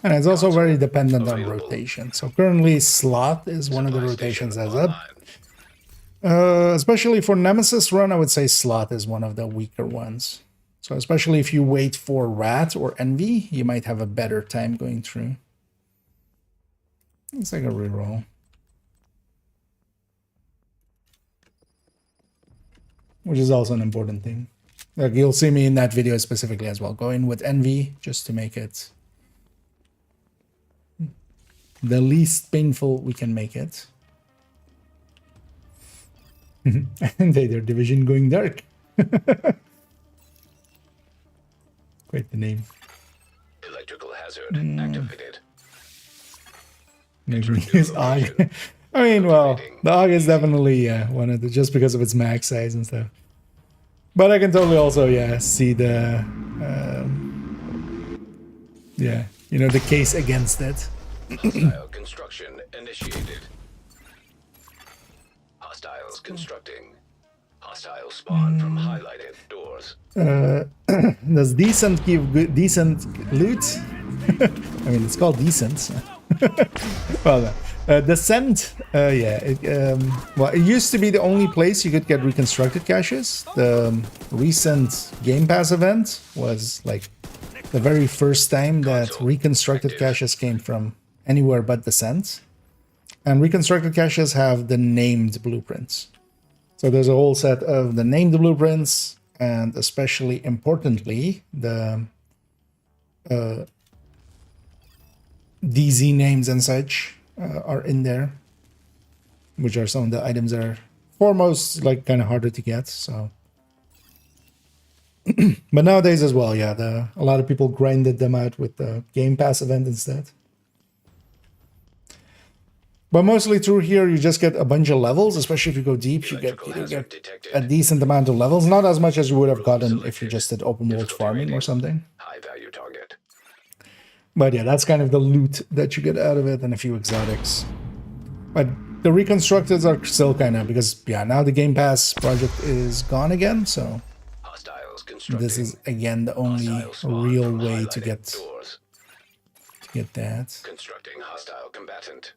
And it's also very dependent on rotation. So currently slot is one of the Supply rotations station that's up. Especially for Nemesis run, I would say slot is one of the weaker ones. So especially if you wait for Rat or Envy, you might have a better time going through. It's like a reroll. Which is also an important thing. Like you'll see me in that video specifically as well. Go in with Envy just to make it the least painful we can make it. And their division going dark. Quite the name. Electrical hazard activated. Maybe his AUG. I mean, well, the AUG is definitely one of the, just because of its max size and stuff. But I can totally also, see the, the case against it. Hostile construction initiated. Hostiles constructing. Hostile spawn from highlighted doors. Does decent give decent loot? I mean, it's called decent. So. Well, Descent, yeah. Well, it used to be the only place you could get reconstructed caches. The recent Game Pass event was like the very first time that reconstructed caches came from anywhere but Descent. And reconstructed caches have the named blueprints. So there's a whole set of the named blueprints, and especially importantly, the DZ names and such are in there, which are some of the items that are foremost like kind of harder to get. So, but nowadays as well, yeah, a lot of people grinded them out with the Game Pass event instead. But mostly through here, you just get a bunch of levels, especially if you go deep, you get a decent amount of levels. Not as much as you would have gotten if you just did open world farming or something. High value target. But yeah, that's kind of the loot that you get out of it, and a few exotics. But the reconstructeds are still kind of, because yeah, now the Game Pass project is gone again, so Hostiles constructing. this is again the only real way to get that. Constructing hostile combatant.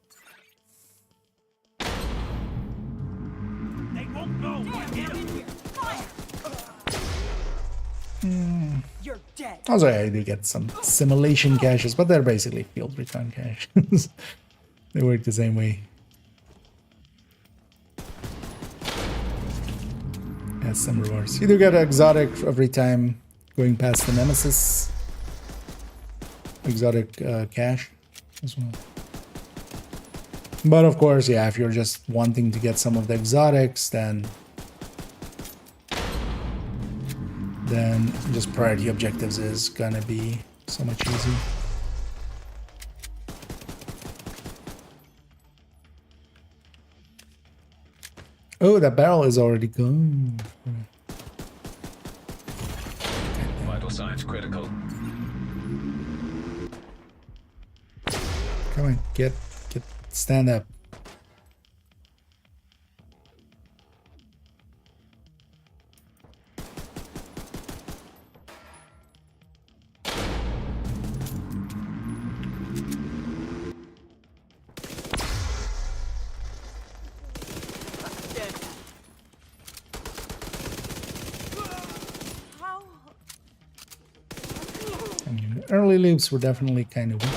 They won't know. Get in here. Fire. You're dead. Also, I do get some simulation caches, but they're basically field return caches. They work the same way as some rewards. You do get an exotic every time going past the Nemesis. Exotic cache as well. But of course, yeah, if you're just wanting to get some of the exotics, then just priority objectives is gonna be so much easier. Oh, that barrel is already gone. Vital signs critical. Come on, stand up. How? I mean, the early loops were definitely kind of weak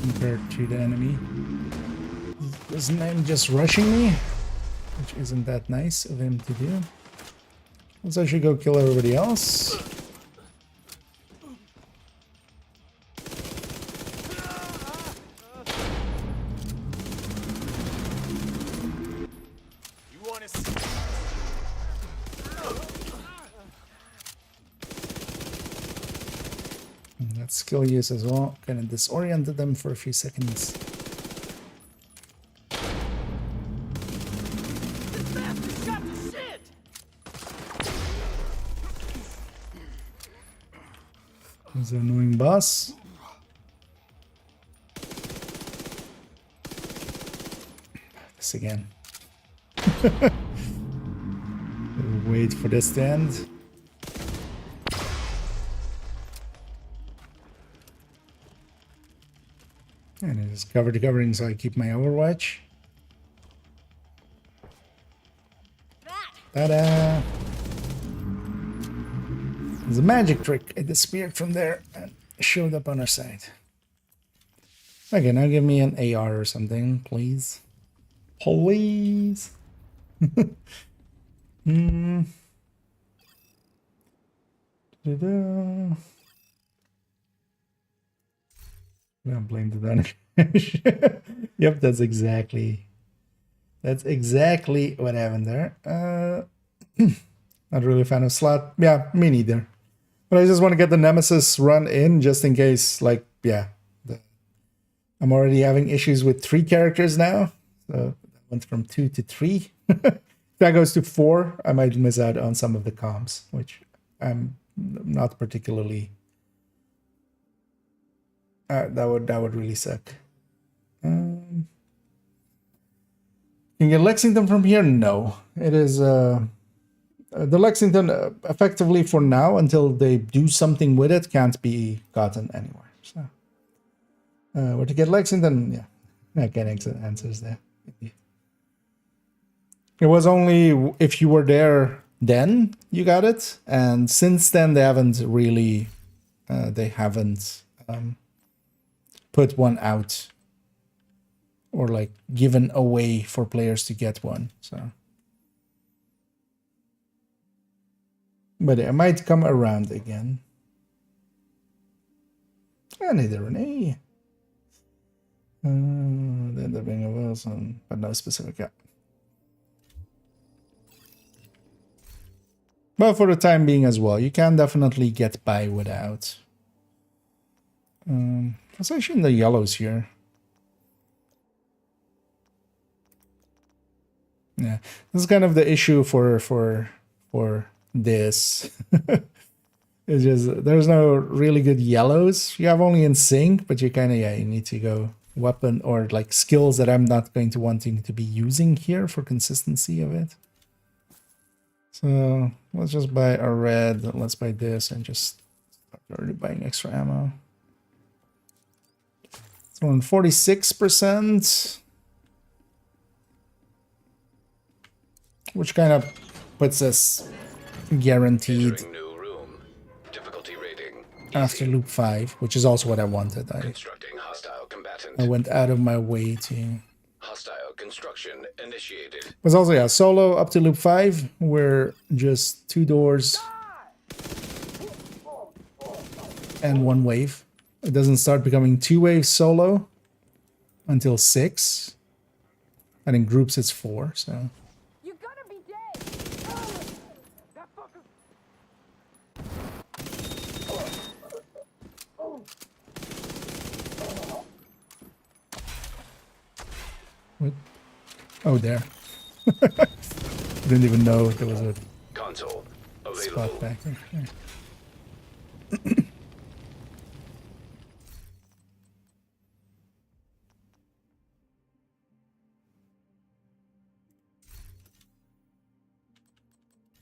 compared to the enemy. Isn't him just rushing me? Which isn't that nice of him to do. Let's actually go kill everybody else. You want to see? And that skill use as well kind of disoriented them for a few seconds. This bastard's got the shit. There's an annoying boss. This again. Wait for this to end. And it is cover to covering, so I keep my Overwatch. Ta-da! There's a magic trick. It disappeared from there and showed up on our side. Okay, now give me an AR or something, please. Please. Da-da. I don't blame the Danish. Yep, that's exactly what happened there. Not really a fan of slot. Yeah, me neither. But I just want to get the Nemesis run in just in case, like, yeah. I'm already having issues with 3 characters now. So that went from 2 to 3. If that goes to 4, I might miss out on some of the comps, which I'm not particularly... that would really suck. Can you get Lexington from here? No. It is... the Lexington, effectively for now, until they do something with it, can't be gotten anywhere. So, where to get Lexington? Yeah, I can exit answers there. It was only if you were there then you got it, and since then they haven't really put one out or like given away for players to get one. So, but it might come around again. And neither Renee. Then the being of Wilson, but no specific app. But for the time being as well, you can definitely get by without. It's actually in the yellows here. Yeah, this is kind of the issue for this. It's just there's no really good yellows. You have only in sync, but you kind of you need to go weapon or like skills that I'm not going to wanting to be using here for consistency of it. So let's just buy a red. Let's buy this and just start already buying extra ammo. So on 46%, which kind of puts us guaranteed Entering new room. Difficulty rating. after Easy. loop 5, which is also what I wanted. Constructing hostile combatant. I went out of my way to. Hostile construction initiated. Was also solo up to loop 5. We're just 2 doors and 1 wave. It doesn't start becoming 2 waves solo until 6. And in groups it's 4. So You're gonna be dead. That fucker. what? Oh, there. Didn't even know there was a Console spot available. back there. Yeah.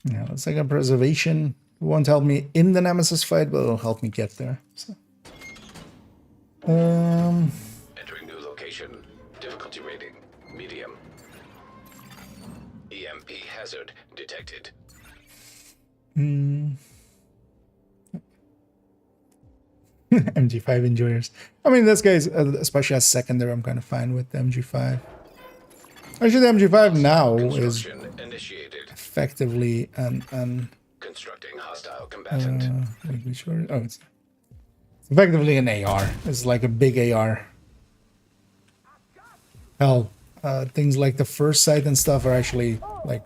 Yeah, let's take a preservation. It won't help me in the Nemesis fight, but it'll help me get there. So. Entering new location. Difficulty rating. Medium. EMP hazard detected. MG5 enjoyers. I mean, this guy's, especially as secondary, I'm kind of fine with the MG5. Actually, the MG5 now is Construction initiated. effectively an Constructing hostile combatant. wait, which one? Oh, it's effectively an AR. It's like a big AR. Hell, things like the first sight and stuff are actually like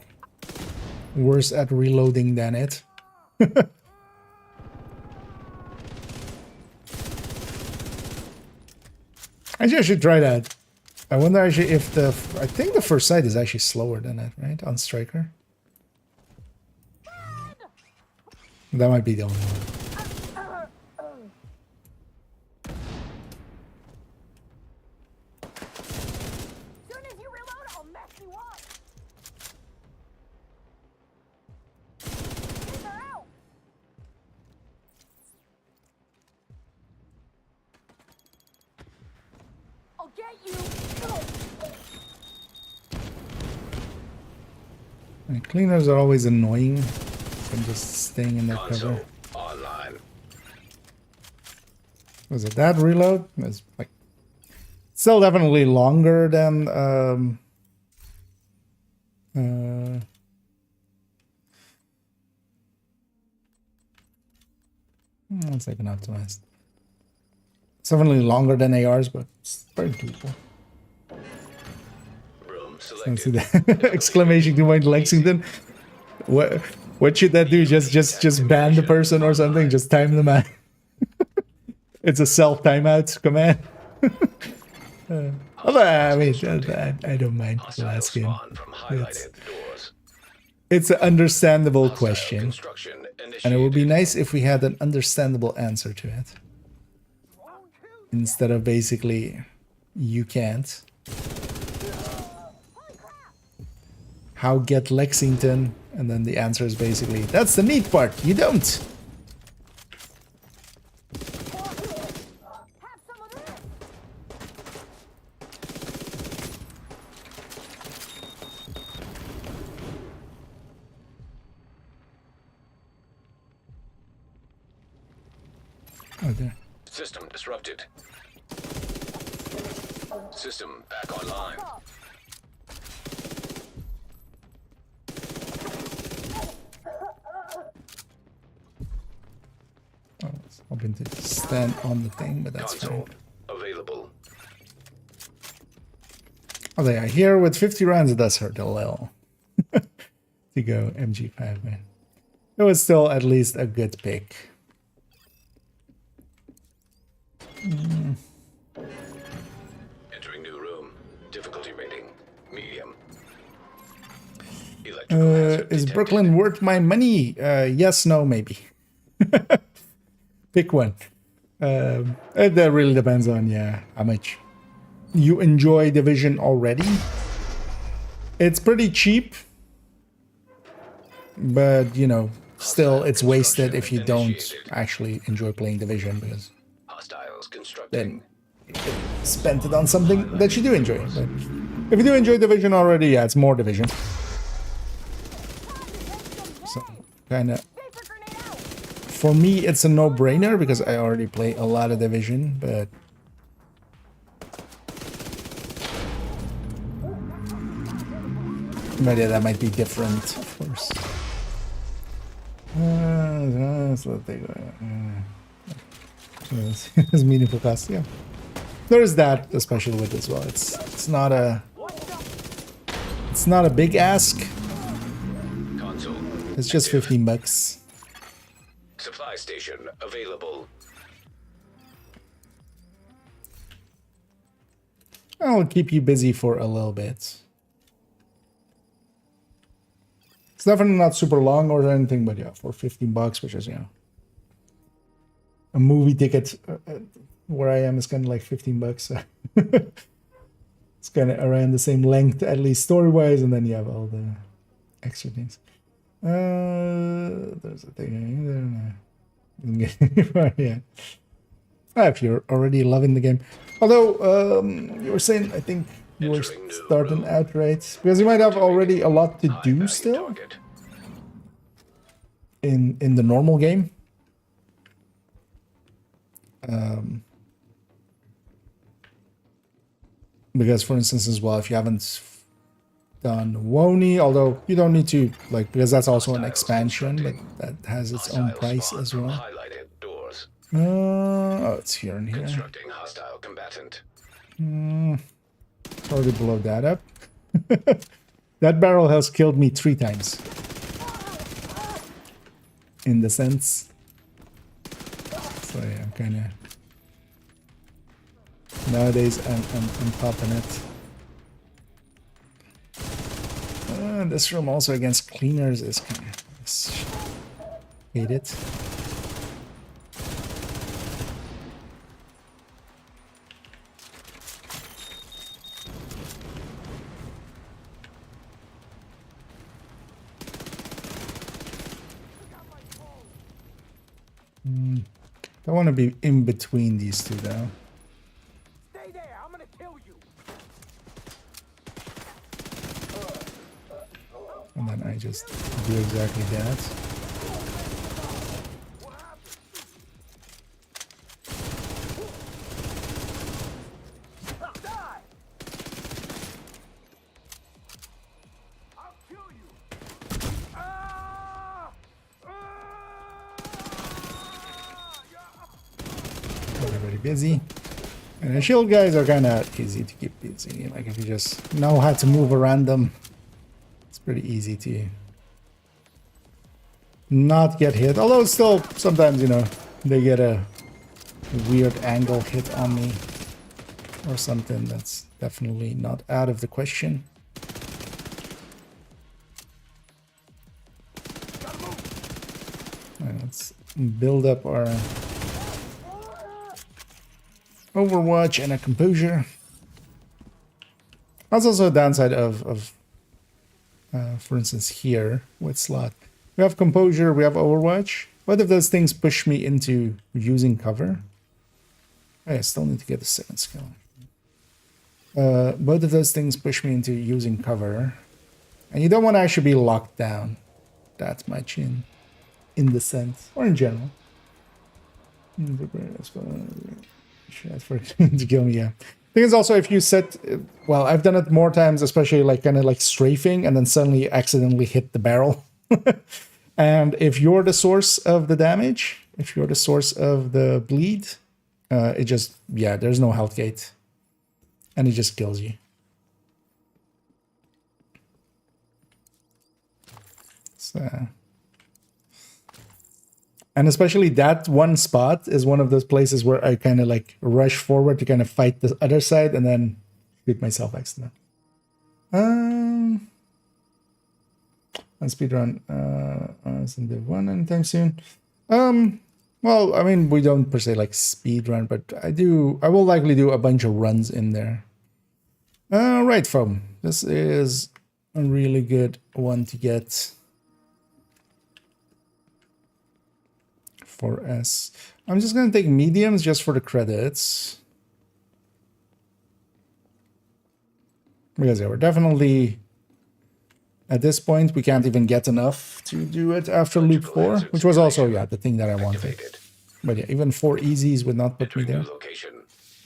worse at reloading than it. Actually, I should try that. I wonder actually if the... I think the first sight is actually slower than it, right? On Striker. That might be the only one. Soon as you reload, I'll mess you up. Get her out. I'll get you. And cleaners are always annoying. I'm just staying in their Console cover. online. Was it that reload? It's like still definitely longer than let's take an optimized. It's definitely longer than ARs, but it's very doable. Room I see selected. that exclamation point Lexington. What should that do? Just ban the person or something? Just time them out. It's a self timeout command. Although I mean, I don't mind the Hostile last game. spawn from highlighted doors. It's an understandable Hostile question, construction and it would be initiated. nice if we had an understandable answer to it, instead of basically you can't. How get Lexington? And then the answer is basically, that's the neat part, you don't. Have some of this. Oh, there. System disrupted. System back online. I was hoping to stand on the thing, but that's fine. Console available. Oh, they are here with 50 rounds. It does hurt a little to go MG5, man. It was still at least a good pick. Entering new room. Difficulty rating medium. Electrical hazard Is detected. Brooklyn worth my money? Yes, no, maybe. Pick one. That really depends on, yeah, how much you enjoy Division already. It's pretty cheap, but, you know, still it's wasted if you don't actually enjoy playing Division, because Hostiles constructing. then spend it on something that you do enjoy. But if you do enjoy Division already, yeah, it's more Division. So, kind of, for me, it's a no-brainer because I already play a lot of Division, but yeah, that might be different, of course. So they go. It's meaningful cost, yeah. There is that, especially with as well. It's not a big ask. Console. It's just $15. Supply station available. I'll keep you busy for a little bit. It's definitely not super long or anything, but yeah, for $15, which is, you know, a movie ticket where I am is kind of like $15. So it's kind of around the same length, at least story-wise, and then you have all the extra things. There's a thing there. Yeah. If you're already loving the game. Although, you were saying, I think you were starting out right, because you might have already a lot to do still Target. in the normal game. Because, for instance, as well, if you haven't done Woni, although you don't need to, like, because that's also an expansion, but that has its own Hostile price spawn as from well. highlighted doors. Oh, it's here and here. Constructing hostile combatant. Already blow that up. That barrel has killed me 3 times. In the sense. So yeah, I'm kind of... Nowadays, I'm popping it. This room also against cleaners is kind of... Hate it. I want to be in between these two, though. Stay there. I'm gonna kill you. And then I just do exactly that. Die. I'll kill you. Everybody busy. And the shield guys are kind of easy to keep busy. Like, if you just know how to move around them, it's pretty easy to not get hit. Although still, sometimes, you know, they get a weird angle hit on me or something. That's definitely not out of the question. Alright, let's build up our Overwatch and a composure. That's also a downside of for instance, here with slot. We have composure, we have Overwatch. What if those things push me into using cover? Oh, I still need to get the 2nd skill. Both of those things push me into using cover. And you don't want to actually be locked down that much in the sense, or in general. Shit, for to kill me, yeah. Thing is also if you set, well, I've done it more times, especially like kind of like strafing and then suddenly accidentally hit the barrel. And if you're the source of the damage, if you're the source of the bleed, it just, yeah, there's no health gate. And it just kills you. So, and especially that one spot is one of those places where I kind of like rush forward to kind of fight the other side and then shoot myself accidentally. On speedrun, it's in Div1 anytime soon. Well, I mean, we don't per se like speedrun, but I will likely do a bunch of runs in there. Right, foam. This is a really good one to get for S. I'm just gonna take mediums just for the credits. Because yeah, we're definitely at this point we can't even get enough to do it after loop 4, which was also the thing that I wanted. But yeah, even 4 easies would not put me there.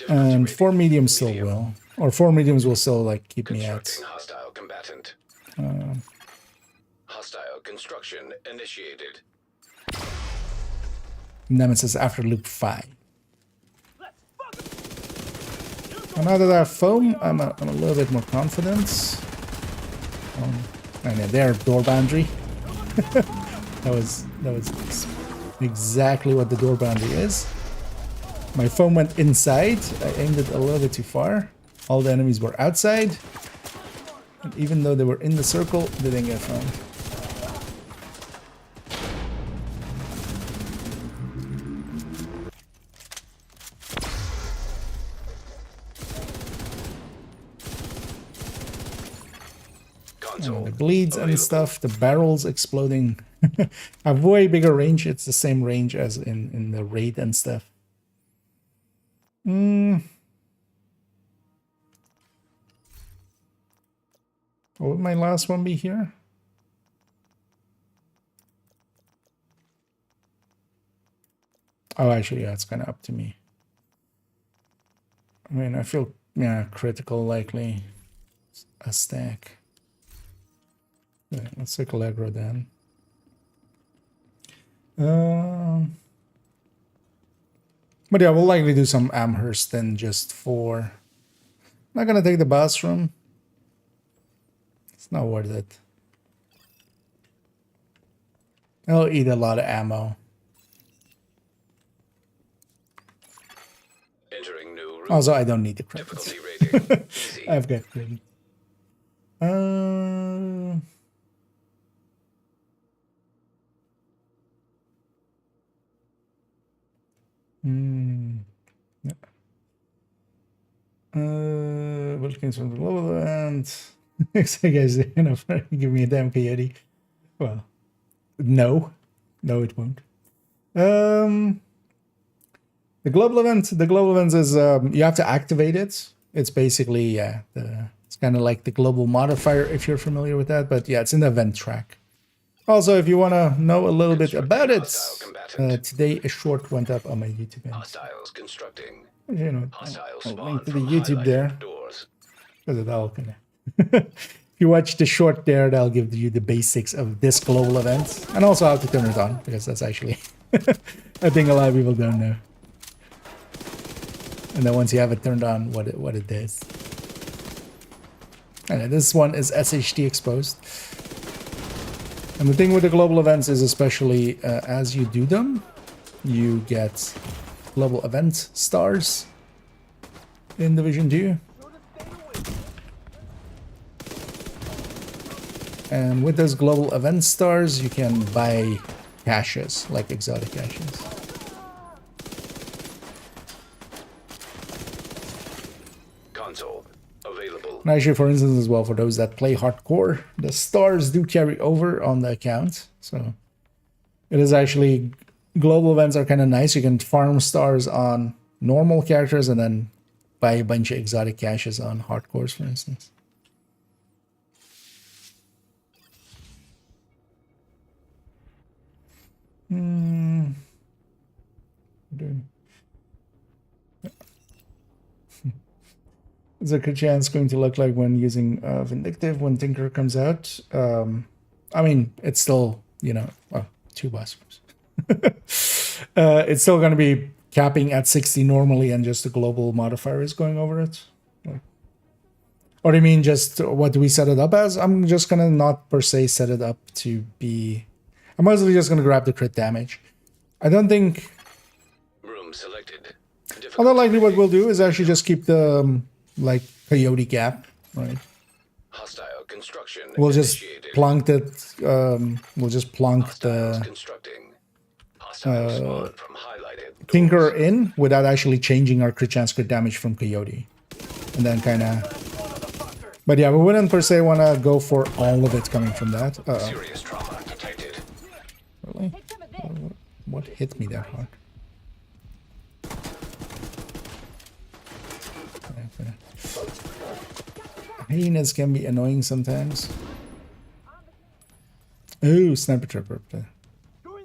And 4 mediums still will. Or 4 mediums will still like keep me at. Hostile combatant. Hostile construction initiated. Nemesis after loop 5. And now that I have foam, I'm a little bit more confident. And yeah, their door boundary. that was exactly what the door boundary is. My foam went inside. I aimed it a little bit too far. All the enemies were outside. And even though they were in the circle, they didn't get foam. The bleeds and stuff, the barrels exploding have way bigger range. It's the same range as in the raid and stuff. What would my last one be here? Oh, actually, yeah, it's kind of up to me. I mean, I feel, yeah, critical likely a stack. Yeah, let's take Allegro then. But yeah, we'll likely do some Amherst then just for... Not gonna take the bathroom. It's not worth it. I'll eat a lot of ammo. Entering new room. Also, I don't need the credits. Difficulty rating. Easy. I've got credit. Yeah. Wilkins from the Global Event. So guys, give me a damn coyote. Well, no, it won't. The global event. The global event is you have to activate it. It's basically it's kind of like the global modifier if you're familiar with that. But yeah, it's in the event track. Also, if you want to know a little bit about it, today a short went up on my YouTube. Hostiles constructing. You know, Hostiles I'll spawn link to the from YouTube there. highlighted doors. Because it all kind of. If you watch the short there, that'll give you the basics of this global event, and also how to turn it on, because that's actually a thing a lot of people don't know. And then once you have it turned on, what it does. And this one is SHD exposed. And the thing with the global events is, especially as you do them, you get global event stars in Division 2. And with those global event stars, you can buy caches, like exotic caches. Console available. And actually, for instance, as well, for those that play hardcore, the stars do carry over on the account. So it is actually, global events are kind of nice. You can farm stars on normal characters and then buy a bunch of exotic caches on hardcores, for instance. Is a chance going to look like when using Vindictive when Tinker comes out? I mean, it's still, you know, well, 2 bathrooms. It's still going to be capping at 60 normally, and just the global modifier is going over it. Like, or do you mean just what do we set it up as? I'm just going to not per se set it up to be... I'm mostly just going to grab the crit damage. I don't think... Room selected. Although likely what we'll do is actually just keep the, like, coyote gap, right? Hostile construction We'll just initiated. plunk it, we'll just plunk Hostiles the constructing. Hostile spawn from highlighted. Tinker in without actually changing our crit chance crit damage from coyote. And then kind of... But yeah, we wouldn't per se want to go for all of it coming from that. Serious trauma detected. Really? What hit me that hard? Hyenas can be annoying sometimes. Ooh, sniper trapper.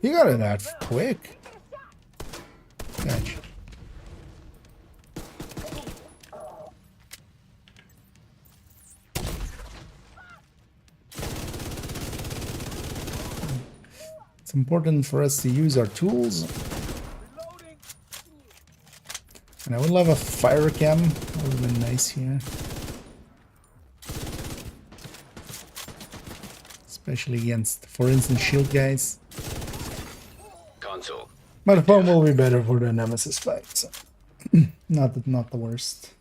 You got it out quick. Gotcha. It's important for us to use our tools. And I would love a fire cam. That would have been nice here. Especially against, for instance, shield guys. Console. But the phone will be better for the Nemesis fight. So. not the worst.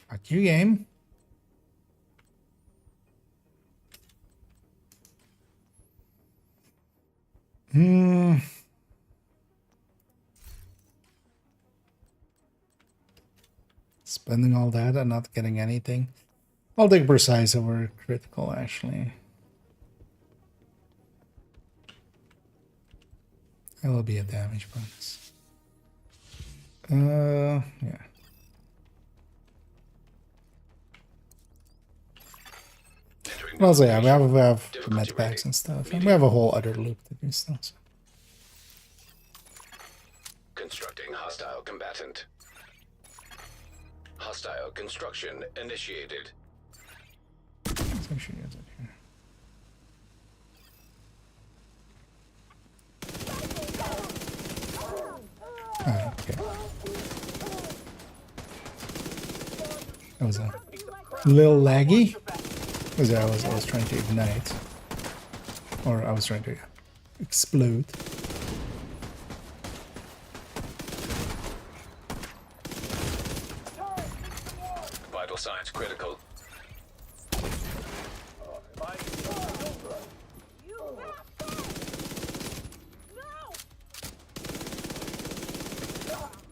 Fuck you, game. Spending all that and not getting anything. I'll take precise over critical, actually. That will be a damage bonus. Yeah. Also, yeah, we have med packs and stuff, and we have a whole other loop to do still. So. Constructing hostile combatant. Hostile construction initiated. Let's make sure you guys are here. Oh, okay. That was a little laggy. Because I was trying to ignite. Or I was trying to explode. Vital signs critical.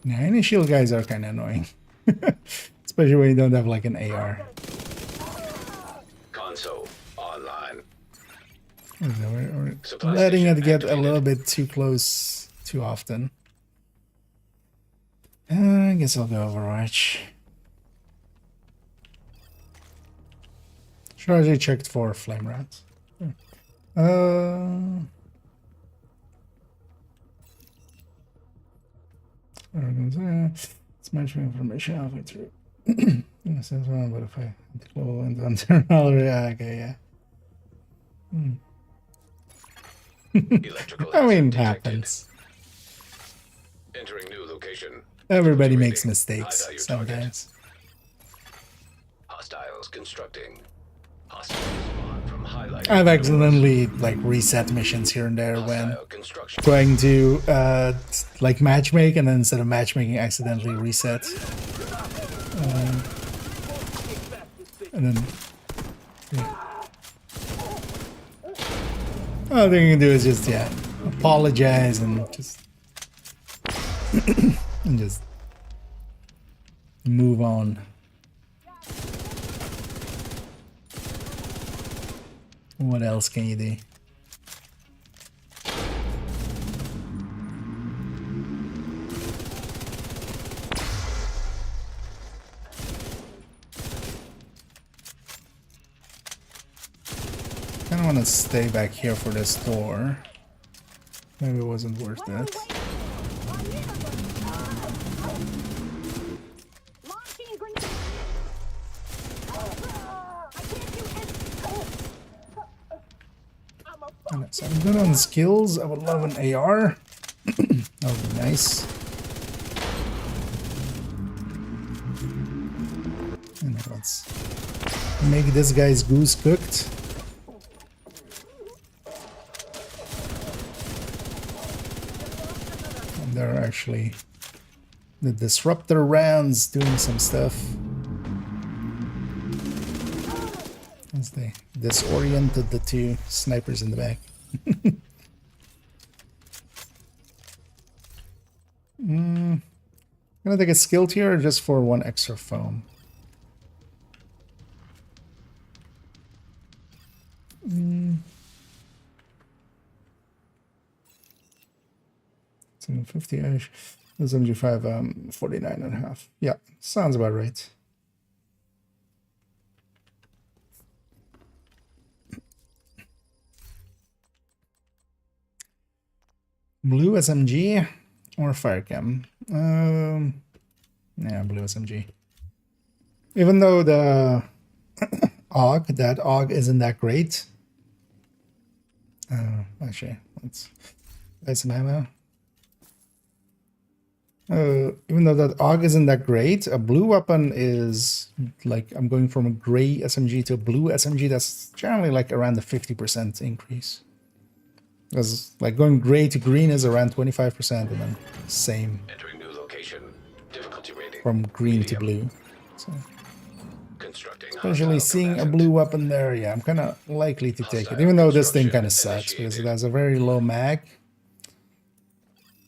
Yeah, any shield guys are kind of annoying. Especially when you don't have like an AR. Console online. We're Supply letting it station get a activated. little bit too close too often. I guess I'll go Overwatch. Should I actually checked for flame rats? It's mentioning information halfway through. This is wrong, but if I global and okay, yeah. Electrical I mean, it hazard detected. happens. Entering new location. Everybody makes Activating mistakes high-value target. sometimes. Hostiles constructing. Hostile spawn from highlighted. I've accidentally like reset missions here and there when Hostile construction. trying to like matchmake, and then instead of matchmaking accidentally reset. And then yeah. All thing you can do is just apologize and just and just move on. What else can you do? I want to stay back here for this door. Maybe it wasn't worth that. Launching grenade. I can't do anything. Alright, so I'm good on skills. I would love an AR. That would be nice. And let's make this guy's goose cooked. And they're actually the disruptor rounds doing some stuff. As they disoriented the two snipers in the back. Gonna take a skill tier just for one extra foam. 750-ish. SMG5, 49.5. Yeah, sounds about right. Blue SMG or Firecam? Yeah, blue SMG. Even though the that AUG isn't that great. Actually, let's buy some ammo. Even though that AUG isn't that great, a blue weapon is like, I'm going from a gray SMG to a blue SMG. That's generally like around the 50% increase. Because like going gray to green is around 25%, and then same Entering new location. Difficulty rating. from green to blue. So Constructing especially hostile seeing a combatant. blue weapon there, yeah, I'm kind of likely to take it. Even though this thing kind of sucks because it has a very low mag.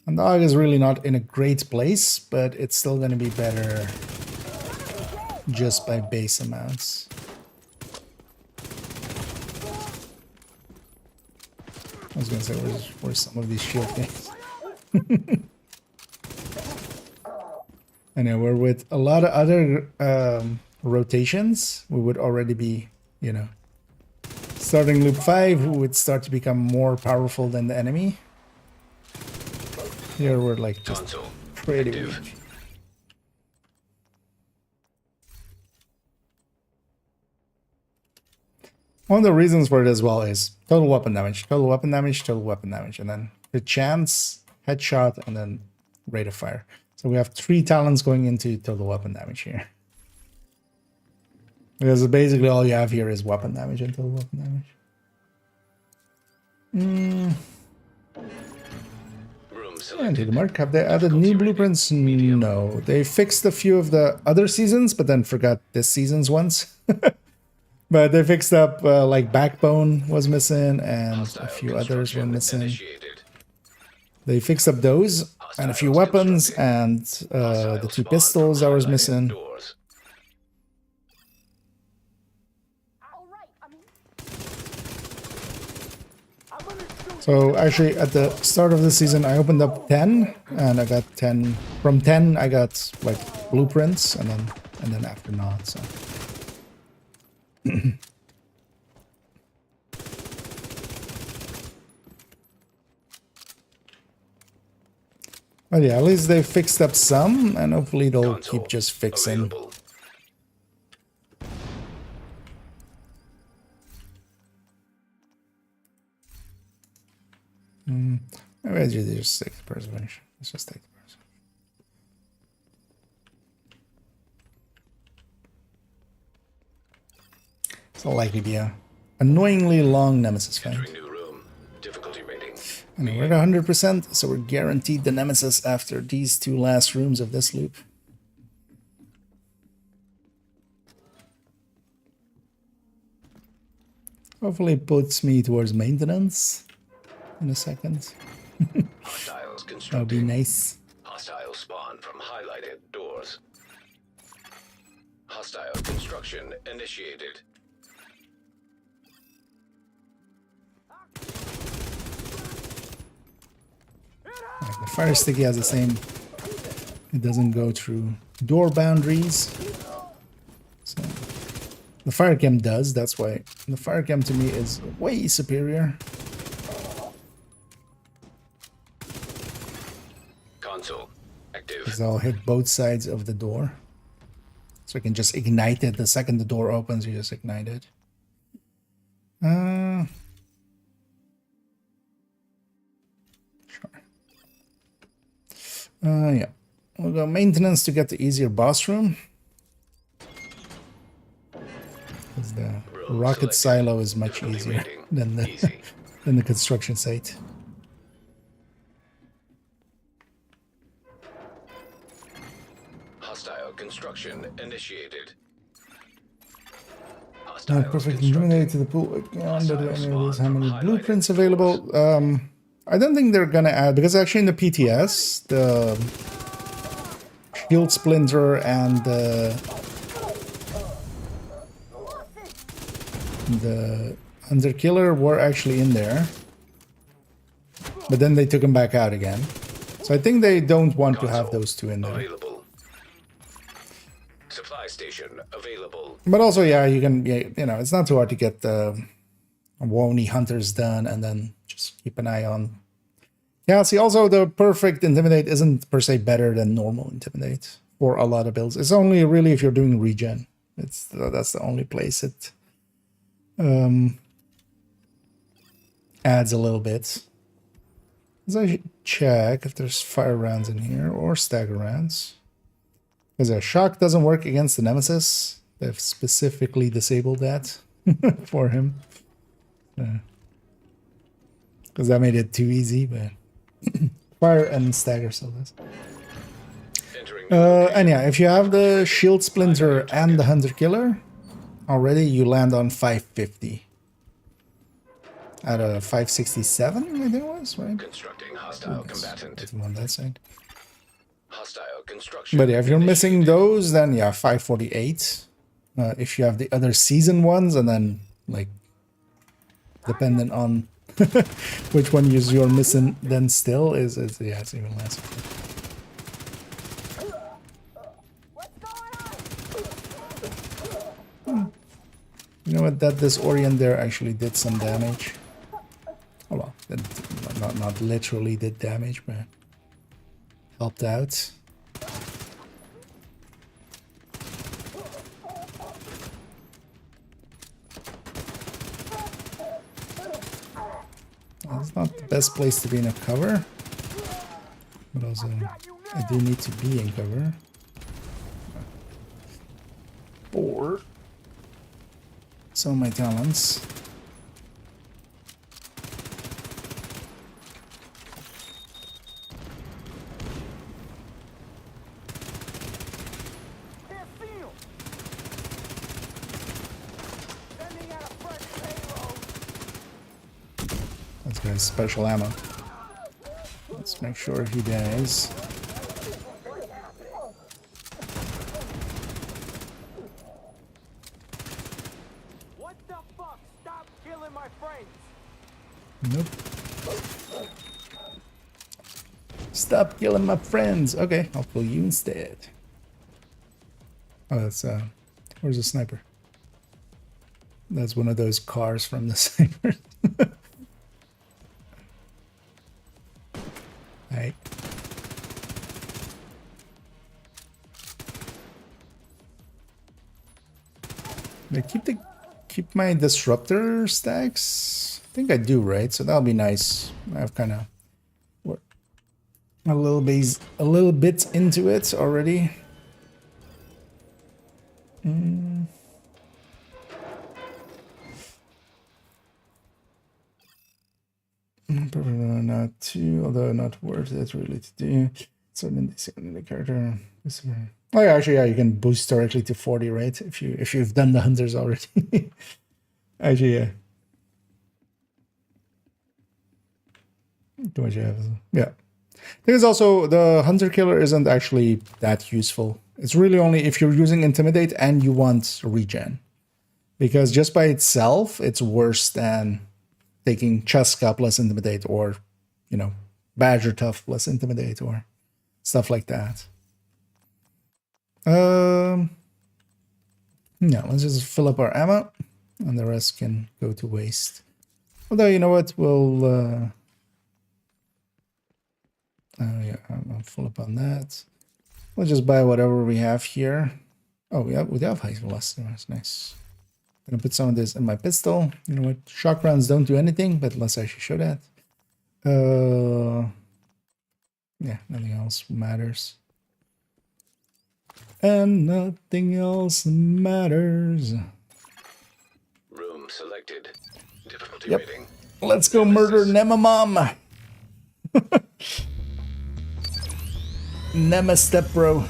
And the AUG is really not in a great place, but it's still going to be better just by base amounts. I was going to say, where's some of these shield things? Anyway, we're with a lot of other rotations. We would already be, you know, starting loop 5, we would start to become more powerful than the enemy. Here we're like just Console. pretty Active. weak. One of the reasons for it as well is total weapon damage, total weapon damage, total weapon damage, and then the chance, headshot, and then rate of fire. So we have 3 talents going into total weapon damage here. Because basically all you have here is weapon damage and total weapon damage. Room And selected. the mark, have they added new blueprints? No. They fixed a few of the other seasons, but then forgot this season's ones. But they fixed up, like Backbone was missing, and a Hostile few others were construction missing. initiated. They fixed up those, and a few weapons, and Hostile the 2 spawn pistols that from was highlighted missing. doors. All right, So actually, at the start of the season, I opened up 10, and I got 10. From 10, I got like blueprints, and then after not. So. But yeah, at least they fixed up some, and hopefully they'll Console keep just fixing. available. Maybe I just take the preservation. Let's just take the preservation. It's likely be a annoyingly long Nemesis fight. Entering new room. Difficulty rating. And we're at 100%, so we're guaranteed the Nemesis after these 2 last rooms of this loop. Hopefully it puts me towards maintenance in a second. Hostiles That would be constructing. nice. Hostile spawn from highlighted doors. Hostile construction initiated. Like the fire sticky has the same. It doesn't go through door boundaries. So The fire chem does, that's why. The fire chem to me is way superior. Console active. Because I'll hit both sides of the door. So I can just ignite it. The second the door opens, you just ignite it. Sure. Yeah. We'll go maintenance to get the easier boss room. Because the rocket silo is much easier than the than the construction site. Hostile construction initiated. Not perfect eliminated to the pool again, but anyways, how many blueprints available? I don't think they're gonna add, because actually in the PTS, the shield splinter and the Hunter Killer were actually in there, but then they took them back out again. So I think they don't want to have those two in there. Available. Supply station available. But also, yeah, you can, you know, it's not too hard to get the Wony Hunters done and then just keep an eye on. Yeah, see, also the perfect Intimidate isn't per se better than normal Intimidate for a lot of builds. It's only really if you're doing regen. That's the only place it adds a little bit. So I should check if there's fire rounds in here or stagger rounds. Because a shock doesn't work against the Nemesis. They've specifically disabled that for him. Because that made it too easy, but fire and stagger still does. And yeah, if you have the shield splinter and the Hunter Killer, already you land on 550. Out of 567, I think it was, right? Constructing hostile combatant. That's on that side. Hostile construction. But yeah, if you're missing those, then yeah, 548. If you have the other season ones, and then like dependent on which one you're missing, then still is yeah, it's even less. You know what? That disorient there actually did some damage. Oh well, that not literally did damage, but helped out. Well, it's not the best place to be in a cover, but also I do need to be in cover. Or some of my talents. That's guy's special ammo. Let's make sure he dies. What the fuck? Stop killing my friends! Nope. Stop killing my friends. Okay, I'll kill you instead. Oh, that's where's the sniper? That's one of those cars from the snipers. Right. I keep my disruptor stacks. I think I do, right? So that'll be nice. I've kind of a little bit into it already. Probably not too, although not worth it really to do. So then the character. Oh yeah, actually, yeah, you can boost directly to 40, right? If you've done the hunters already. Actually, yeah. Do what you have. Yeah. There's also the Hunter Killer isn't actually that useful. It's really only if you're using Intimidate and you want regen. Because just by itself, it's worse than taking Cheska plus Intimidate, or, you know, Badger Tough plus Intimidate, or stuff like that. No, let's just fill up our ammo, and the rest can go to waste. Although, you know what, we'll... oh yeah, I'm full up on that. We'll just buy whatever we have here. Oh, we have high velocity. That's nice. I'm gonna put some of this in my pistol. You know what? Shock rounds don't do anything, but let's actually show that. Yeah, nothing else matters. And nothing else matters. Room selected. Difficulty Yep. rating. Let's go murder Nemamom. Nema step bro.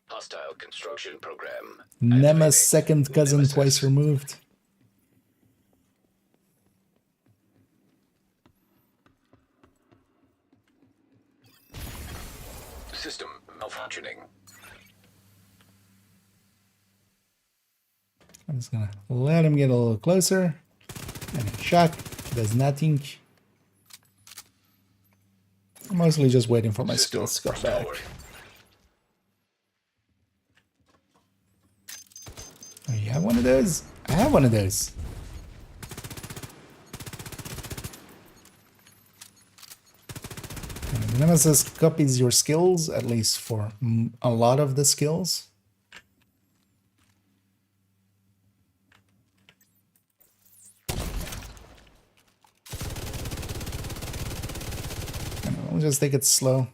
Hostile construction program. Nema's Activating. second cousin Nemesis. twice removed. System malfunctioning. I'm just gonna let him get a little closer. And shock does nothing. I'm mostly just waiting for my System skills to go back. restored. Oh, you have one of those? I have one of those. And Nemesis copies your skills, at least for a lot of the skills. And we'll just take it slow.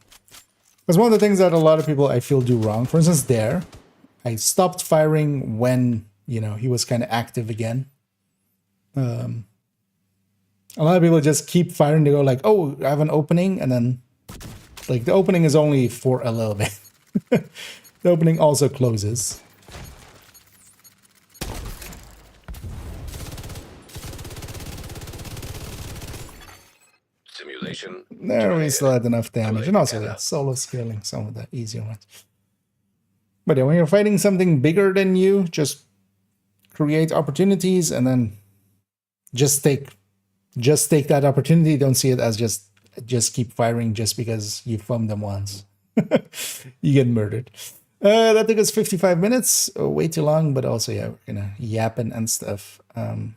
Because one of the things that a lot of people I feel do wrong, for instance, there, I stopped firing when, you know, he was kind of active again. A lot of people just keep firing. They go like, oh, I have an opening. And then, like, the opening is only for a little bit. The opening also closes. Simulation. There we still had enough damage. And also, Yeah. yeah, solo scaling, some of the easier ones. But yeah, when you're fighting something bigger than you, just create opportunities and then just take that opportunity. Don't see it as just keep firing just because you foamed them once. You get murdered. That took us 55 minutes. Way too long, but also, yeah, we're gonna yapping and stuff. Well,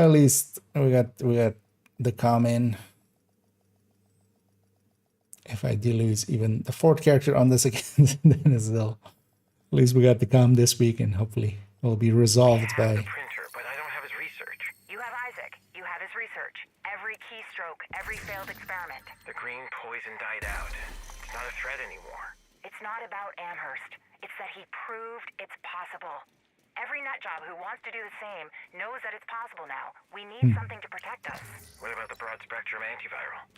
at least we got the comment. If I do lose even the fourth character on this again, then it's still, at least we got the calm this week, and hopefully it will be resolved by. Printer, but I don't have his research. You have Isaac. You have his research. Every keystroke, every failed experiment. The green poison died out. It's not a threat anymore. It's not about Amherst. It's that he proved it's possible. Every nutjob who wants to do the same knows that it's possible now. We need something to protect us. What about the broad-spectrum antiviral?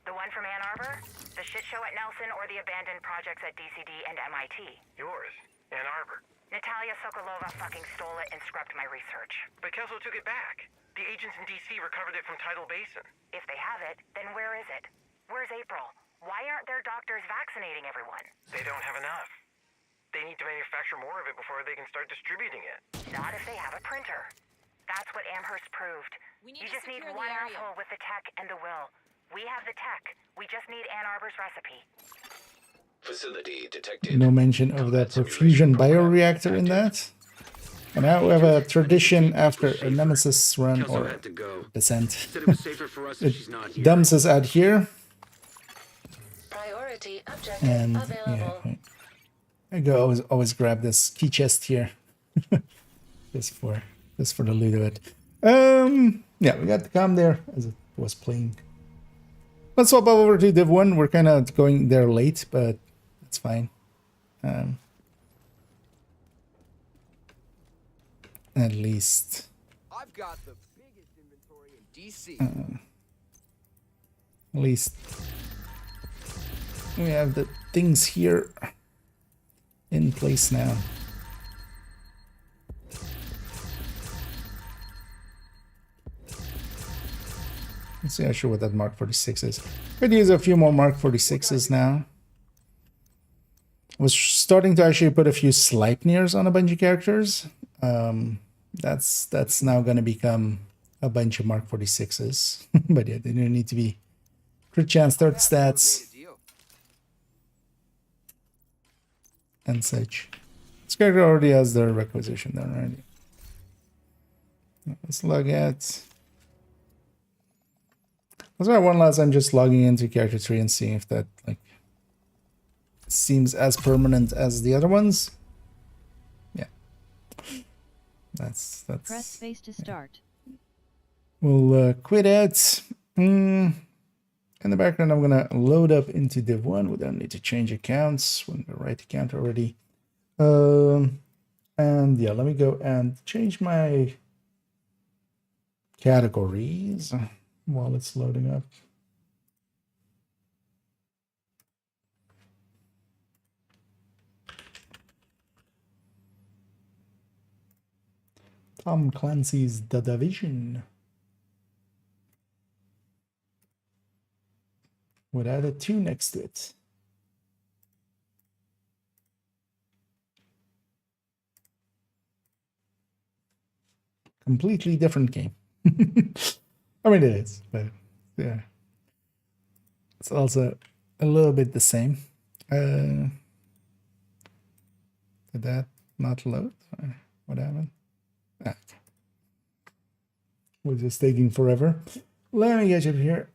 The one from Ann Arbor? The shit show at Nelson, or the abandoned projects at DCD and MIT? Yours. Ann Arbor. Natalia Sokolova fucking stole it and scrubbed my research. But Kelso took it back. The agents in D.C. recovered it from Tidal Basin. If they have it, then where is it? Where's April? Why aren't their doctors vaccinating everyone? They don't have enough. They need to manufacture more of it before they can start distributing it. Not if they have a printer. That's what Amherst proved. You just need one asshole with the tech and the will. We have the tech. We just need Ann Arbor's recipe. Facility detected. No mention of the perfusion bioreactor in that. And now we have a tradition after a Nemesis run Kelso or had to go. descent. Said it was safer for us if she's not here. Dumps us out here, Priority objective and available. yeah, I go always grab this key chest here, just for the loot of it. Yeah, we got the comm there as it was playing. Let's swap over to Div1. We're kind of going there late, but it's fine. At least. I've got the biggest inventory in D.C. At least we have the things here in place now. Let's see, I'm sure what that Mark 46 is. Could use a few more Mark 46s now. Was starting to actually put a few Sleipnirs on a bunch of characters. That's now going to become a bunch of Mark 46s. But yeah, they don't need to be crit chance, third stats. and such. This character already has their requisition done already. Let's log at. Let's try one last time, just logging into character tree and seeing if that like seems as permanent as the other ones. Yeah, that's. Press space to start. We'll quit it. In the background, I'm gonna load up into Div1. We don't need to change accounts. We're in the right account already. And yeah, let me go and change my categories while it's loading up. Tom Clancy's The Division. Would add a 2 next to it. Completely different game. I mean, it is, but yeah. It's also a little bit the same. Did that not load? What happened? Ah, okay. We're just taking forever. Let me get you here.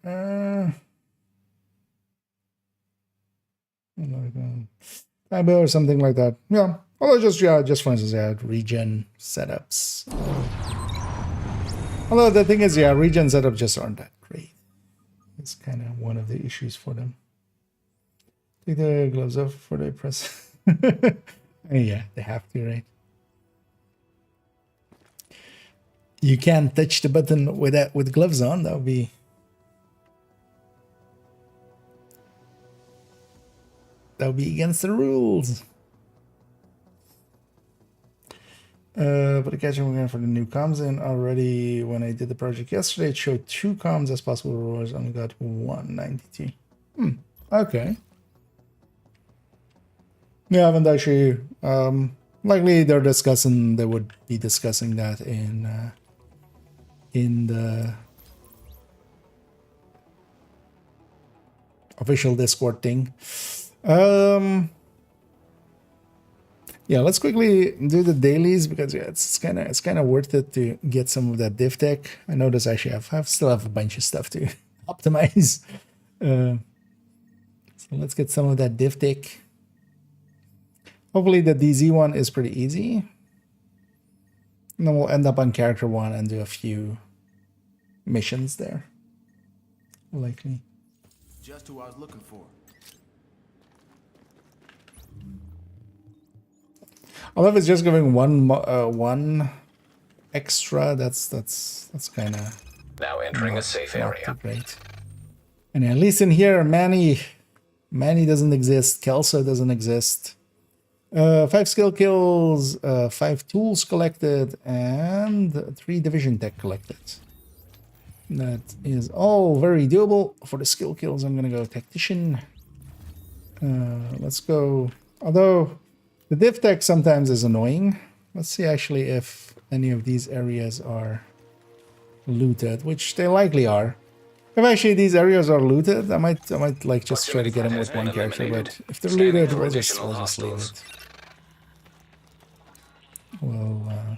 Time or something like that. Yeah. Although just for instance, yeah, regen setups. Although the thing is, yeah, regen setups just aren't that great. It's kind of one of the issues for them. Take the gloves off before they press. Yeah, they have to, right? You can't touch the button with gloves on. That would be. That would be against the rules. But the catch we're going for the new comms in already. When I did the project yesterday, it showed 2 comms as possible rewards. Only got 192. Okay. Yeah, I haven't actually. Likely they're discussing. They would be discussing that in the official Discord thing. Yeah, let's quickly do the dailies because yeah, it's kind of worth it to get some of that div tech. I notice actually I still have a bunch of stuff to optimize. So let's get some of that div tech. Hopefully the DZ one is pretty easy. And then we'll end up on character 1 and do a few missions there. Likely. Just who I was looking for. I love it's just giving one extra. That's kind of Now entering a safe area. Great. And at least in here, Manny doesn't exist. Kelso doesn't exist. 5 skill kills, 5 tools collected, and 3 division tech collected. That is all very doable. For the skill kills, I'm gonna go tactician. Let's go. Although the div tech sometimes is annoying. Let's see actually if any of these areas are looted, which they likely are. If actually these areas are looted, I might like just try to get them with one character. But if they're looted, we'll just leave it. Well,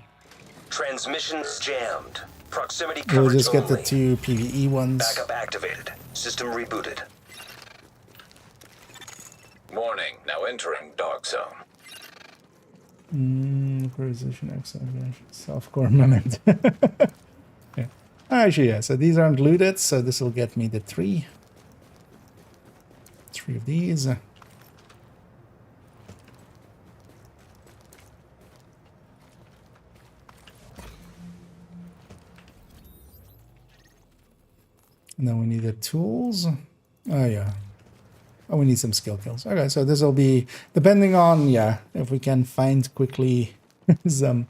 Transmissions jammed. Proximity we'll coverage just get the only. 2 PvE ones. Backup activated. System rebooted. Warning. Now entering dark zone. Precision self-core moment. Yeah. Actually, yeah. So these aren't looted, so this will get me the 3 of these. And then we need the tools. Oh yeah. Oh, we need some skill kills. Okay, so this will be depending on if we can find quickly some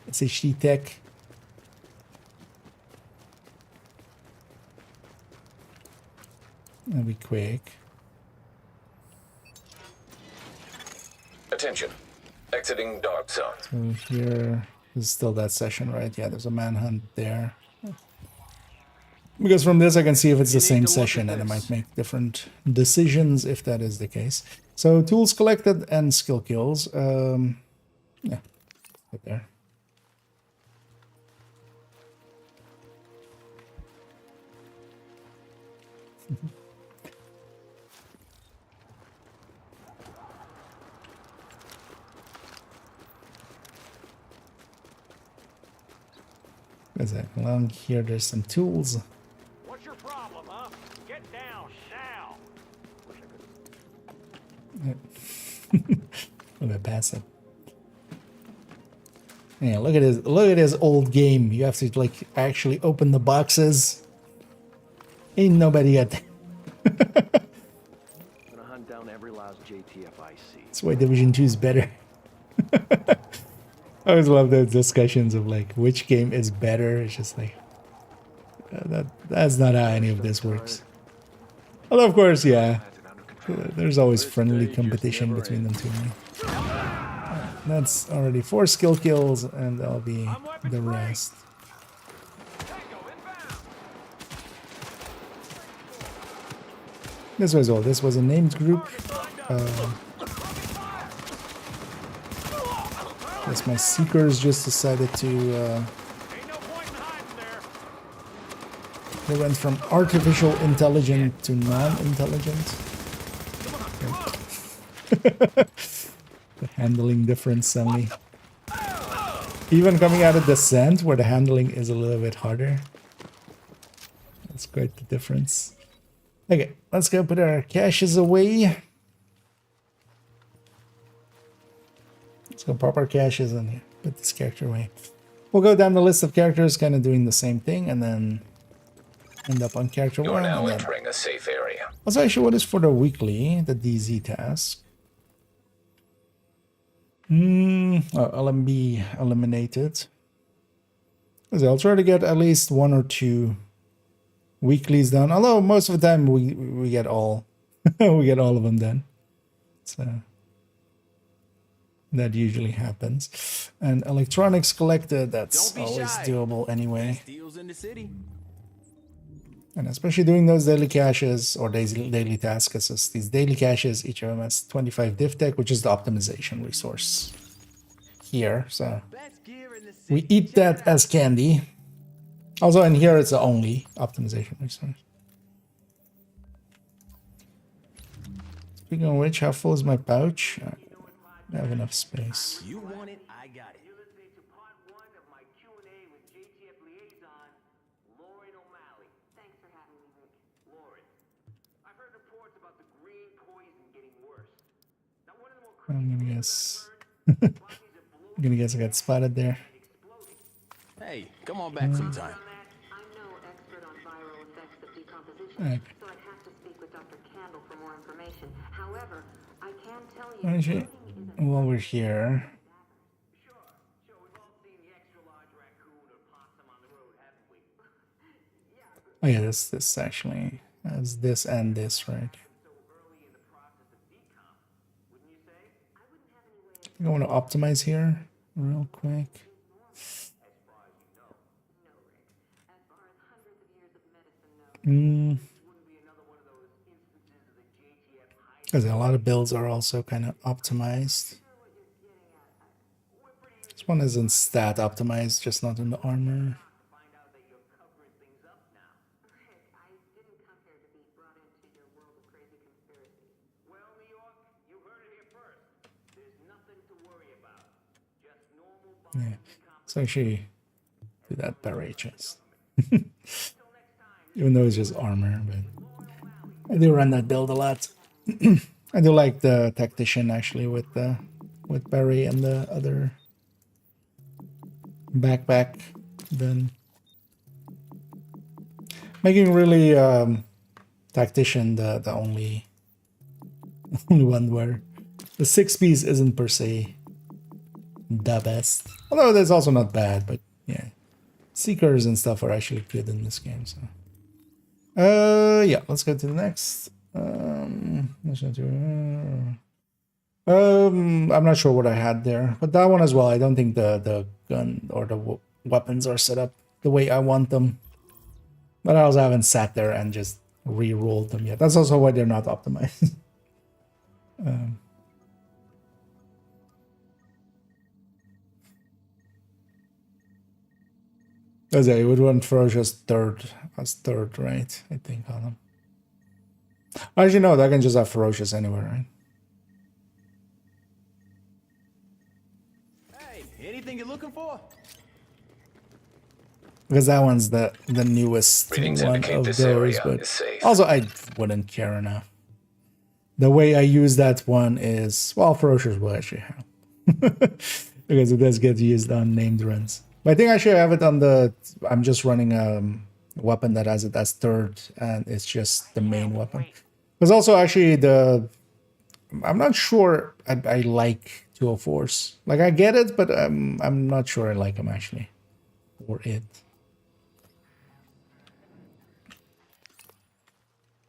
SHD tech. That'll be quick. Attention. Exiting dark zone. So here is still that session, right? Yeah, there's a manhunt there. Because from this I can see if it's the same session and I might make different decisions if that is the case. So tools collected and skill kills. Yeah, get there. What's that? Along here, there's some tools. What's your problem, huh? Get down, Sal. Look at pass it. Yeah, look at this old game. You have to like actually open the boxes. Ain't nobody got that. Gonna hunt down every last JTF I see. That's why Division 2 is better. I always love those discussions of like which game is better. It's just like that's not how any of this works. Although of course, yeah, there's always friendly competition between them two. That's already 4 skill kills, and that'll be the rest. This was all. This was a named group. Guess my seekers just decided to. They went from artificial intelligent to non-intelligent. The handling difference suddenly. Even coming out of Descent, where the handling is a little bit harder. That's quite the difference. Okay, let's go put our caches away. Let's go pop our caches in here. Put this character away. We'll go down the list of characters, kind of doing the same thing, and then end up on character You're 1. now And then... entering a safe area. Also, actually, what is for the weekly, the DZ task? LMB eliminated. So I'll try to get at least 1 or 2 weeklies done. Although most of the time we get all we get all of them done. So that usually happens. And electronics collected, that's always doable anyway. Deals in the city. And especially doing those daily caches or daily task assists. These daily caches, each of them has 25 div tech, which is the optimization resource here. So we eat that as candy. Also, in here, it's the only optimization resource. Speaking of which, how full is my pouch? I have enough space. You want it, I got it. Thanks for having me, Rick. Lauren, I've heard reports about the green poison getting worse. Now, one of the more I'm gonna guess. I'm gonna guess I got spotted there. Hey, come on back sometime. I'm no expert on viral effects of decomposition, Okay. so I'd have to speak with Dr. Candle for more information. However, I can tell you Actually, while we're here, Sure, we've all seen the extra large raccoon or possum on the road, haven't we? oh yeah, this actually has this and this, right? I think I want to optimize here real quick. Because a lot of builds are also kind of optimized. This one isn't stat optimized, just not in the armor. Yeah, so actually do that barret chest. Even though it's just armor, but I do run that build a lot. I do like the tactician actually with Barry and the other backpack. Then making really tactician the only one where the 6-piece isn't per se the best. Although that's also not bad, but yeah. Seekers and stuff are actually good in this game, so. Yeah, let's go to the next. I'm not sure what I had there, but that one as well. I don't think the gun or the weapons are set up the way I want them. But I also haven't sat there and just re-rolled them yet. That's also why they're not optimized. As I would want Ferocious third as third, right? I think on them. Actually, no, I can just have Ferocious anywhere, right? Hey, anything you're looking for? Because that one's the newest Readings one indicate of this those, area but is safe. also I wouldn't care enough. The way I use that one is, well, Ferocious will actually help. Because it does get used on named runs. But I think I should have it on the, I'm just running a weapon that has it as third, and it's just the main weapon. Because also actually I'm not sure I like 204s. Like I get it, but I'm not sure I like them actually. Or it.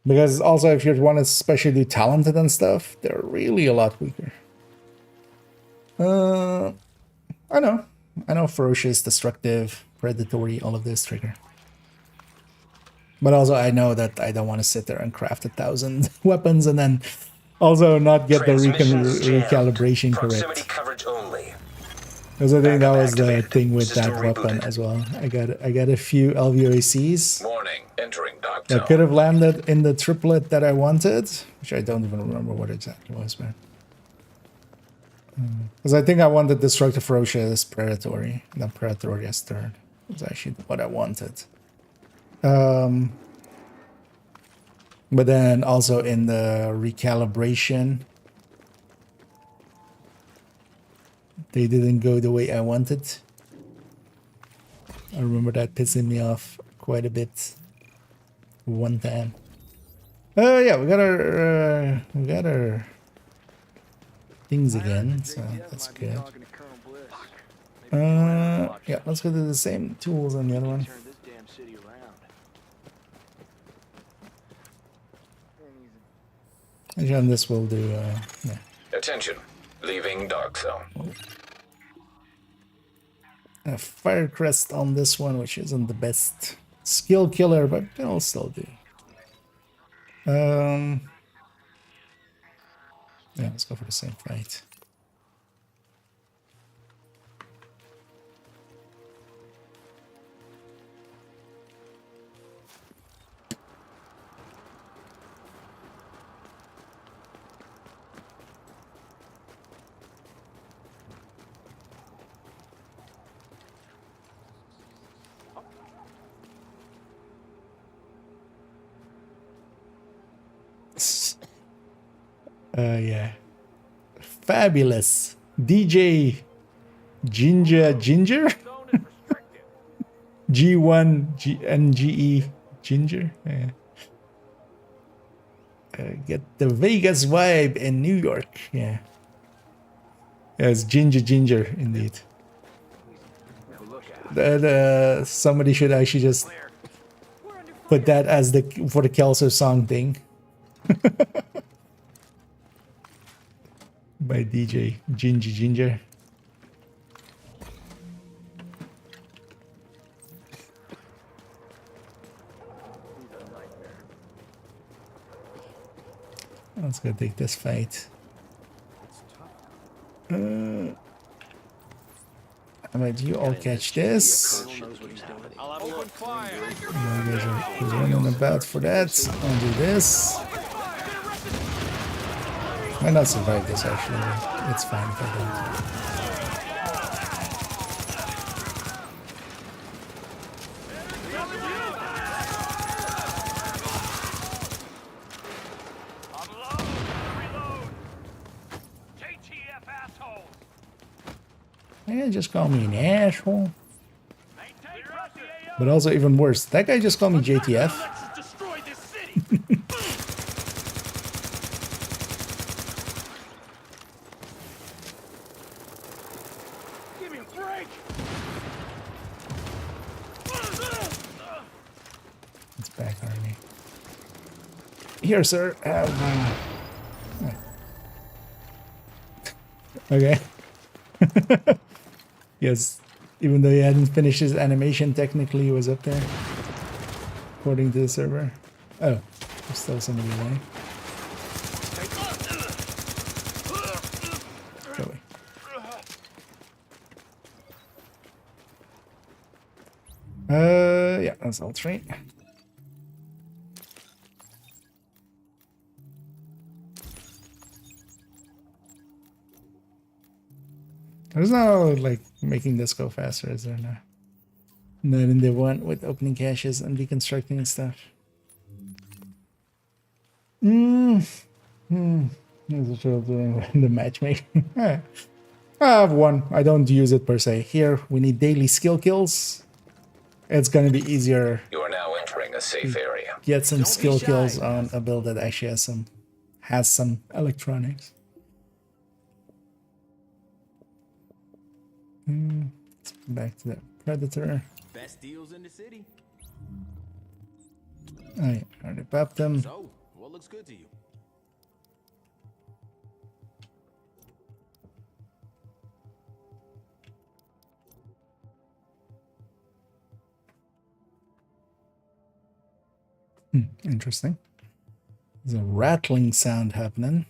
Because also if you want to especially talented and stuff, they're really a lot weaker. I know ferocious, destructive, predatory, all of this trigger. But also I know that I don't want to sit there and craft 1,000 weapons and then also not get the recalibration Proximity correct. coverage only. Because I think that Backup was the activated. thing with System that weapon rebooted. as well. I got a few LVOACs Warning, entering dark that zone. could have landed in the triplet that I wanted, which I don't even remember what exactly was, man. Because I think I wanted Destructive, Ferocious, Predatory, and then Predatory as third. That's actually what I wanted. But then also in the recalibration, they didn't go the way I wanted. I remember that pissing me off quite a bit one time. Yeah, we got our things again, so that's good. Yeah, let's go to the same tools on the other one. Turn this damn city around. Actually, on this we'll do, yeah. Attention, leaving dark zone. A Fire Crest on this one, which isn't the best skill killer, but it'll still do. Yeah, let's go for the same fight. Yeah. Fabulous. DJ Ginger G1 Ginger. Yeah. Get the Vegas vibe in New York. Yeah. Yes, Ginger indeed. Somebody should actually just put that as the for the Kelso song thing. By DJ Ginger. Let's go take this fight. How about you all catch this? Open fire. You guys are running about for that. I'll do this. Might not survive this actually. It's fine if I don't. Yeah, just call me an asshole. But also even worse, that guy just called me JTF. It's back on me. Here, sir. Okay. Yes, even though he hadn't finished his animation, technically he was up there. According to the server. Oh, there's still somebody away. Yeah, that's all three. There's no like making this go faster, is there? No. Not in the one with opening caches and deconstructing and stuff. There's a show doing the matchmaking. I have one. I don't use it per se. Here we need daily skill kills. It's gonna be easier. You are now entering a safe area. Get some skill kills on a build that actually has some electronics. Let's go back to that predator. Best deals in the city. Oh yeah, already popped them. So, what looks good to you? Interesting. There's a rattling sound happening.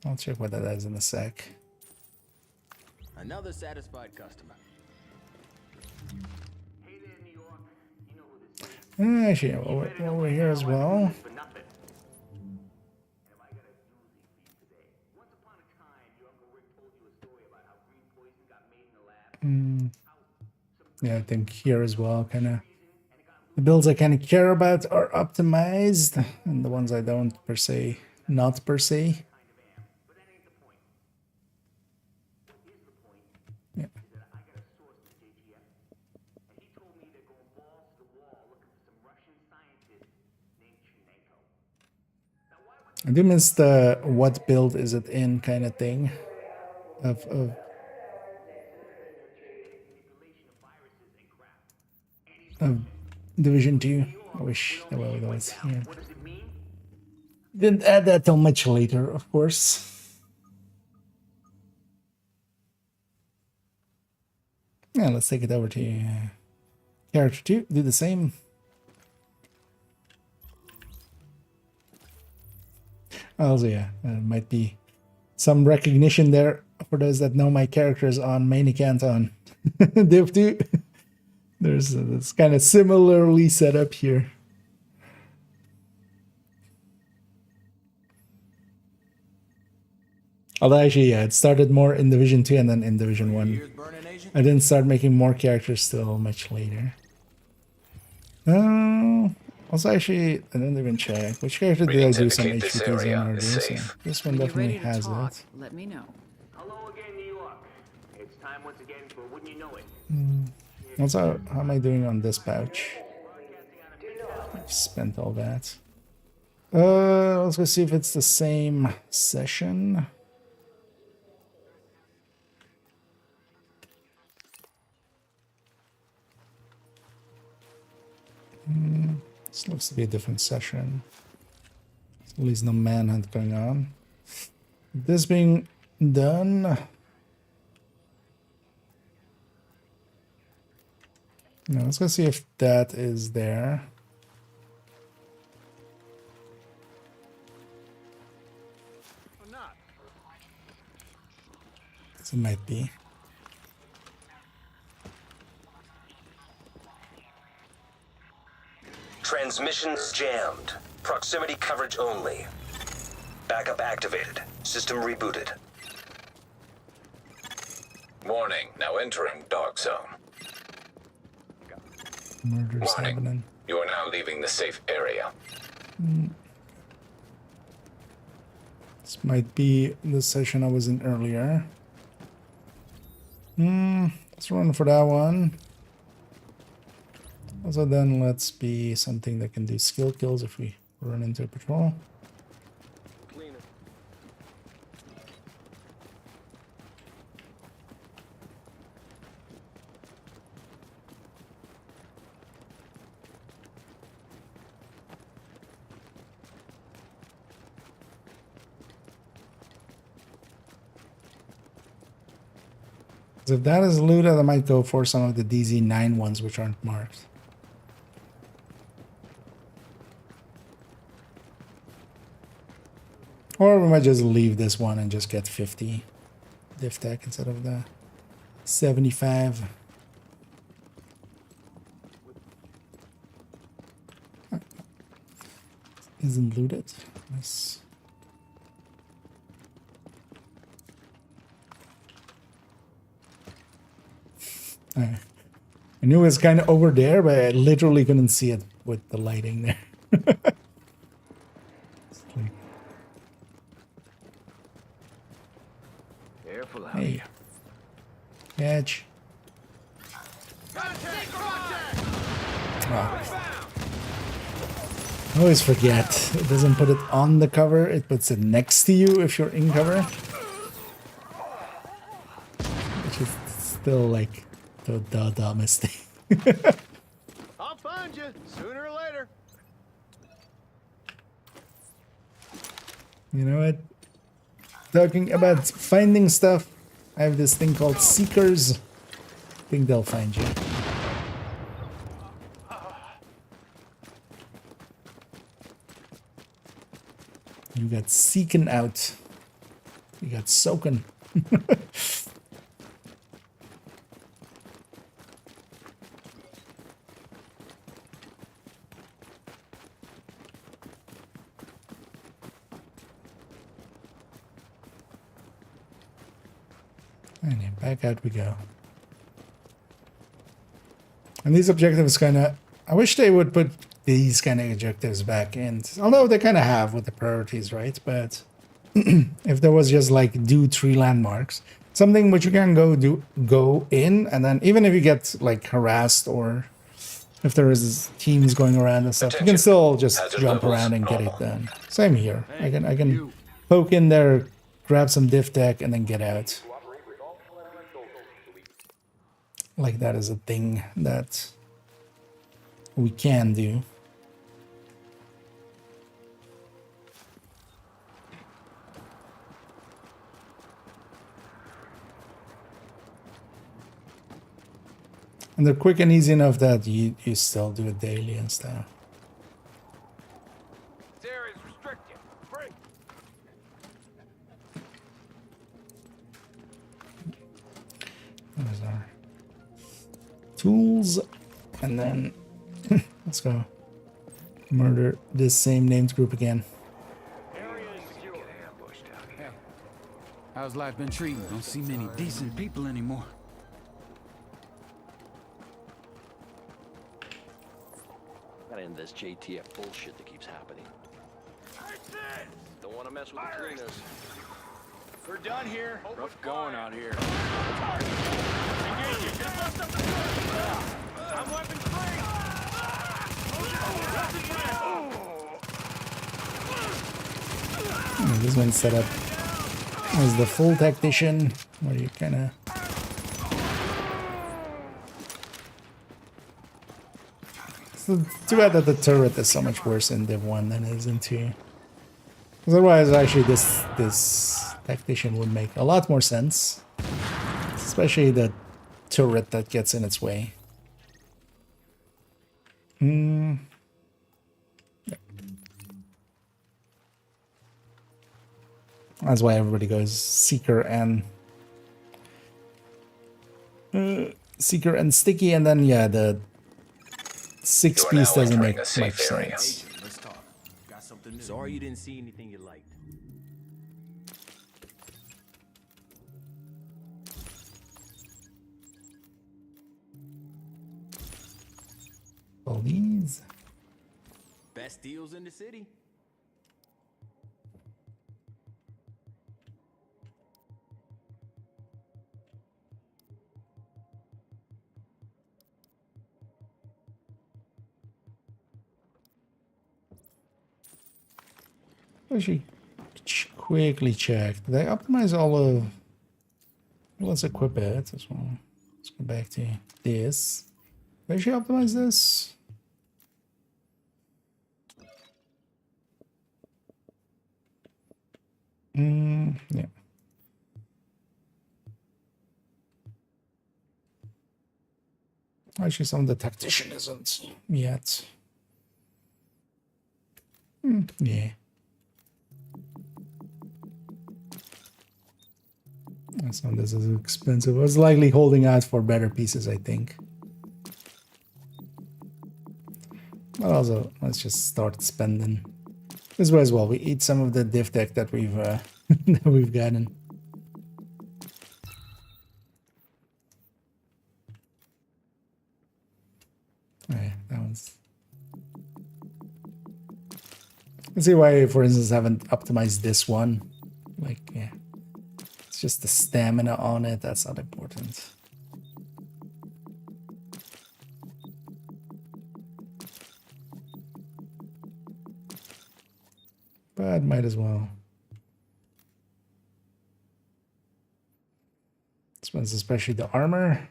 I'll check what that is in a sec. Another satisfied customer. Hey there, New York. You know who this is. Actually, over here as well. For nothing. Have I got a doozy for you today? Once upon a time, your Uncle Rick told you a story about how green poison got made in the lab. Yeah, I think here as well, kind of. The builds I kind of care about are optimized, and the ones I don't per se, not per se. But that ain't the point. What is the point? Yeah. Is that I got a source in JTF, and he told me they're going balls to the wall looking for some Russian scientist named Chineko. Now, why would I do miss the what build is it in kind of thing of Division 2. I wish that was here. what does it mean? Didn't add that till much later, of course. Yeah, let's take it over to character 2. Do the same. Also, yeah, there might be some recognition there for those that know my characters on main account on Div 2. There's it's kind of similarly set up here. Although actually, yeah, it started more in Division 2 and then in Division 1. I didn't start making more characters till much later. Also, actually, I didn't even check. Which character did I do some indicate this HVTs area on already? is So safe. this one definitely has that. Let me know. Hello again, New York. It's time once again for Wouldn't You Know It. Also, how am I doing on this pouch? I've spent all that. Let's go see if it's the same session. This looks to be a different session. At least no manhunt going on. This being done. Now let's go see if that is there. Or not. It might be. Transmissions jammed. Proximity coverage only. Backup activated. System rebooted. Warning, now entering dark zone. Murder's Warning, happening. you are now leaving the safe area. This might be the session I was in earlier. Let's run for that one. Also, then let's be something that can do skill kills if we run into a patrol. Cleaner. So if that is looted, I might go for some of the DZ9 ones which aren't marked. Or we might just leave this one and just get 50 div tech instead of the 75. isn't looted. Nice. I knew it was kind of over there, but I literally couldn't see it with the lighting there. Like, Careful out hey, here. catch. Oh. I always forget. It doesn't put it on the cover, it puts it next to you if you're in cover. Which is still like the dumbest thing. I'll find you sooner or later. You know what? Talking about finding stuff, I have this thing called Seekers. I think they'll find you. You got seeken out. You got soaken. And yeah, back out we go. And these objectives kind of... I wish they would put these kind of objectives back in. Although they kind of have with the priorities, right? But if there was just like do 3 landmarks, something which you can go in, and then even if you get like harassed or if there is teams going around and stuff, you can still just jump around and get it done. Same here. I can poke in there, grab some div tech, and then get out. Like that is a thing that we can do. And they're quick and easy enough that you still do it daily and stuff. This area is restricted. Break. There's our tools, and then let's go murder this same named group again. How's life been treating you? Don't see many decent people anymore. Gotta end this JTF bullshit that keeps happening. Don't want to mess with the cleaners. We're done here. Rough going out here. I'm weapon free. This one's set up as the full tactician, where you kind of... So too bad that the turret is so much worse in Div1 than it is in 2. Because otherwise, actually, this tactician would make a lot more sense. Especially the turret that gets in its way. That's why everybody goes Seeker and Sticky, and then yeah, the 6-piece doesn't make much sense. Let's talk. Got something new. Sorry you didn't see anything you liked. Please. Best deals in the city. Actually, quickly check. Did I optimize all of... Let's equip it as well. Let's go back to this. Did I actually optimize this? Yeah. Actually, some of the tactician isn't yet. Yeah. Some of this is expensive. I was likely holding out for better pieces, I think. But also, let's just start spending. This way as well. We eat some of the div deck that we've that we've gotten. Okay, that one's. Let's see why, for instance, I haven't optimized this one. Like, yeah, it's just the stamina on it. That's not important. But might as well. This one's especially the armor.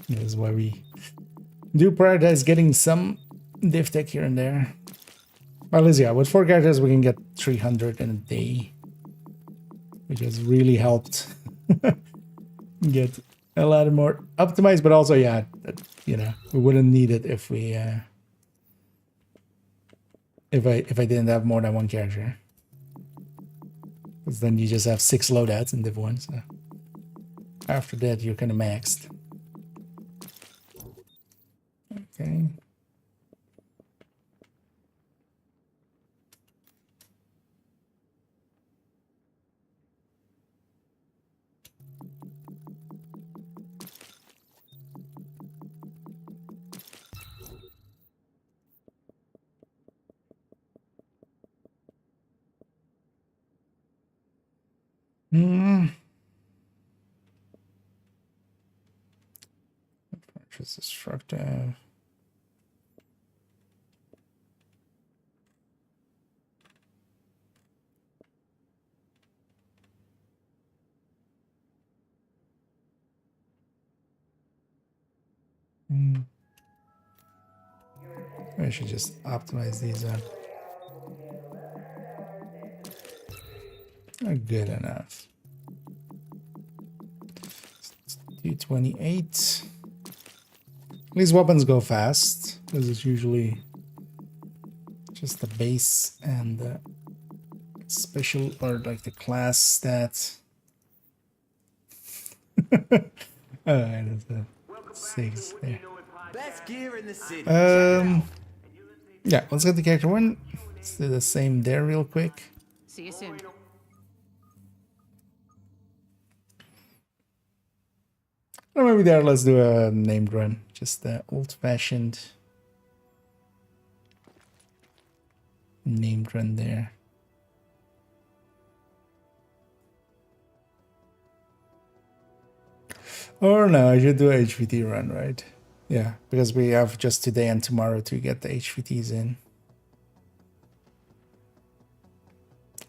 This is why we do prioritize getting some div tech here and there. Well, at least, yeah, with 4 characters we can get 300 in a day, which has really helped get a lot more optimized. But also, yeah, you know, we wouldn't need it if we if I didn't have more than 1 character, because then you just have 6 loadouts in Div1. So after that, you're kind of maxed. Okay. Just destructive. I should just optimize these up. Not good enough. 228. These weapons go fast, because it's usually just the base and the special, or like the class stats. Alright, that's a 6 there. Best gear in the city. Yeah, let's get the character 1. Let's do the same there real quick. See you soon. Or maybe there, let's do a named run. Just the old-fashioned named run there. Or no, I should do a HVT run, right? Yeah, because we have just today and tomorrow to get the HVTs in.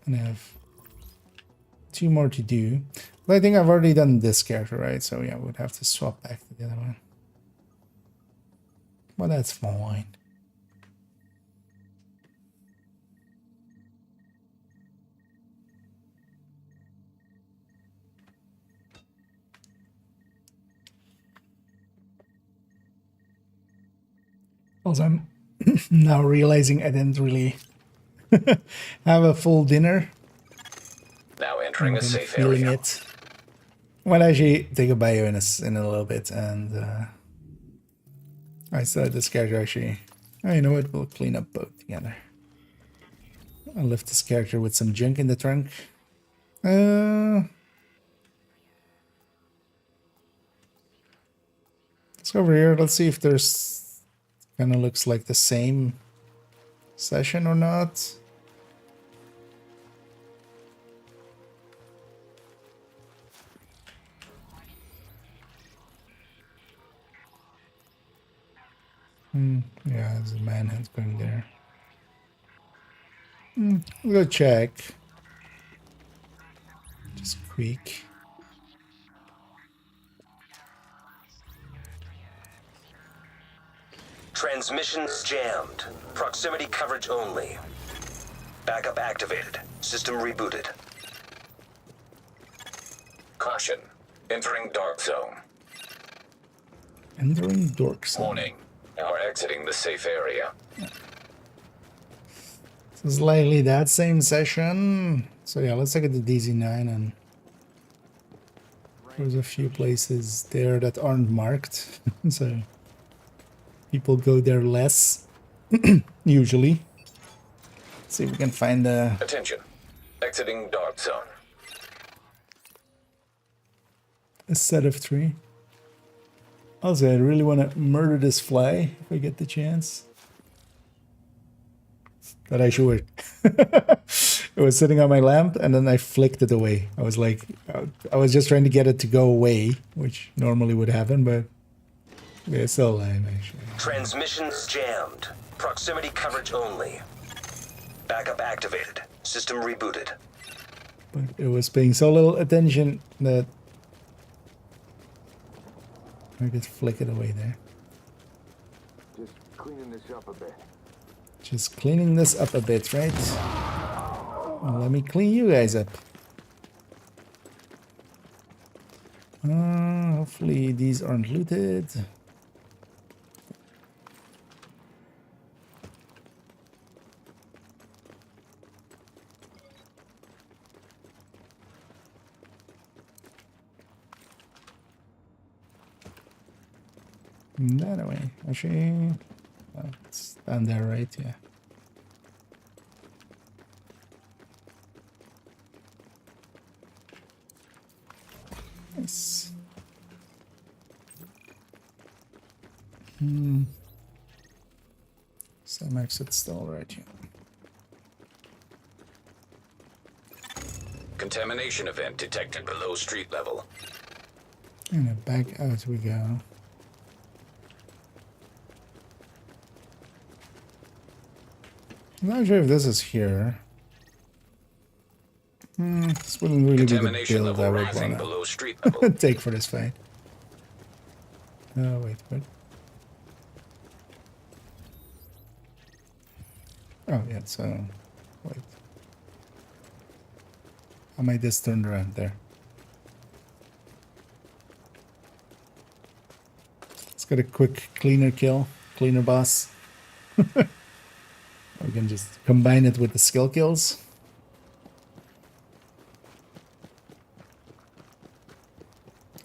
And I have 2 more to do. But I think I've already done this character, right? So yeah, we'd have to swap back to the other one. Well, that's fine. Also, I'm now realizing I didn't really have a full dinner. Now entering a safe Feeling area. it. Well, actually, take a bio in a little bit, and I said this character actually. Oh, you know what? We'll clean up both together. I'll lift this character with some junk in the trunk. Let's go over here. Let's see if there's kind of looks like the same session or not. Yeah, there's a manhunt going there. We'll go check. Just quick. Transmissions jammed. Proximity coverage only. Backup activated. System rebooted. Caution. Entering dark zone. Entering dark zone. Warning. Now exiting the safe area. This is likely that same session. So yeah, let's look at the DZ9 and There's a few places there that aren't marked, so people go there less, usually. Let's see if we can find a Attention. Exiting dark zone. set of 3. Also, I really want to murder this fly if I get the chance. But I should. It was sitting on my lamp and then I flicked it away. I was like, I was just trying to get it to go away, which normally would happen, but yeah, it's still alive actually. Transmissions jammed. Proximity coverage only. Backup activated. System rebooted. But it was paying so little attention that I could flick it away there. Just cleaning this up a bit. Just cleaning this up a bit, right? Well, let me clean you guys up. Hopefully these aren't looted. That way. Actually, it's down there, right? Yeah. Nice. Some exit still right here. Contamination event detected below street level. And back out we go. I'm not sure if this is here. This wouldn't really be the build I would want below street level. to take for this fight. Oh, wait, what? Oh, yeah, so... Wait. I might just turn around there. Let's get a quick cleaner kill. Cleaner boss. We can just combine it with the skill kills.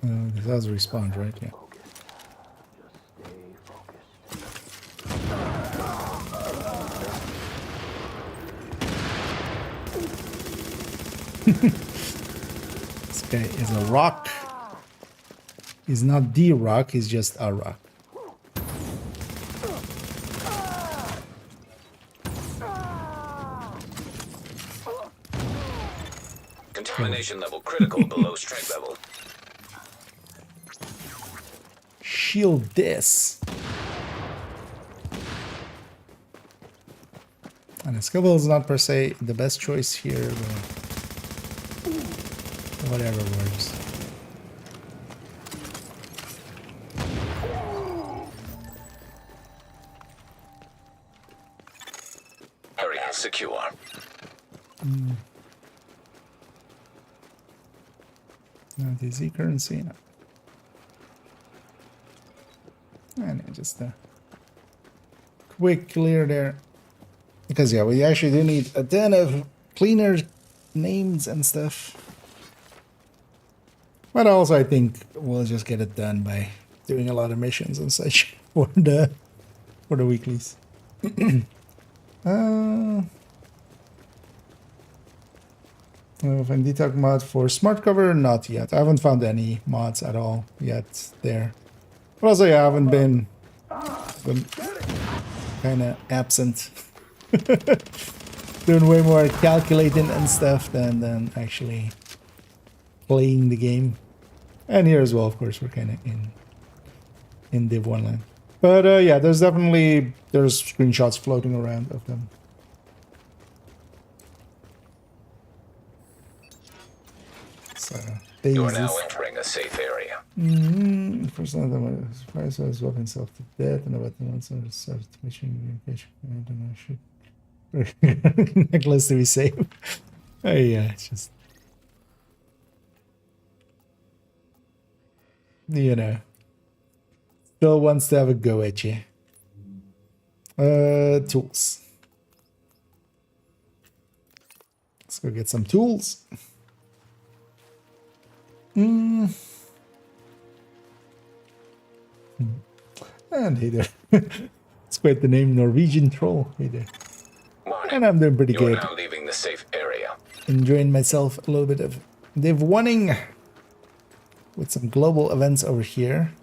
This has respawned, right? Yeah. This guy is a rock. He's not the rock, he's just a rock. Contamination level critical below strength level. Shield this. And the skill is not per se the best choice here, but whatever works. Area secure. No, the Z currency. No. And just a quick clear there. Because yeah, we actually do need a ton of cleaner names and stuff. But also I think we'll just get it done by doing a lot of missions and such for the weeklies. If detox mod for smart cover, not yet. I haven't found any mods at all yet there. But also, yeah, I haven't been kind of absent. Doing way more calculating and stuff than actually playing the game. And here as well, of course, we're kind of in Div1 land. But yeah, there's screenshots floating around of them. So You are now entering a safe area. First time the surprise was walking himself to death and about the ones that started mission communication. I don't know, should necklace to be safe. Oh yeah, it's just, you know, still wants to have a go at you. Tools. Let's go get some tools. And hey there. It's quite the name, Norwegian Troll. Hey there. Warning. And I'm doing pretty You are good. now leaving the safe area. Enjoying myself a little bit of Div1ing with some global events over here.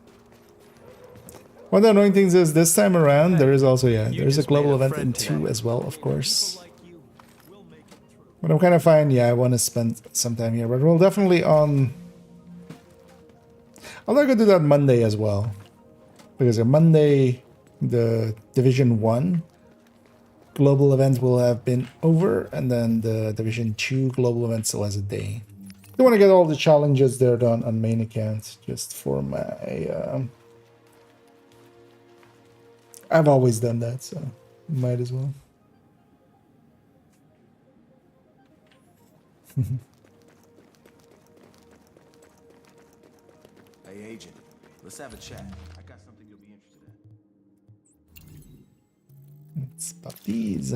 One of the annoying things is this time around there is also, there's a global event in 2 as well, of course. But I'm kind of fine. Yeah, I want to spend some time here, but we'll definitely I'll not go do that Monday as well, because on Monday the Division 1 global event will have been over, and then the Division 2 global event still has a day. I want to get all the challenges there done on main account just for my I've always done that, so might as well. Hey, Agent. Let's have a chat. I got something you'll be interested in. Let's pop these.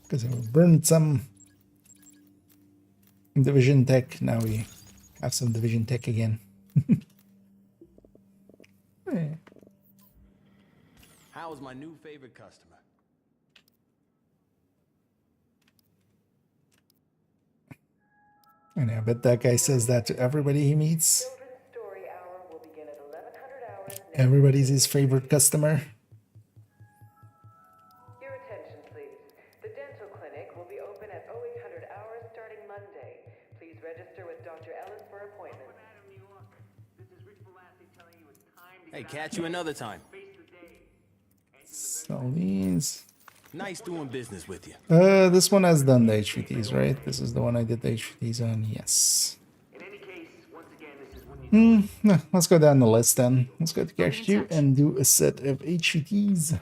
Because we burned some Division Tech. Now we have some Division Tech again. Hey. How is my new favorite customer? And I bet that guy says that to everybody he meets. Everybody's his favorite customer. Your attention, please. The dental clinic will be open at 0800 hours starting Monday. Please register with Dr. Ellis for appointment. Hey, catch you another time. So these. Nice doing business with you. This one has done the HVTs, right? This is the one I did the HVTs on. Yes. No, let's go down the list then. Let's go to Cash 2 and do a set of HVTs.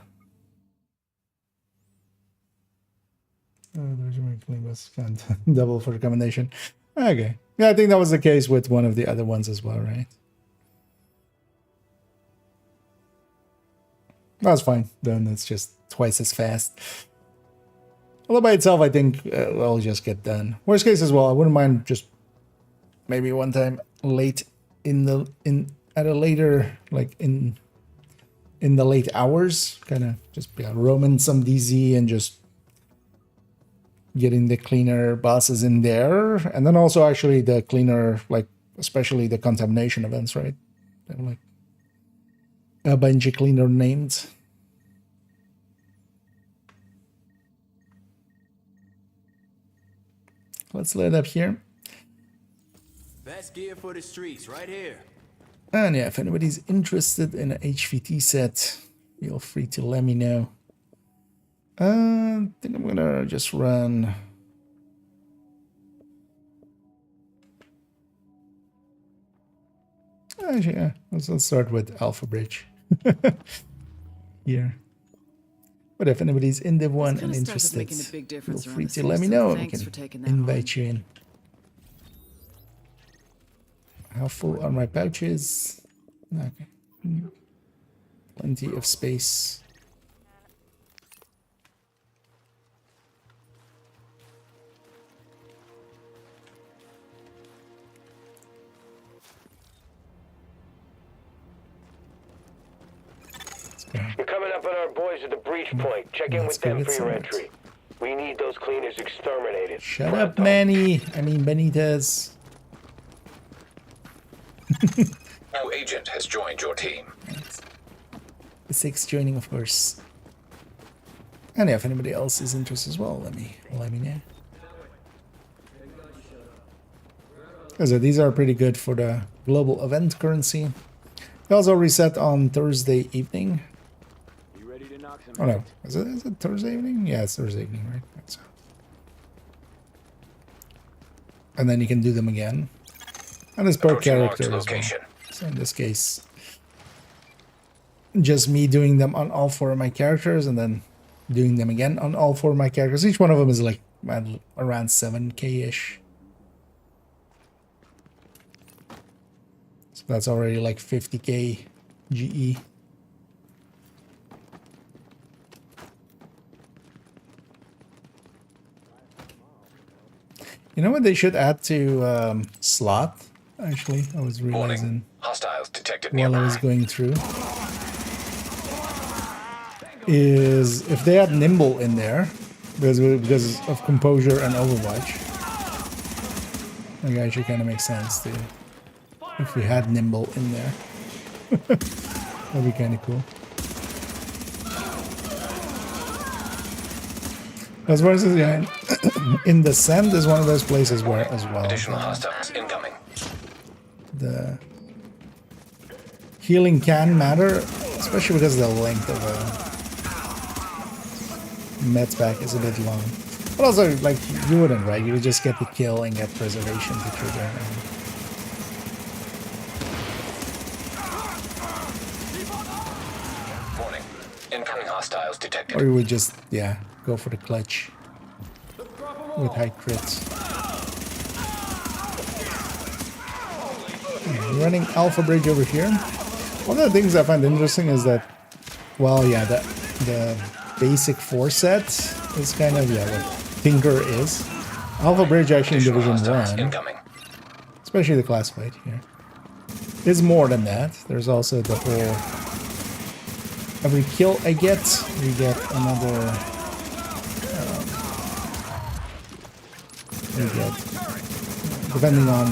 There's my claims. Can't double for recommendation. Okay. Yeah, I think that was the case with one of the other ones as well, right? That's fine. Then it's just twice as fast. Although by itself, I think it'll just get done. Worst case as well, I wouldn't mind just maybe one time late at a later, like in the late hours, kind of just roaming some DZ and just getting the cleaner bosses in there, and then also actually the cleaner, like especially the contamination events, right? They're like a bunch of cleaner named. Let's let up here. Best gear for the streets, right here. And yeah, if anybody's interested in an HVT set, feel free to let me know. I think I'm gonna just run. Actually, yeah, let's start with Alpha Bridge here. But if anybody's in Div1 and interested, feel free to let me know. We can invite you in. How full are my pouches? Okay. Plenty of space. You're coming up on our boys at the breach point. Check in with them for your entry. We need those cleaners exterminated. Shut up, Manny. I mean Benitez. No agent has joined your team. The 6 joining, of course. And if anybody else is interested as well, let me know. So these are pretty good for the global event currency. They also reset on Thursday evening. Oh no, is it Thursday evening? Yeah, it's Thursday evening, right? So. And then you can do them again. And it's per character as well. So in this case, just me doing them on all 4 of my characters and then doing them again on all 4 of my characters. Each one of them is like around 7k-ish. So that's already like 50k GE. You know what they should add to slot? Actually, I was realizing. Hostiles detected while I nearby. was going through is if they had Nimble in there, because of Composure and Overwatch. Like, actually kind of makes sense to if we had Nimble in there. That'd be kind of cool. As far as yeah, in the Sand is one of those places where as well Additional hostiles incoming. the healing can matter, especially because the length of a Met's back is a bit long. But also, like, you wouldn't, right? You would just get the kill and get preservation to trigger. Warning. Incoming hostiles detected. Or you would just, yeah, go for the clutch with high crits. Yeah, running Alpha Bridge over here. One of the things I find interesting is that, well, yeah, the basic 4 set is kind of, yeah, what Tinker is. Alpha Bridge actually in Division 1, especially the classified here, is more than that. There's also the whole, every kill I get, we get another, we get, depending on,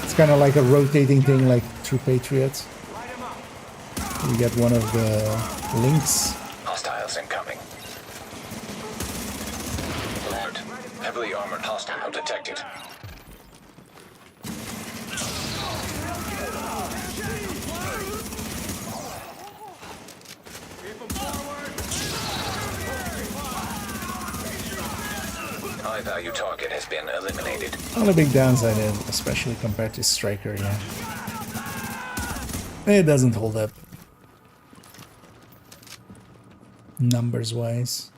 it's kind of like a rotating thing like True Patriots. We get one of the links. Hostiles incoming. Alert. Heavily armored hostile detected. High-value target has been eliminated. Only big downside is, especially compared to Striker, yeah, it doesn't hold up numbers-wise.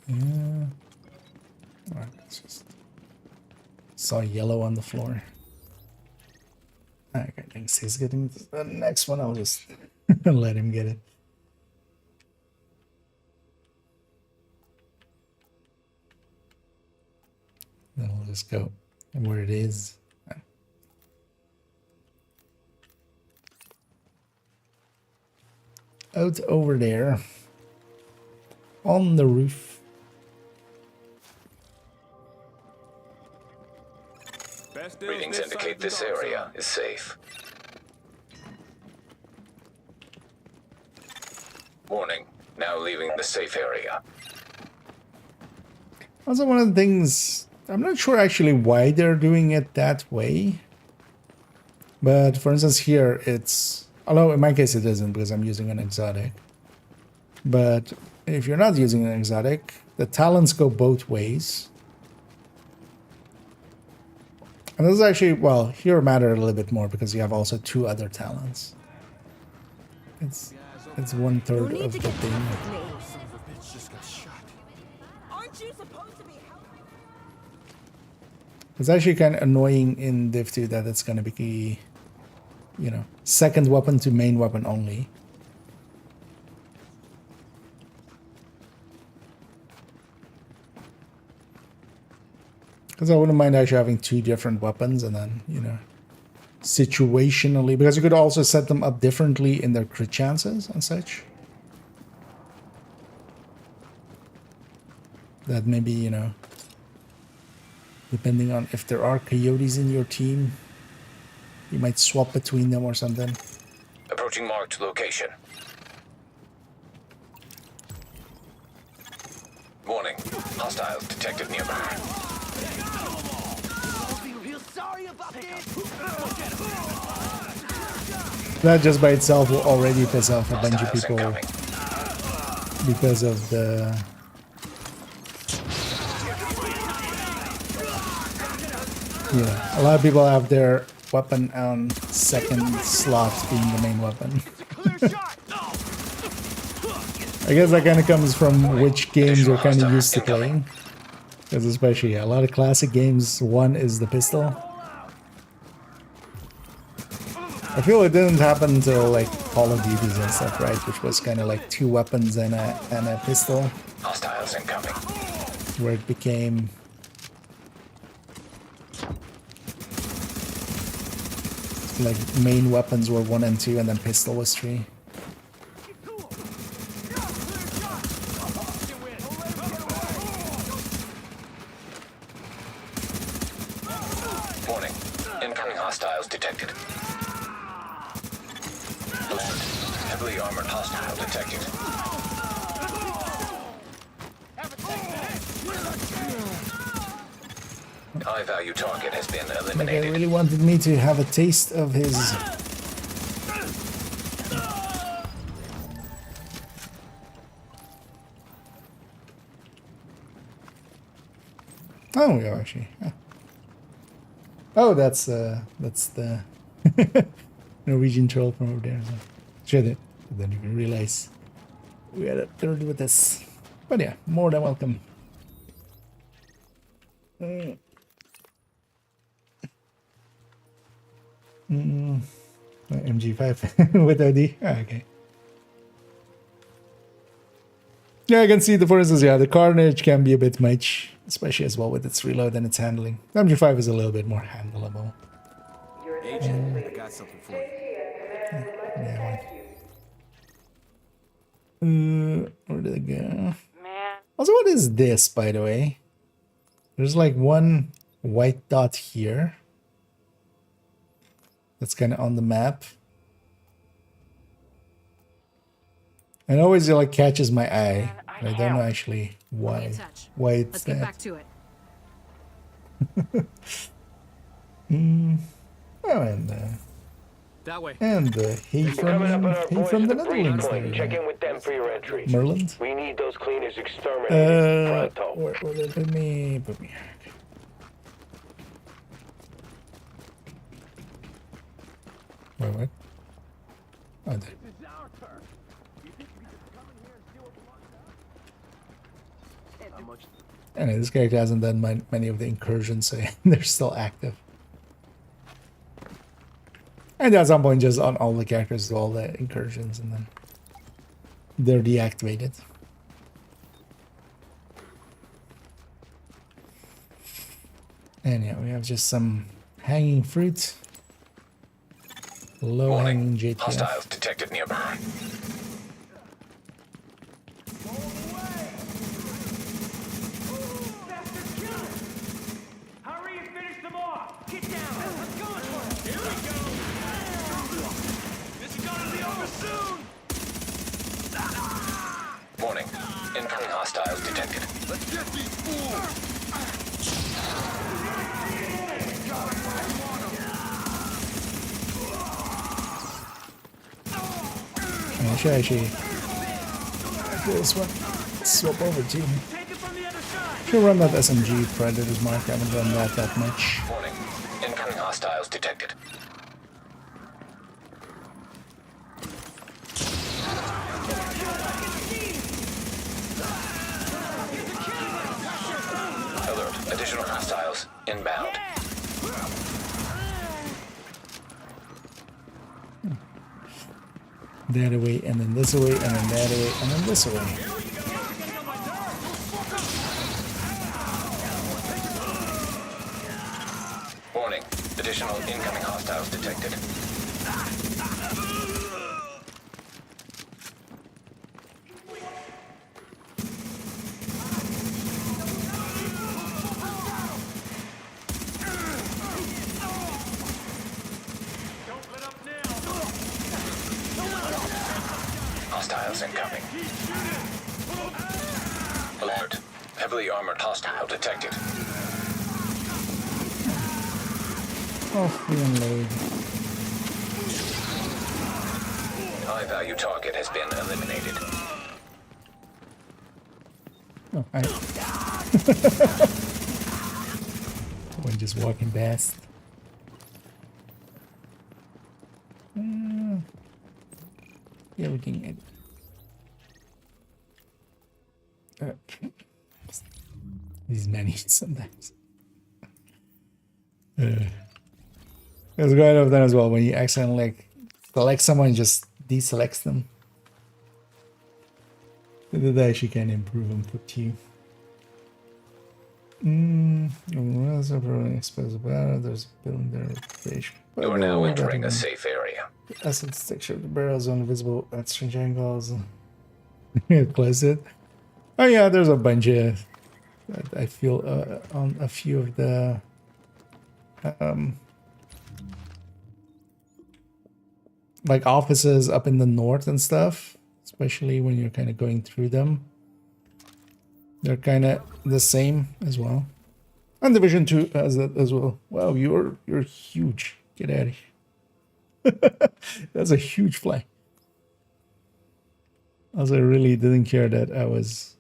Yeah. Alright, let's just saw yellow on the floor. Okay, thanks. He's getting the next one. I'll just let him get it. Then we'll just go where it is. Out over there on the roof. Readings indicate this area is safe. Warning, now leaving the safe area. Also, one of the things, I'm not sure actually why they're doing it that way. But for instance here, it's, although in my case it isn't because I'm using an exotic. But if you're not using an exotic, the talents go both ways. And this is actually, well, here matter a little bit more because you have also 2 other talents. It's 1/3 of the thing. Aren't you supposed to be helping? It's actually kind of annoying in Div 2 that it's going to be, you know, second weapon to main weapon only. Because I wouldn't mind actually having 2 different weapons and then, you know, situationally, because you could also set them up differently in their crit chances and such. That maybe, you know, depending on if there are coyotes in your team, you might swap between them or something. Approaching marked location. Warning, hostiles detected nearby. That just by itself will already piss off a bunch of people because of the... Yeah, a lot of people have their weapon on second slot being the main weapon. I guess that kind of comes from which games you're kind of used to playing. Because especially, yeah, a lot of classic games, one is the pistol. I feel it didn't happen until like Call of Duties and stuff, right? Which was kind of like 2 weapons and a pistol. Hostiles incoming. Where it became like main weapons were 1 and 2, and then pistol was 3. Warning. Incoming hostiles detected. Alert. Heavily armored hostile detected. High value target has been Like eliminated. I really wanted me to have a taste of his. Oh, we are actually. Yeah. Oh, that's the Norwegian troll from over there. So. Shit it. I didn't even realize we had a third with this. But yeah, more than welcome. MG5 with OD. Oh, okay. Yeah, I can see the for instance, yeah, the carnage can be a bit much, especially as well with its reload and its handling. The MG5 is a little bit more handleable. Agent, I got something for you. Yeah, where did it go? Also, what is this, by the way? There's like one white dot here. That's kind of on the map. And always it like catches my eye. I don't know actually why. Why it's Let's that. get back to it. Oh, and That way. he from the Netherlands. There, Check in with them for your entry. Merland. We need those cleaners exterminated. Pronto. Where did they put me? Wait, what? Oh, there. Anyway, this character hasn't done many of the incursions, so they're still active. And at some point, just on all the characters do all the incursions, and then they're deactivated. And yeah, we have just some hanging fruit. Low hanging JTF. Hostiles detected nearby. Hurry and finish them off! Get down! I'm going for it! Here we go! This is gonna be over soon! Warning. Incoming hostiles detected. Let's get these fools! I should actually this one swap over to. Should run that SMG Predator's mark. I haven't run that much. Warning. Incoming hostiles detected. Alert. Additional hostiles inbound. That away, and then this away, and then that away, and then this away. Warning. Additional incoming hostiles detected. Hostiles incoming. Alert. Heavily armored hostile detected. Oh, we unload. High value target has been eliminated. Oh, I. When just walking past. Yeah, we can get. These menus sometimes. There's quite of them as well when you accidentally like select someone, just deselects them. That actually can improve them for you. There's a building there. You are now entering a safe area. Essence texture of the barrels invisible at strange angles. Close it. Oh yeah, there's a bunch of. I feel on a few of the. Like offices up in the north and stuff, especially when you're kind of going through them. They're kind of the same as well. And Division 2 has that as well. Wow, you're huge. Get out of here. That's a huge fly. Also, I really didn't care that I was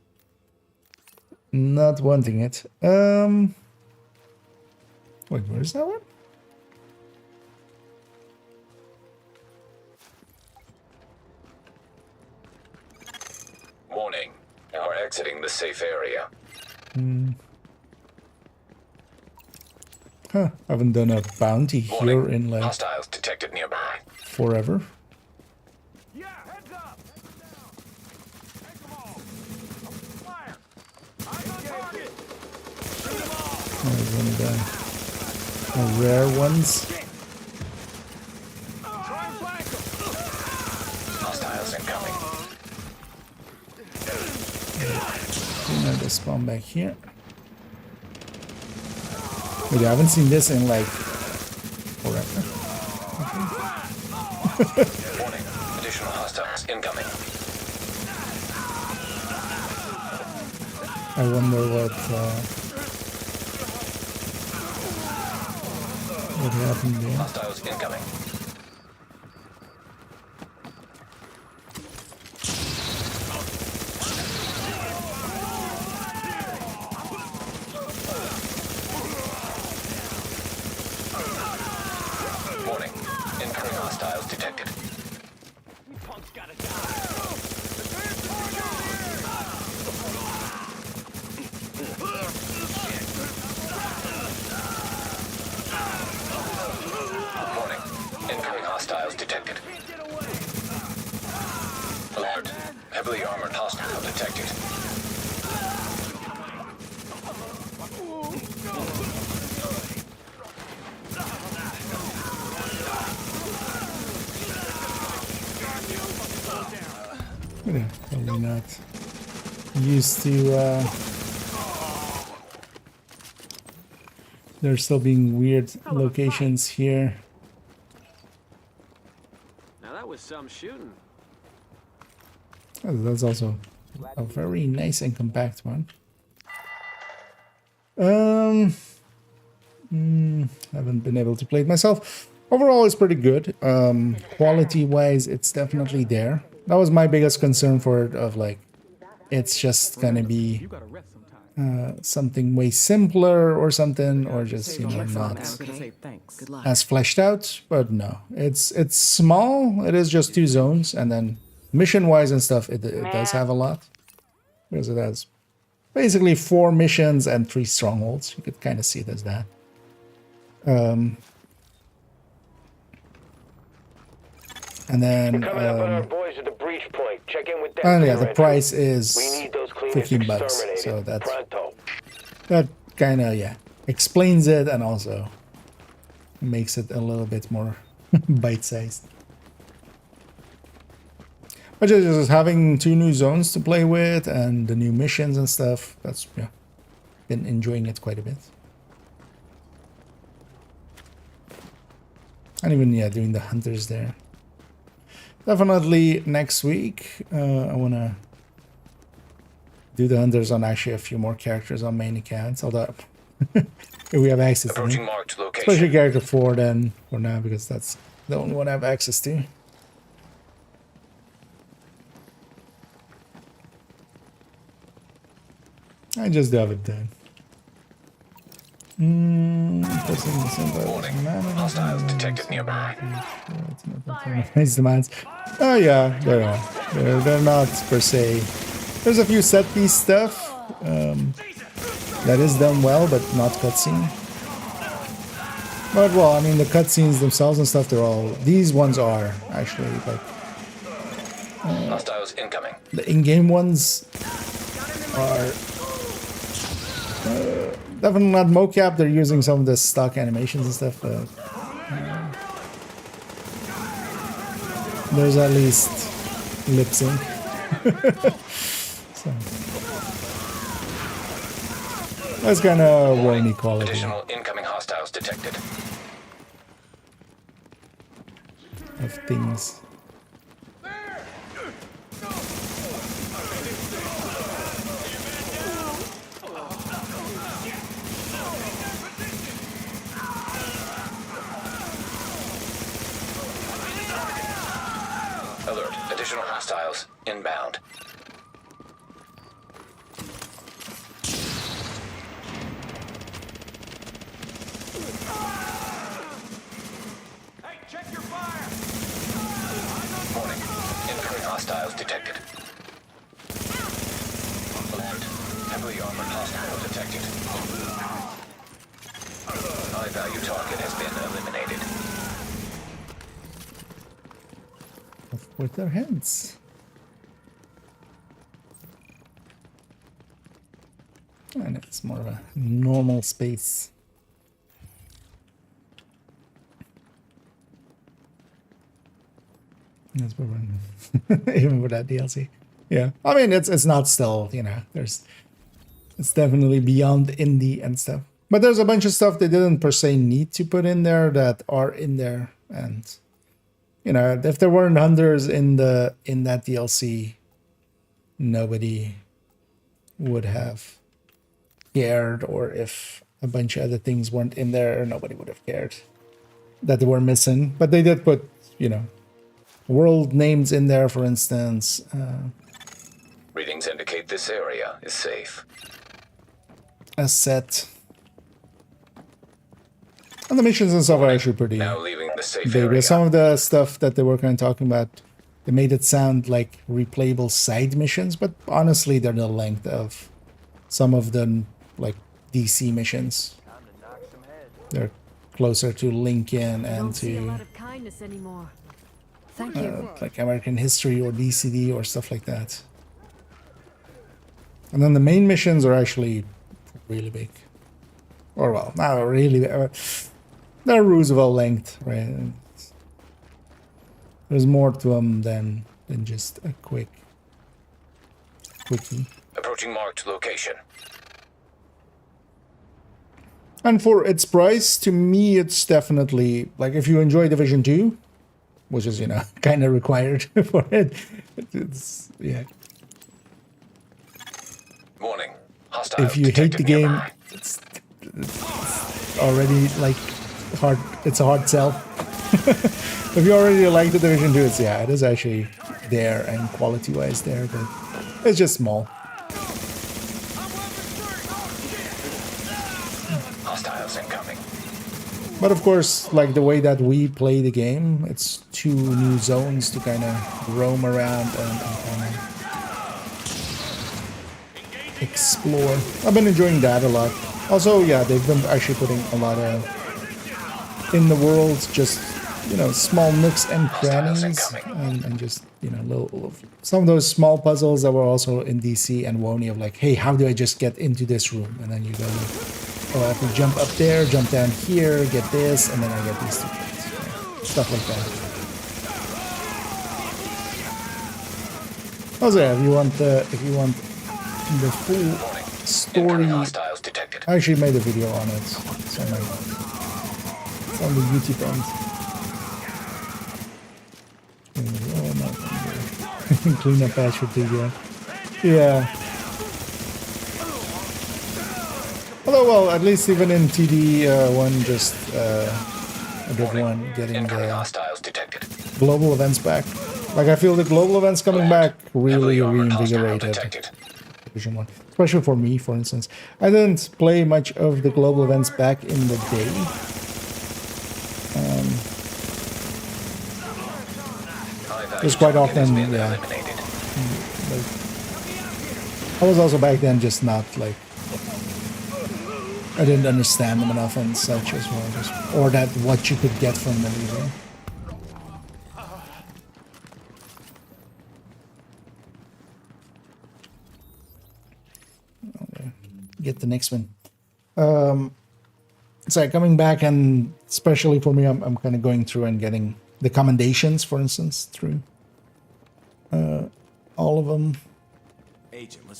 not wanting it. Wait, where's that one? Warning. You are exiting the safe area. Huh, I haven't done a bounty here in like Hostiles detected nearby. forever. Yeah, heads up! Take them all! Fire! I'm on target! Shoot them all! One of the rare ones. Try and flank them! Hostiles incoming. They spawn back here. Wait, I haven't seen this in like forever. Warning. Additional hostiles incoming. I wonder what happened there. Hostiles incoming. Warning. Incoming hostiles detected. You punks gotta die! Warning. Incoming hostiles detected. Alert. Heavily armored hostile detected. Yeah, probably not used to there still being weird locations here. Now that was some shooting. Oh, that's also a very nice and compact one. Haven't been able to play it myself. Overall, it's pretty good. Quality-wise, it's definitely there. That was my biggest concern for it, of like, it's just gonna be something way simpler or something, or just, you know, not as fleshed out. But no, it's small. It is just 2 zones, and then mission-wise and stuff, it does have a lot, because it has basically 4 missions and 3 strongholds. You could kind of see it as that. And then, Coming up on our boys at the breach point. Check in with them. and yeah, the price is We need those cleaners $15, so that's pronto. that kind of, yeah, explains it and also makes it a little bit more bite-sized. But just having 2 new zones to play with and the new missions and stuff, that's, yeah, been enjoying it quite a bit. And even, yeah, doing the hunters there. Definitely next week, I want to do the hunters on actually a few more characters on main accounts, although if we have access to them. Marked location. Especially character 4 then, for now, because that's the only one I have access to. I just have it done. Warning. Hostiles detected nearby. Nice demands. Oh yeah, they're not per se. There's a few set piece stuff that is done well, but not cutscene. But well, I mean, the cutscenes themselves and stuff, they're all, these ones are actually like Hostiles incoming. the in-game ones are definitely not mocap. They're using some of the stock animations and stuff, but there's at least lip sync. So that's kind of whiny quality. Additional incoming hostiles detected. Of things. Alert. Additional hostiles inbound. Hey, check your fire! Warning. Incoming hostiles detected. Alert. Heavily armored hostile detected. High-value target has been eliminated. With their hands. And it's more of a normal space. That's what we're even with that DLC. Yeah. I mean it's not still, you know, it's definitely beyond indie and stuff. But there's a bunch of stuff they didn't per se need to put in there that are in there, and you know, if there weren't hunters in that DLC, nobody would have cared, or if a bunch of other things weren't in there, nobody would have cared that they were missing. But they did put, you know, world names in there, for instance. Readings indicate this area is safe. A set. And the missions and stuff are actually pretty Now leaving the safe big. area. Some of the stuff that they were kind of talking about, they made it sound like replayable side missions, but honestly, they're the length of some of the like DC missions. They're closer to Lincoln and See a to lot of kindness anymore. Thank you. like American History or DCD or stuff like that. And then the main missions are actually really big. Or well, not really. They're Roosevelt length, right? There's more to them than just a quickie. Approaching marked location. And for its price, to me, it's definitely like if you enjoy Division 2, which is, you know, kind of required for it. It's, yeah. Warning. Hostile If you hate the game, it's already like hard. It's a hard sell. If you already like the Division 2, it's, yeah, it is actually there and quality-wise there, but it's just small. Hostiles incoming. But of course, like the way that we play the game, it's 2 new zones to kind of roam around and kind of explore. I've been enjoying that a lot. Also, yeah, they've been actually putting a lot of in the world, just, you know, small nooks and crannies, and just, you know, little some of those small puzzles that were also in DC and WONI of like, hey, how do I just get into this room? And then you go, oh, I have to jump up there, jump down here, get this, and then I get these 2 things. Yeah, stuff like that. Also, yeah, if you want the full story, I actually made a video on it. So it's on the YouTube end. Clean up patch for TJ. Yeah. Although, well, at least even in TD1, just Div1 getting the global events back. Like, I feel the global events coming back really reinvigorated Division 1. Especially for me, for instance. I didn't play much of the global events back in the day. Just quite often, yeah. I was also back then just not like I didn't understand them enough and such as well, just, or that what you could get from them either. Okay. Get the next one. So coming back, and especially for me, I'm kind of going through and getting the commendations, for instance, through all of them.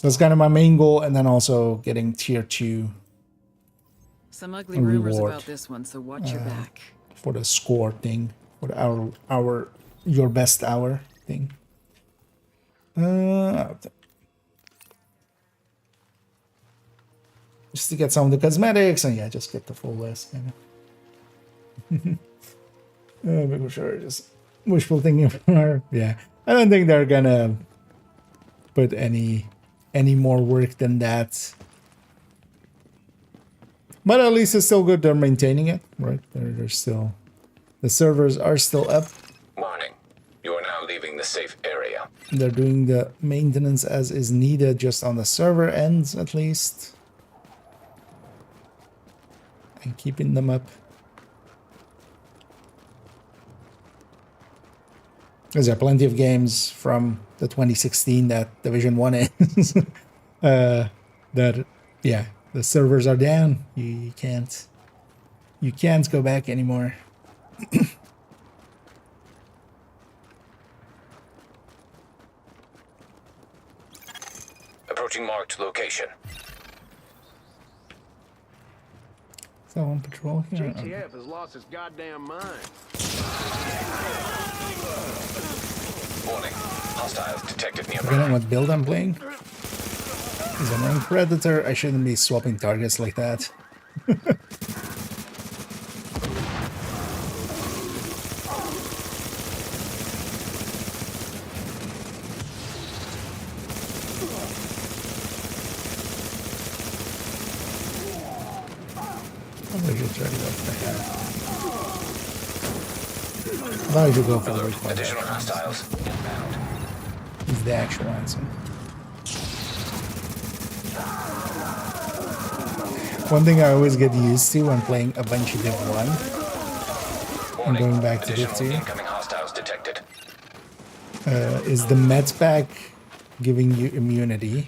That's kind of my main goal, and then also getting tier 2. Some ugly rumors about this one, so watch your back. For the score thing, for the your best hour thing. Just to get some of the cosmetics, and yeah, just get the full list, kind of. But sure, just wishful thinking. Yeah, I don't think they're gonna put any more work than that. But at least it's still good they're maintaining it, right? They're still, the servers are still up. Warning. You are now leaving the safe area. They're doing the maintenance as is needed, just on the server ends at least. And keeping them up. Because there are plenty of games from the 2016 that Division 1 is. That, yeah, the servers are down. You can't go back anymore. Approaching marked location. Is that one patrol here? JTF has lost his goddamn mind. Warning. Hostiles detected nearby. Forgetting what build I'm playing. As a main predator, I shouldn't be swapping targets like that. I thought I should go for the weak Additional hostiles inbound. He's the actual answer. One thing I always get used to when playing a bunch of Div1 and going back to Div 2 incoming hostiles detected. Is the med pack giving you immunity.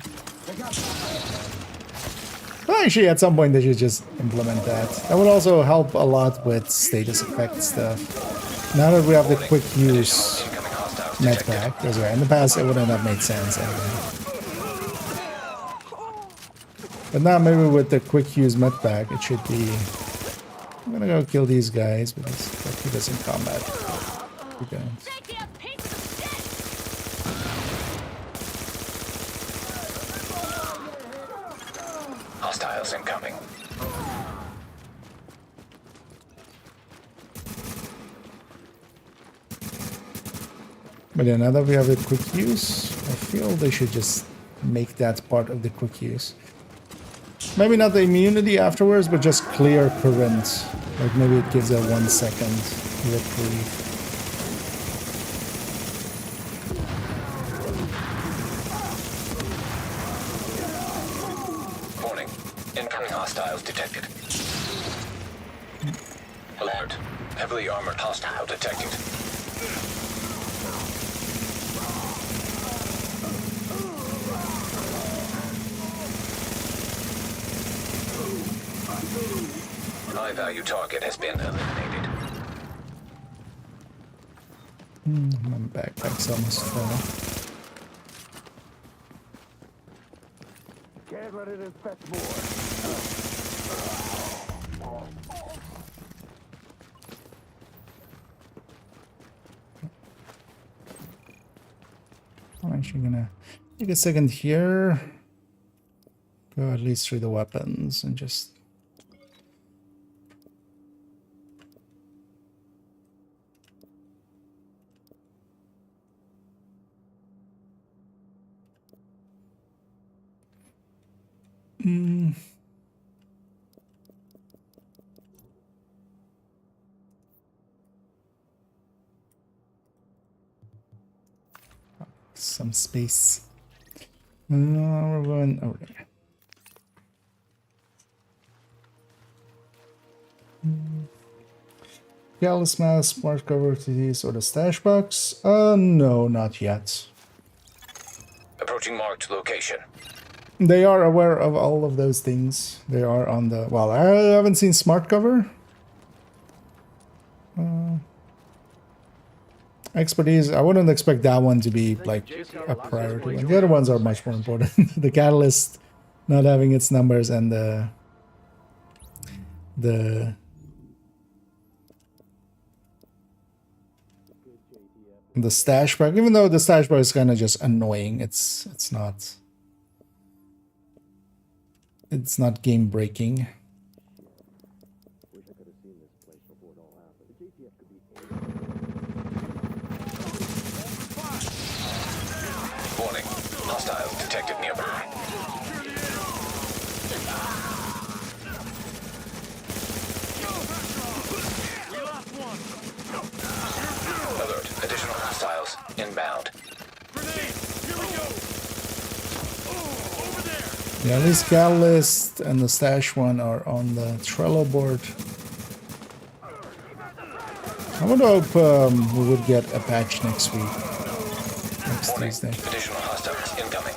Well, actually, at some point they should just implement that. That would also help a lot with status effect stuff. Now that we have the quick use med pack, because in the past it wouldn't have made sense anyway. But now maybe with the quick use med pack, it should be. I'm gonna go kill these guys because that keep us in combat. We don't. Hostiles incoming. But yeah, now that we have the quick use, I feel they should just make that part of the quick use. Maybe not the immunity afterwards, but just clear current. Like maybe it gives a 1 second reprieve. Warning. Incoming hostiles detected. Alert. Heavily armored hostile detected. High-value target has been eliminated. My backpack's almost full. Can't let it infect more. I'm actually gonna take a second here. Go at least through the weapons and just. Some space. We're going over there. Callus mask, smart cover to these, or the stash box? No, not yet. Approaching marked location. They are aware of all of those things. They are on the... Well, I haven't seen smart cover. Expertise, I wouldn't expect that one to be like a priority one. The other ones are much more important. The catalyst not having its numbers and the stash bar, even though the stash bar is kind of just annoying, it's not game breaking. Warning. Hostiles detected nearby. Alert. Additional hostiles inbound. Yeah, at least Catalyst and the stash one are on the Trello board. I would hope we would get a patch next week. Next Tuesday. Additional hostiles incoming.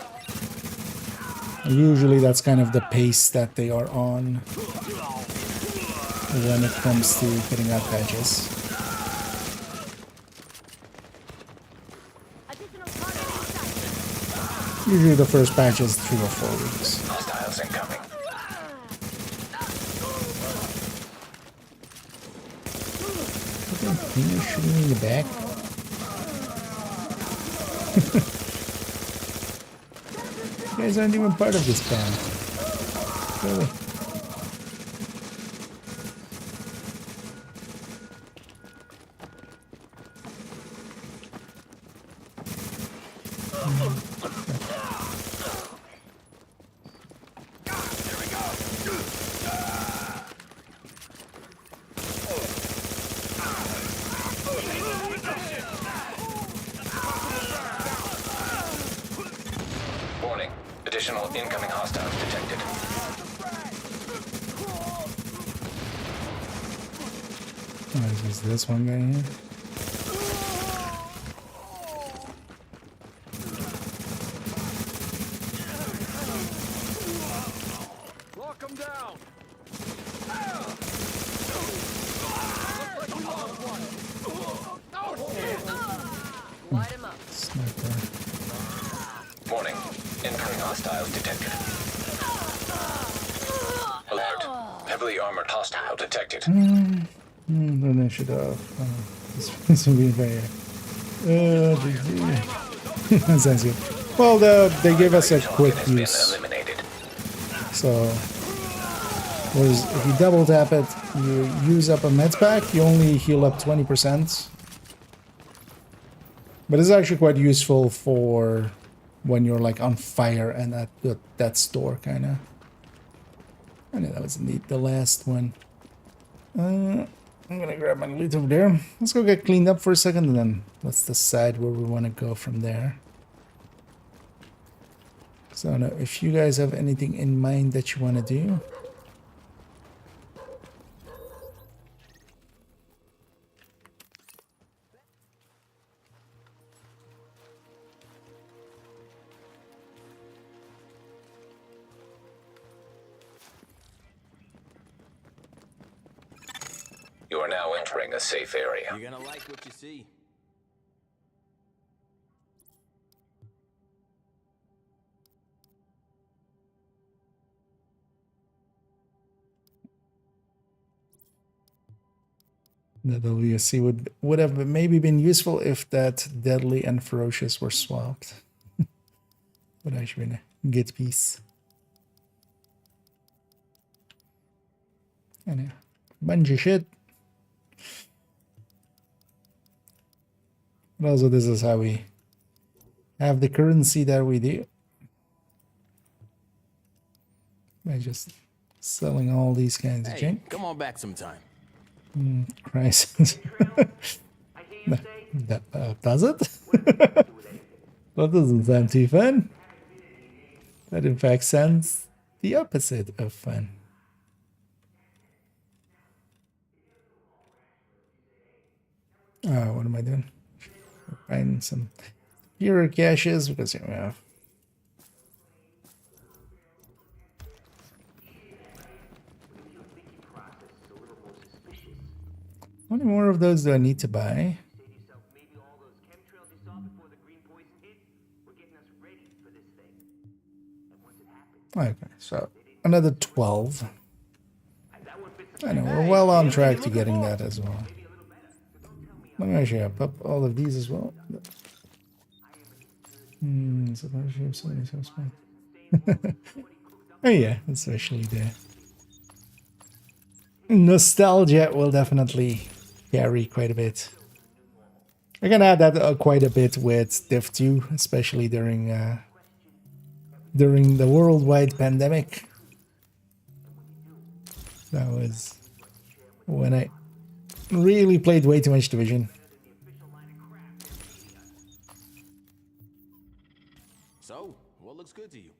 Usually that's kind of the pace that they are on when it comes to getting out patches. Usually the first patch is 3 or 4 weeks. Hostiles incoming. You're shooting me in the back. You guys aren't even part of this band. Really? Warning. Additional incoming hostiles detected. Oh, is this one guy here? Lock him down. Light him up. Sniper. Warning. Incoming hostiles detected. Alert. Heavily armored hostile detected. Then I should have. This will be very. Sounds good. Well, they gave us a quick use. Eliminated. So, if you double tap it, you use up a med pack, you only heal up 20%. But it's actually quite useful for when you're like on fire and at that store, kind of. I know that was neat, the last one. I'm gonna grab my loot over there. Let's go get cleaned up for a second and then let's decide where we want to go from there. So I don't know if you guys have anything in mind that you want to do. You are now entering a safe area. You're gonna like what you see. The WSC would have maybe been useful if that deadly and ferocious were swapped. Would actually been a good piece. Anyway, bunch of shit. But also, this is how we have the currency that we do. By just selling all these kinds of junk. Come on back sometime. Crisis. Does it? That doesn't sound too fun. That in fact sounds the opposite of fun. What am I doing? Find some hero caches because here we have. How many more of those do I need to buy? Okay, so another 12. I know, we're well on track to getting that as well. Let me actually pop all of these as well. Oh yeah, especially the nostalgia will definitely carry quite a bit. I can add that quite a bit with Div2, especially during the worldwide pandemic. That was when I really played way too much Division. So, what looks good to you?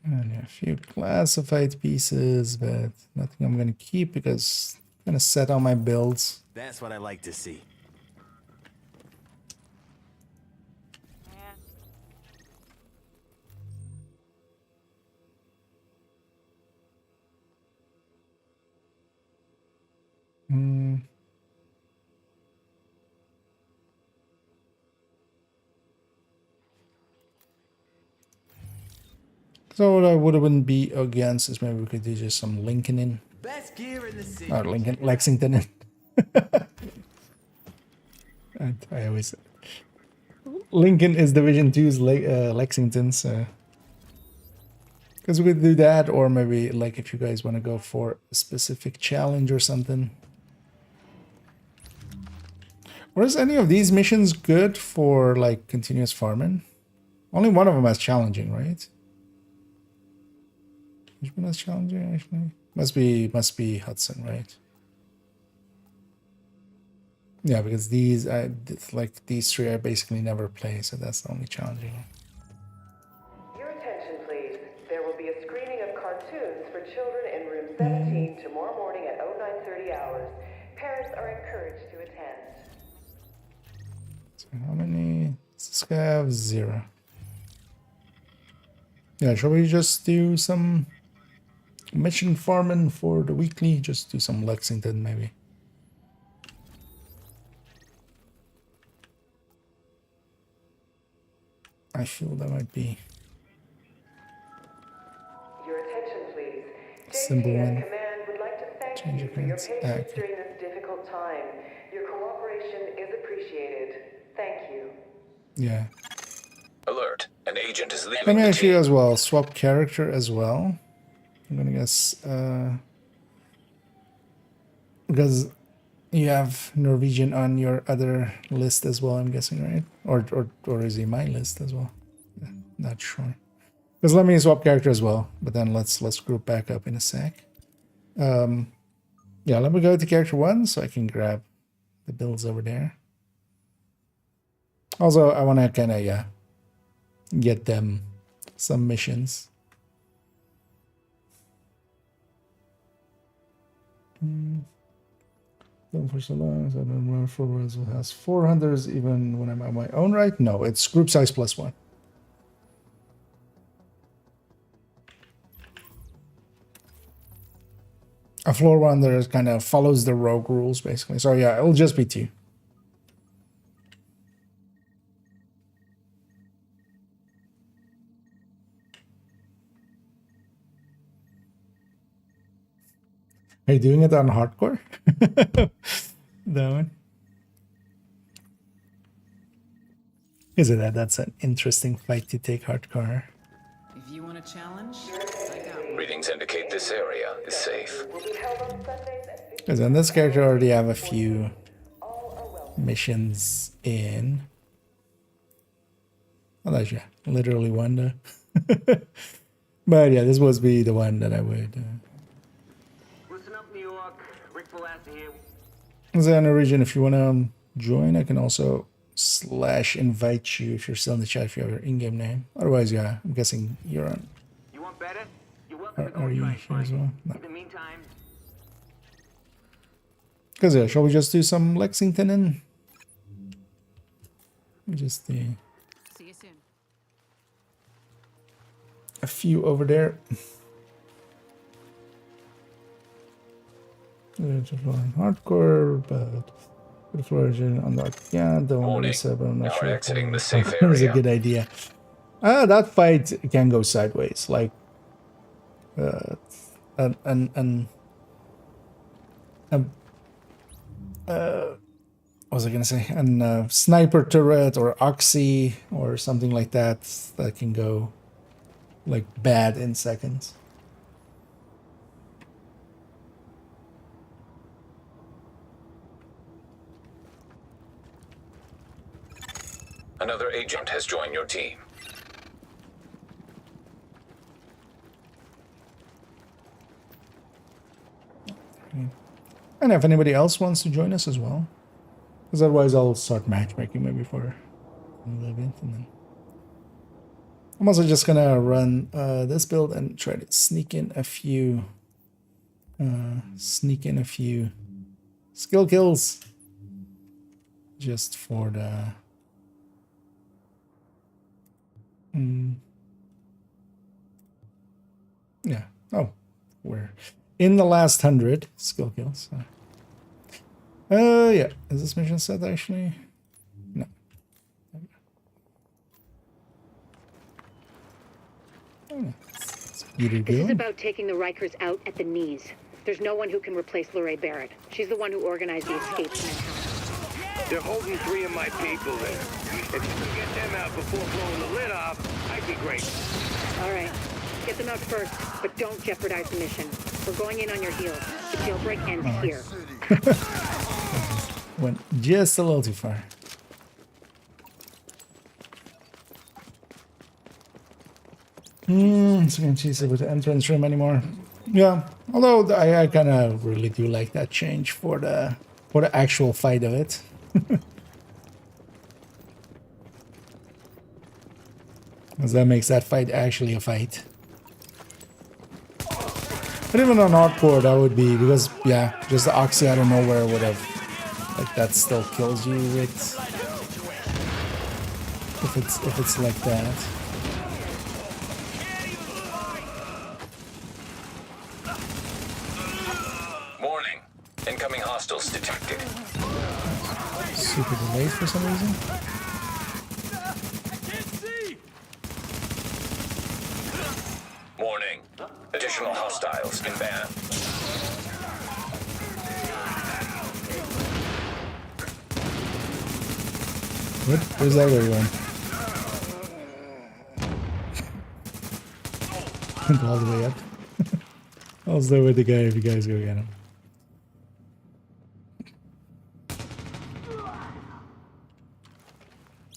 And a few classified pieces, but nothing I'm gonna keep because I'm gonna set on my builds. That's what I like to see. So what I wouldn't be against is maybe we could do just some Lincoln in. Best gear in the city. Or Lincoln, Lexington in. And I always Lincoln is Division 2's Lexington, so because we could do that, or maybe like if you guys want to go for a specific challenge or something. Or is any of these missions good for like continuous farming? Only one of them has challenging, right? Which one has challenging actually? Must be Hudson, right? Yeah, because these like these three I basically never play, so that's the only challenging. Your attention, please. There will be a screening of cartoons for children in room 17 tomorrow morning at 0930 hours. Parents are encouraged to attend. So how many does this guy have? 0. Yeah, shall we just do some mission farming for the weekly? Just do some Lexington maybe. I feel that might be Your attention, please. simple one. Command would like to thank Change you for your events. patience during this difficult time. Your cooperation is appreciated. Thank you. Yeah. Alert. An agent is leaving Let me the actually team. as well swap character as well. I'm gonna guess because you have Norwegian on your other list as well, I'm guessing, right? Or is he my list as well? Yeah, not sure. Because let me swap character as well, but then let's group back up in a sec. Yeah, let me go to character 1 so I can grab the builds over there. Also, I want to kind of get them some missions. For so long, I don't run forwards. It has 400s even when I'm on my own right. No, it's group size +1. A floor one there kind of follows the rogue rules basically. So yeah, it'll just be 2. Are you doing it on hardcore? That one. Isn't that's an interesting fight to take hardcore. If you want a challenge, I got Readings indicate this area is safe. Because on this character I already have a few missions in. Well, that's literally one though. But yeah, this was be the one that I would. Listen up, New York. Rick Velasa here. Is there an region if you want to join? I can also /invite you if you're still in the chat if you have your in-game name. Otherwise, yeah, I'm guessing you're on. You want better? You're welcome to go Are you try here and as find well? it. No. In the meantime, Because yeah, shall we just do some Lexington and just See you soon. a few over there. Hardcore, but good version on that. Yeah, don't Warning. really say, but I'm not Now sure. exiting the safe That was a area. good idea. That fight can go sideways. Like, what was I gonna say? An sniper turret or oxy or something like that that can go like bad in seconds. Another agent has joined your team. And if anybody else wants to join us as well, because otherwise I'll start matchmaking maybe for the event, and then I'm also just gonna run this build and try to sneak in a few skill kills just for the yeah. Oh, we're in the last 100 skill kills. Yeah. Is this mission set actually? No. This is about taking the Rikers out at the knees. There's no one who can replace Lorraine Barrett. She's the one who organized the escape from that house. They're holding 3 of my people there. If you can get them out before blowing the lid off, I'd be great. All right. Get them out first, but don't jeopardize the mission. We're going in on your heels. The jailbreak ends here. Went just a little too far. So I can't chase it with the entrance room anymore. Yeah, although I kind of really do like that change for the actual fight of it. Because that makes that fight actually a fight. But even on hardcore, that would be, because yeah, just the oxy out of nowhere would have, like, that still kills you with, if it's like that. Warning. Incoming hostiles detected. Super delayed for some reason. Warning. Additional hostiles inbound. What? Where's that guy going? All the way up. I'll stay with the guy if you guys go get him.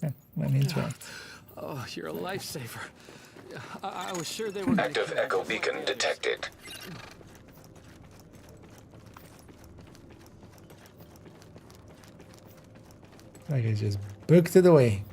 Yeah, let me interact. Oh, you're a lifesaver. I was sure they were. Active echo beacon detected. That guy just booked it away.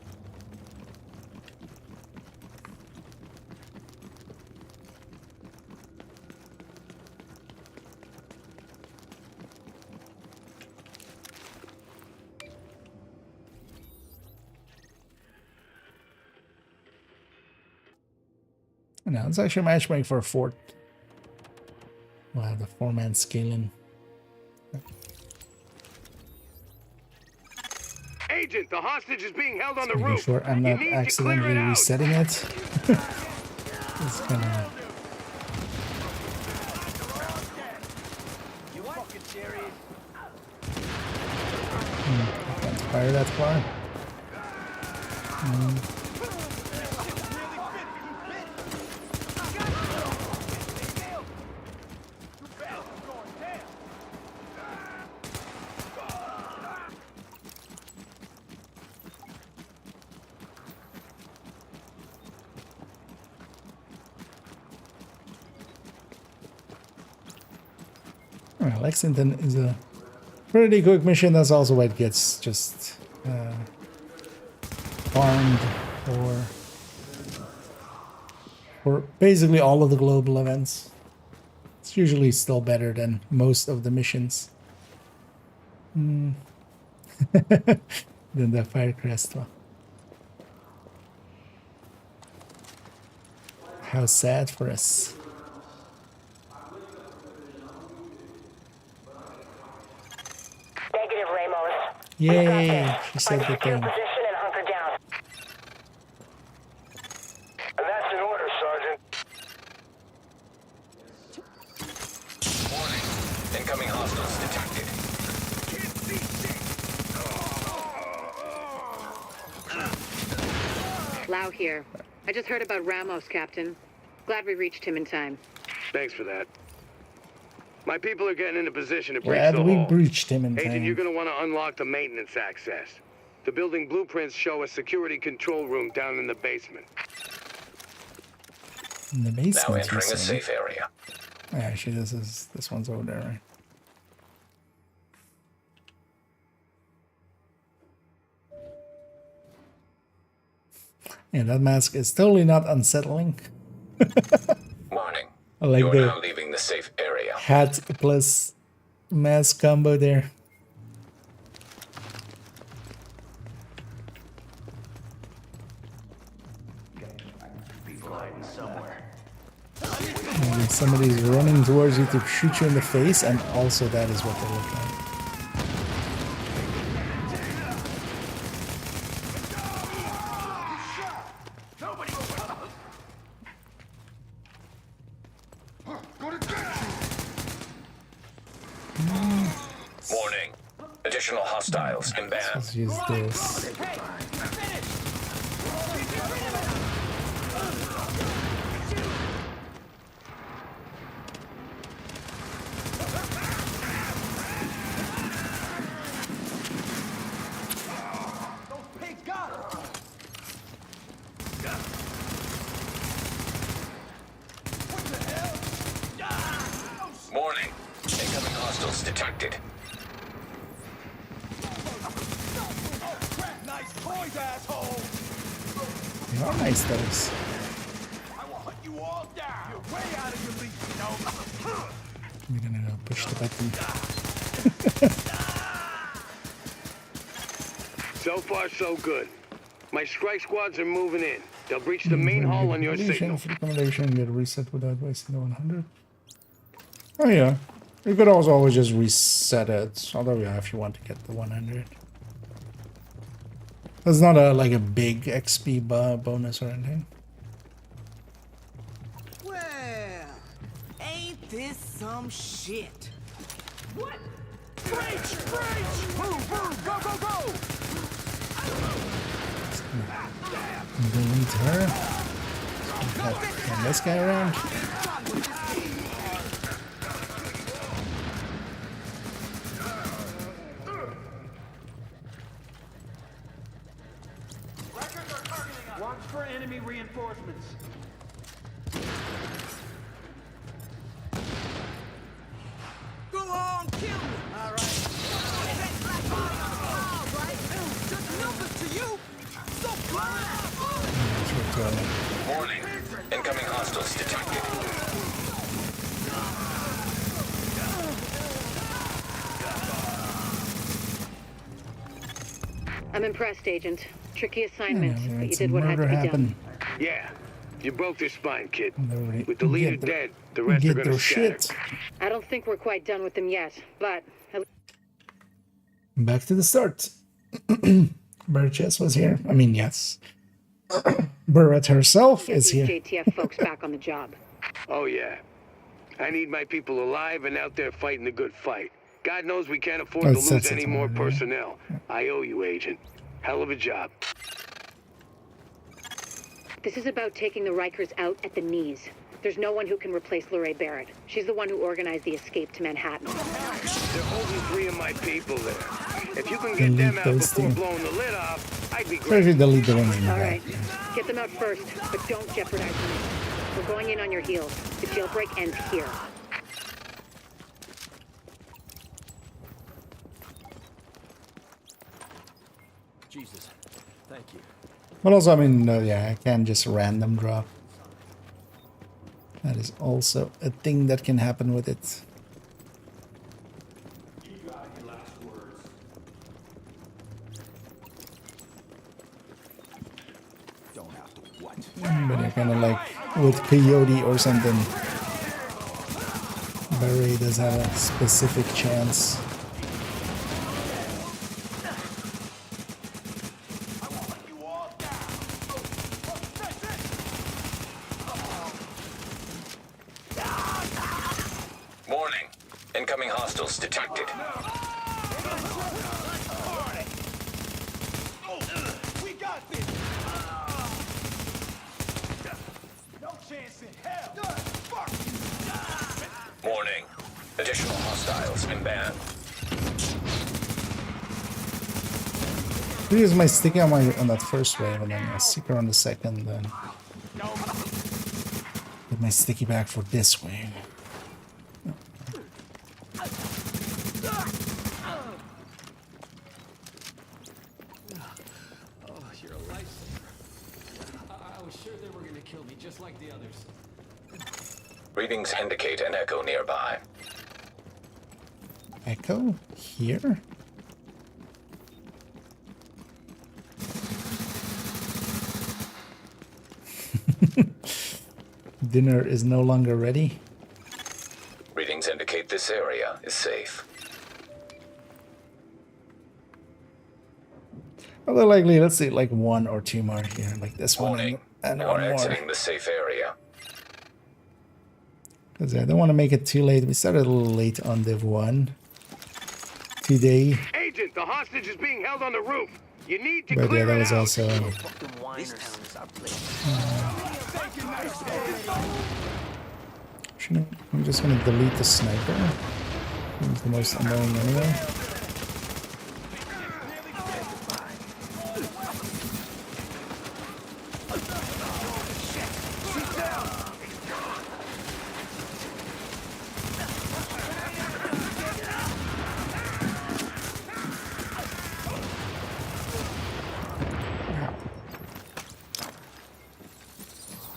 Now it's actually matchmaking for a fort. We'll have the 4-man scaling. Agent, the hostage is being held on the Making roof. sure I'm not accidentally resetting it. It's gonna. you fucking serious? I can't fire that far. Well, Lexington is a pretty quick mission. That's also why it gets just farmed for basically all of the global events. It's usually still better than most of the missions. Than the Firecrest one. How sad for us. Negative, Ramos. Yay, she said the Secure thing. position and hunker down. That's an order, Sergeant. Warning. Incoming hostiles detected. Lau here. I just heard about Ramos, Captain. Glad we reached him in time. Thanks for that. My people are getting into position to breach Glad the we hall. breached him in Agent, time. you're gonna want to unlock the maintenance access. The building blueprints show a security control room down in the basement. In the basement. Now you entering a say? safe area. Actually, this one's over there, right? Yeah, that mask is totally not unsettling. Warning. I like You're the now leaving the safe area. hat plus mask combo there. People hiding somewhere. Maybe somebody's running towards you to shoot you in the face, and also that is what they look like. Warning. Additional hostiles inbound. Let's use this. Warning. Incoming hostiles detected. Nice toys, asshole! They are nice those. I will hunt you all down. You're way out of your league, you know. We're gonna go push the button. So far, so good. My strike squads are moving in. They'll breach the main hall on your signal. Recommendation, get a reset without wasting the 100. Oh yeah, you could also always just reset it. Although yeah, if you want to get the 100. That's not like a big XP bonus or anything. Well, ain't this some shit? What? Breach! Breach! Move! Move! Go! Go! Go! Delete her. Turn this guy around. Watch for enemy reinforcements. Go on, kill me! All right. Just numbers to you. So Warning. Incoming hostiles detected. I'm impressed, Agent. Tricky assignment, Yeah, but you some did what had to murder be happen. done. Yeah, you broke their spine, kid. Nobody With the leader get dead, the rest are get gonna their scatter. shit. I don't think we're quite done with them yet, but Back to the start. Burgess was here. I mean, yes. Burrett herself is these here. JTF folks back on the job. Oh yeah. I need my people alive and out there fighting the good fight. God knows we can't afford to that's lose it, any more yeah. personnel. I owe you, Agent. Hell of a job. This is about taking the Rikers out at the knees. There's no one who can replace Lorraine Barrett. She's the one who organized the escape to Manhattan. They're holding 3 of my people there. If you can get them out before blowing the lid off, I'd be Especially great. delete the ones in the All back. right, get them out first, but don't jeopardize them. We're going in on your heels. The jailbreak ends here. Jesus. Thank you. But also, I mean, yeah, I can't just random drop. That is also a thing that can happen with it. But you're kind of like with Coyote or something. Barry does have a specific chance. Warning. Incoming hostiles detected. We got this. No chance in hell. Fuck you. Warning. Additional hostiles inbound. Use my sticky on that first wave, and then a sticker on the second. Then get my sticky back for this wave. You're a lifesaver. I was sure they were gonna kill me just like the others. Readings indicate an echo nearby. Echo? Here? Dinner is no longer ready. Readings indicate this area is safe. Although likely, let's see, like 1 or 2 more here, like this Warning. one and You one are more. exiting the safe area. Because I don't want to make it too late. We started a little late on Div1 today. Agent, the hostage is being held on the roof. You need to But clear yeah, that it was out. also... Actually, I'm just going to delete the sniper. It's the most annoying anyway.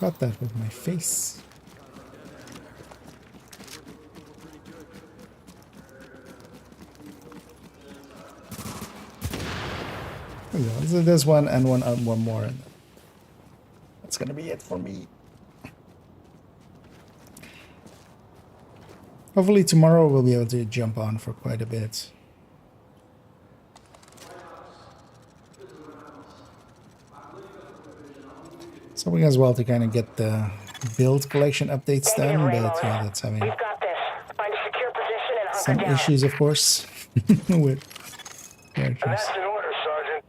Got that with my face. There we go. So there's one and one more. And that's gonna be it for me. Hopefully tomorrow we'll be able to jump on for quite a bit. Something as well to kind of get the build collection updates done, but yeah, that's having some issues, of course, with characters. That's an order, Sergeant.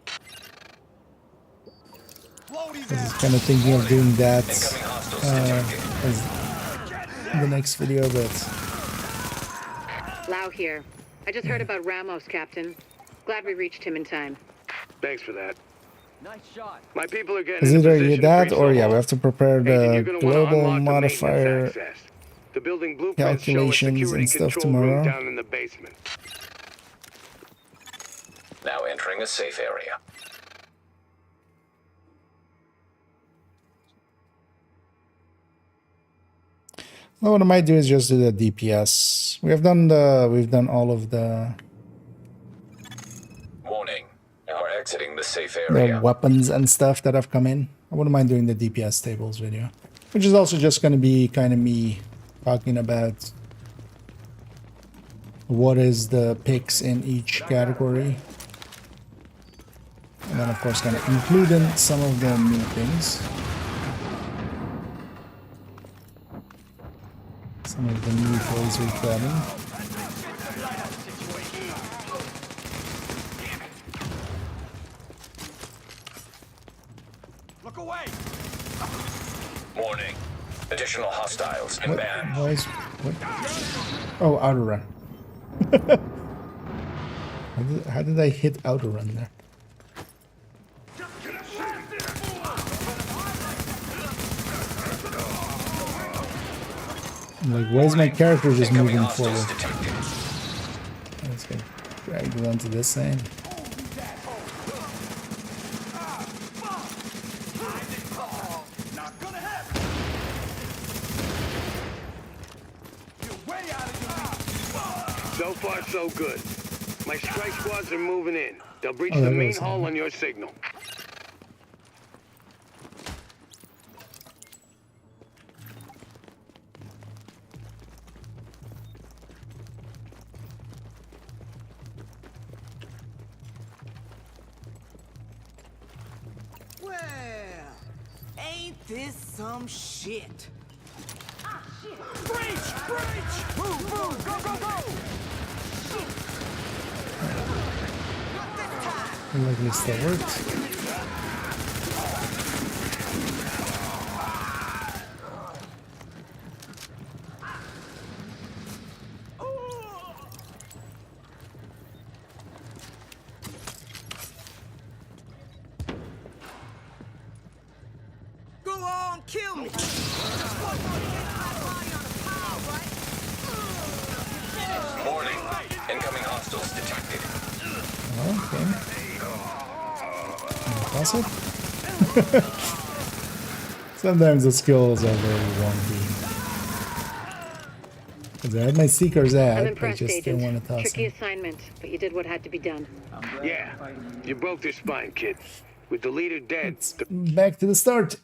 I was kind of thinking of doing that as the next video, but... Lau here. I just heard about Ramos, Captain. Glad we reached him in time. Thanks for that. Nice shot. My people are getting Is in either position that to or breach yeah, the we wall. have to prepare Agent, the you're gonna wanna global unlock the modifier maintenance access. The building blueprints show a calculations security and stuff control room tomorrow. down in the basement. Now entering a safe area. Well, what I might do is just do the DPS. We've done all of the Warning. You are exiting the safe area. weapons and stuff that have come in. I wouldn't mind doing the DPS tables video, which is also just going to be kind of me talking about what is the picks in each category. And then, of course, kind of including some of the new things. Some of the new toys we've gotten. Look away. Warning. Additional hostiles What? inbound. Why is... What? Oh, outer run. How did I hit outer run there? I'm like, why is my character just moving forward? Let's get dragged onto this side. far, so good. My strike squads are moving in. They'll breach the main hull on your signal. Well, ain't this some shit? Ah, shit! Breach! Breach! Move! Move! Go! Go! Go! Shit! Not this time! Like this still worked. Go on, kill me! Warning. Incoming hostiles detected. Okay. Impressive. Sometimes the skills are very wonky. Because I had my seekers out, I'm I impressed, just didn't Agent. want to toss Tricky them. assignment, but you did what had to be done. Yeah, you broke their spine, kid. With the leader dead, Back to the start.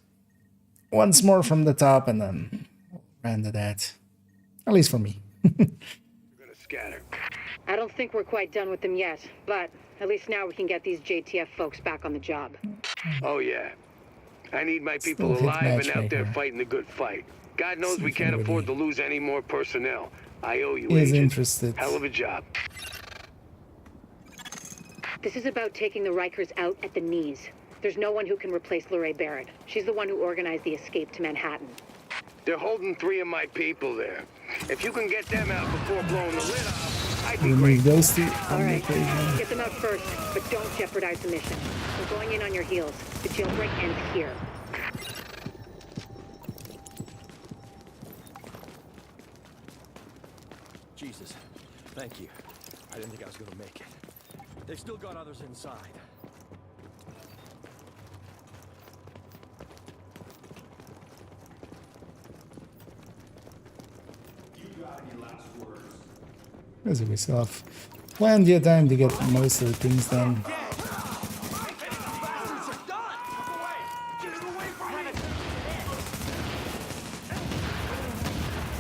Once more from the top and then ran to that. At least for me. gonna scatter. I don't think we're quite done with them yet, but at least now we can get these JTF folks back on the job. Oh yeah. I need my people Still hit alive and out there matchmaker. fighting the good fight. God knows See we if can't anybody afford to lose any more personnel. I owe you, is Agent. interested. Hell of a job. This is about taking the Rikers out at the knees. There's no one who can replace Lorraine Barrett. She's the one who organized the escape to Manhattan. They're holding 3 of my people there. If you can get them out before blowing the lid off, I'd be Remove grateful. those two All from the right, equation. get them out first, but don't jeopardize the mission. We're going in on your heels. The jailbreak ends here. Jesus. Thank you. I didn't think I was gonna make it. They've still got others inside. Because we still have plenty of time to get most of the things done.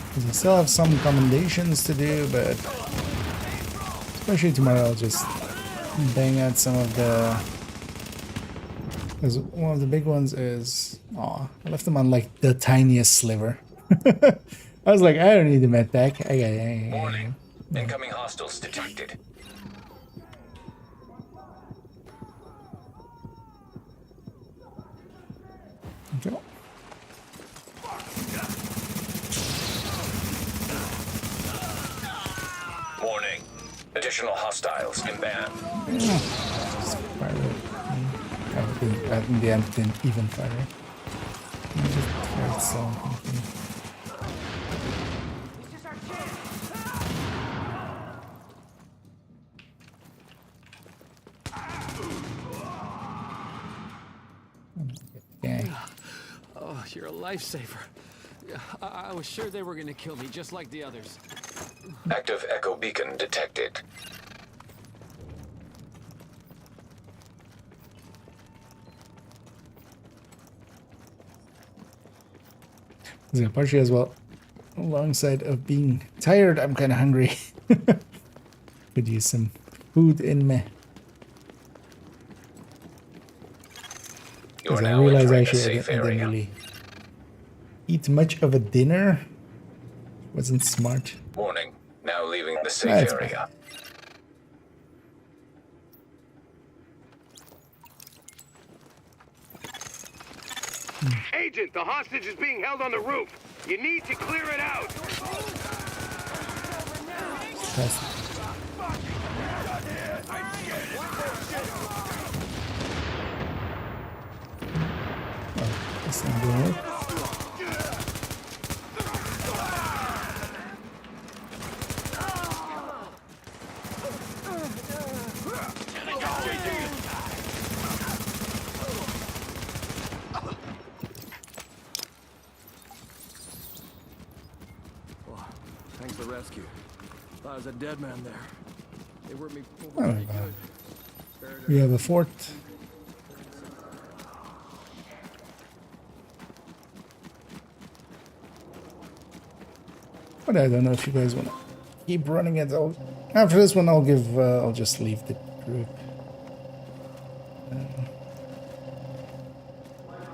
Because we still have some commendations to do, but especially tomorrow I'll just bang out some of the... Because one of the big ones is... Aw, I left them on like the tiniest sliver. I was like, I don't need the med pack. Warning. Incoming hostiles detected. Okay. Warning. Additional hostiles inbound. Just fire it. In the end, didn't even fire it. Just fired something. Okay. Oh, you're a lifesaver. I was sure they were gonna kill me, just like the others. Active echo beacon detected. Yeah, partially as well. Alongside of being tired, I'm kind of hungry. Could use some food in me. Because I realized actually I didn't really eat much of a dinner. Wasn't smart. Warning. Now leaving the safe area. Agent, the hostage is being held on the roof. You need to clear it out. That's not gonna work. Thanks for the rescue. thought I was a dead man there. They worked me over Oh, pretty good. we have a fort. But I don't know if you guys want to keep running it. After this one, I'll just leave the group.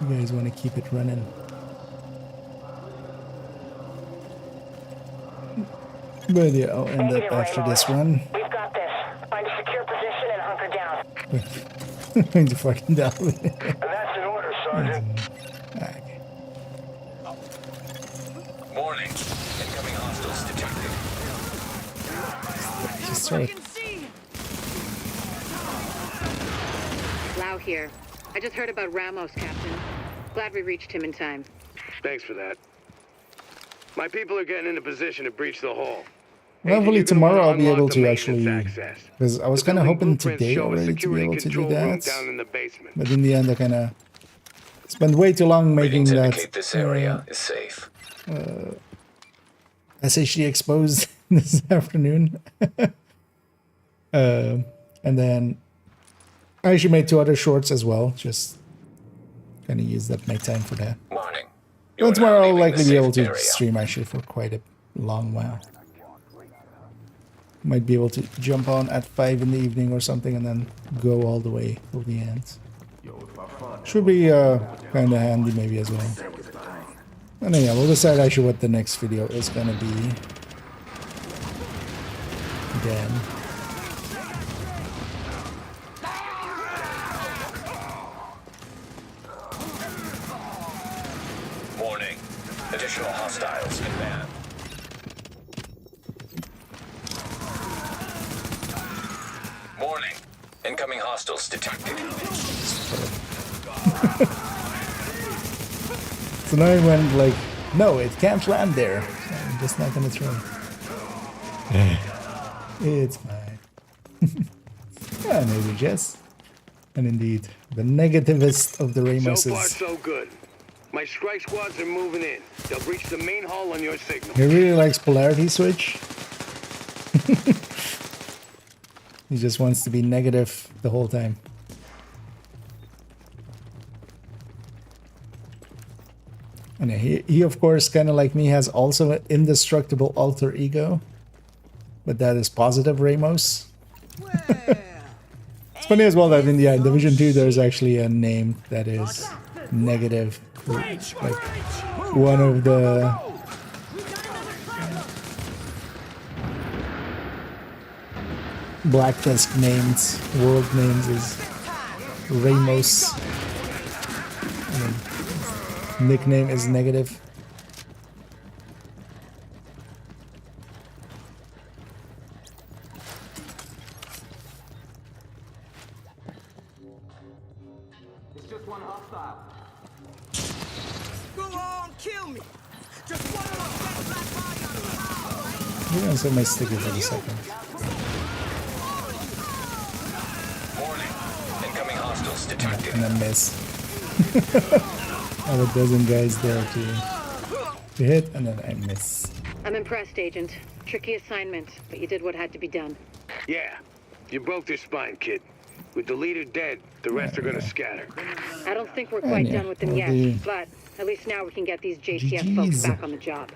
You guys want to keep it running? But yeah, I'll end up after this one. We've got this. Find a secure position and hunker down. Going to fucking down. That's an order, Sergeant. Okay. Warning. Incoming hostiles detected. Just start. Lau here. I just heard about Ramos, Captain. Glad we reached him in time. Thanks for that. My people are getting into position to breach the hall. Hopefully tomorrow I'll be able to actually, because I was kind of hoping today already to be able to do that, but in the end I kind of spent way too long making that this area is safe. SHD exposed this afternoon, and then I actually made 2 other shorts as well, just kind of used up my time for that. Warning. But tomorrow I'll likely be able to stream actually for quite a long while. Might be able to jump on at 5 in the evening or something and then go all the way till the end. Should be kind of handy maybe as well. And then yeah, we'll decide actually what the next video is gonna be. Then. Warning. Additional hostiles inbound. Warning. Incoming hostiles detected. So now I went like, no, it can't land there. So I'm just not gonna try. It's fine. Yeah, maybe Jess. And indeed, the negativist of the Ramoses. So far, so good. My strike squads are moving in. They'll breach the main hall on your signal. He really likes polarity switch. He just wants to be negative the whole time. And he of course, kind of like me, has also an indestructible alter ego. But that is positive Ramos. It's funny as well that in the Division 2 there's actually a name that is negative. Like one of the Black Desk names, world names is Ramos. Nickname is negative. It's just one hostile. Go on, kill me. Just one more black body on the pile, right? I'm gonna set my sticker for a second. Warning. Incoming hostiles detected. And I miss. All a dozen guys there to hit, and then I miss. I'm impressed, Agent. Tricky assignment, but you did what had to be done. Yeah, you broke their spine, kid. With the leader dead, the rest are gonna scatter. I don't think we're quite done with them yet, but at least now we can get these JTF folks back on the job.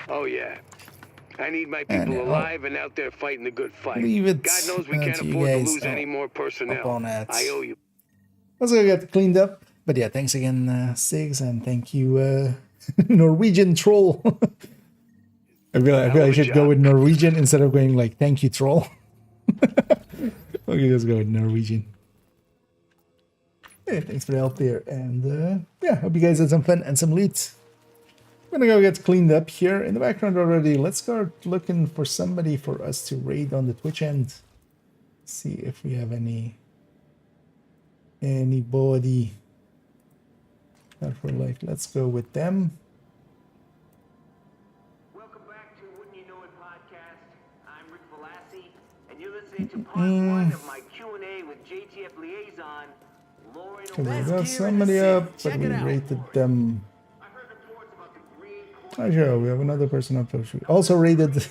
Oh yeah. I need my people alive and out there fighting the good fight. Leave it God knows we can't to you afford to guys lose any more personnel. I owe you. Let's go get cleaned up. But yeah, thanks again, Sigs, and thank you, Norwegian troll. I feel I should go with Norwegian instead of going like, thank you, troll. Okay, let's go with Norwegian. Hey, thanks for the help there. And yeah, hope you guys had some fun and some loot. I'm gonna go get cleaned up here in the background already. Let's start looking for somebody for us to raid on the Twitch end. See if we have anybody. For like, let's go with them. Welcome back to Wouldn't You Know It podcast. I'm Rick Velassi, and you're listening to part 1 of my Q&A with JTF liaison, Lauren. Okay, we got somebody up, but we rated them. Oh, sure, we have another person up. We also rated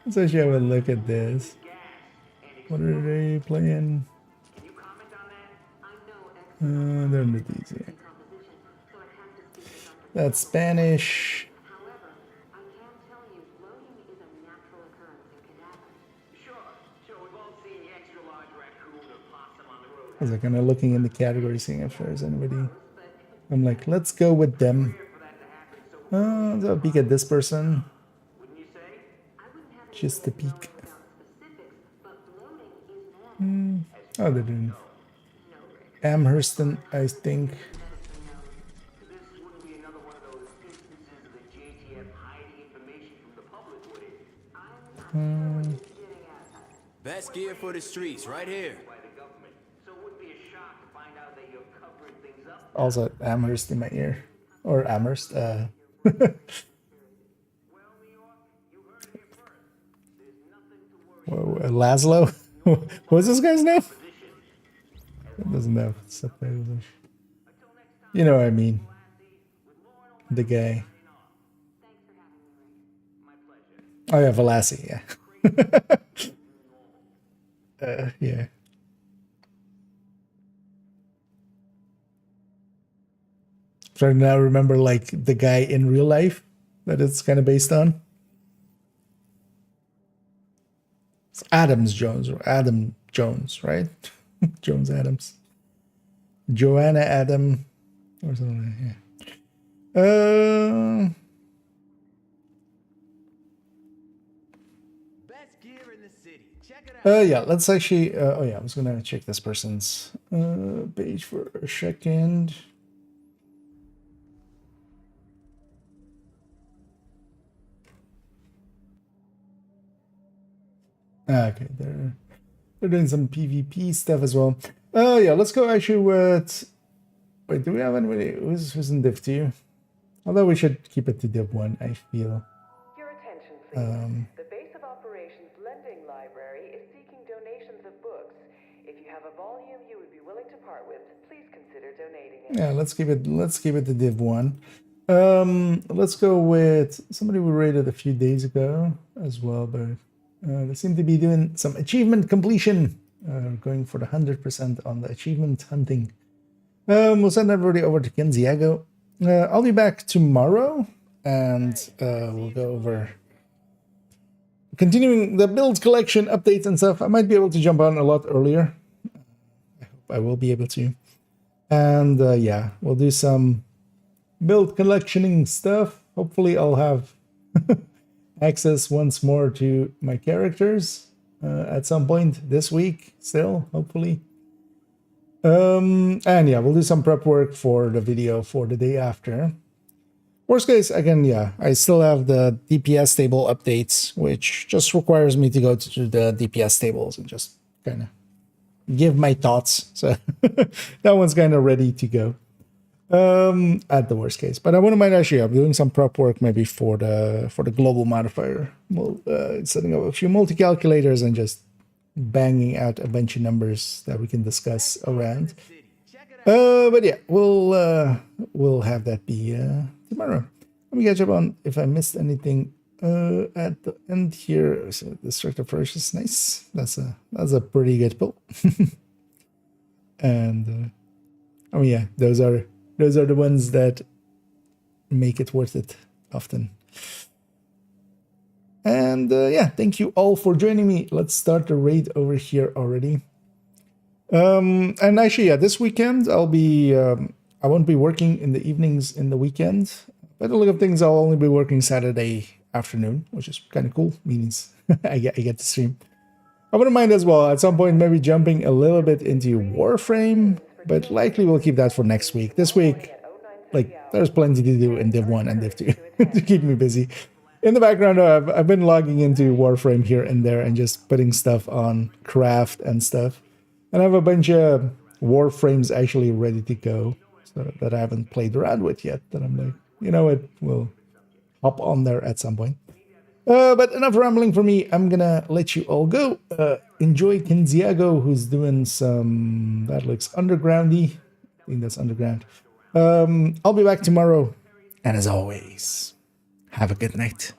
Let's actually have a look at this. What are they playing? They're in the D's, yeah. That's Spanish. I was kind of looking in the category, seeing if there's anybody. I'm like, let's go with them. Let's have a peek at this person. Just a peek. Oh, they're doing Amherst, I think. Best gear for the streets, right here. Also, Amherst in my ear. Or Amherst. Whoa, Laszlo? What's this guy's name? It doesn't have subtitles. You know what I mean. The guy. Oh yeah, Velassi, yeah. Yeah. Trying to now remember like the guy in real life that it's kind of based on. It's Adams Jones or Adam Jones, right? Jones Adams. Joanna Adam or something, yeah. Yeah, let's actually oh yeah, I was gonna check this person's page for a second. Okay, they're doing some PvP stuff as well. Yeah, let's go actually with. Wait, do we have anybody who's in Div 2? Although we should keep it to Div 1, I feel. Your attention, please. The Base of Operations Lending Library is seeking donations of books. If you have a volume you would be willing to part with, please consider donating it. Yeah, let's keep it to Div 1. Let's go with somebody we rated a few days ago as well, but they seem to be doing some achievement completion, going for the 100% on the achievement hunting. We'll send everybody over to Kenziago. I'll be back tomorrow, and we'll go over continuing the build collection updates and stuff. I might be able to jump on a lot earlier. I hope I will be able to. And yeah, we'll do some build collectioning stuff. Hopefully I'll have access once more to my characters at some point this week still, hopefully. And yeah, we'll do some prep work for the video for the day after. Worst case, again, yeah, I still have the DPS table updates, which just requires me to go to the DPS tables and just kind of give my thoughts. So that one's kind of ready to go at the worst case. But I wouldn't mind actually doing some prep work maybe for the global modifier. Well, setting up a few multi-calculators and just banging out a bunch of numbers that we can discuss around. But yeah, we'll have that be tomorrow. Let me catch up on if I missed anything at the end here. So destructive first is nice. That's a pretty good pull. And oh yeah, those are the ones that make it worth it often. And yeah, thank you all for joining me. Let's start the raid over here already. And actually, yeah, this weekend I won't be working in the evenings in the weekend. By the look of things, I'll only be working Saturday afternoon, which is kind of cool. Means I get to stream. I wouldn't mind as well at some point maybe jumping a little bit into Warframe, but likely we'll keep that for next week. This week, like, there's plenty to do in Div 1 and Div 2 to keep me busy. In the background, I've been logging into Warframe here and there and just putting stuff on craft and stuff. And I have a bunch of Warframes actually ready to go, so that I haven't played around with yet. That I'm like, you know what, we'll hop on there at some point. But enough rambling for me. I'm gonna let you all go. Enjoy Kenziago, who's doing some, that looks undergroundy. I think that's underground. I'll be back tomorrow. And as always, have a good night.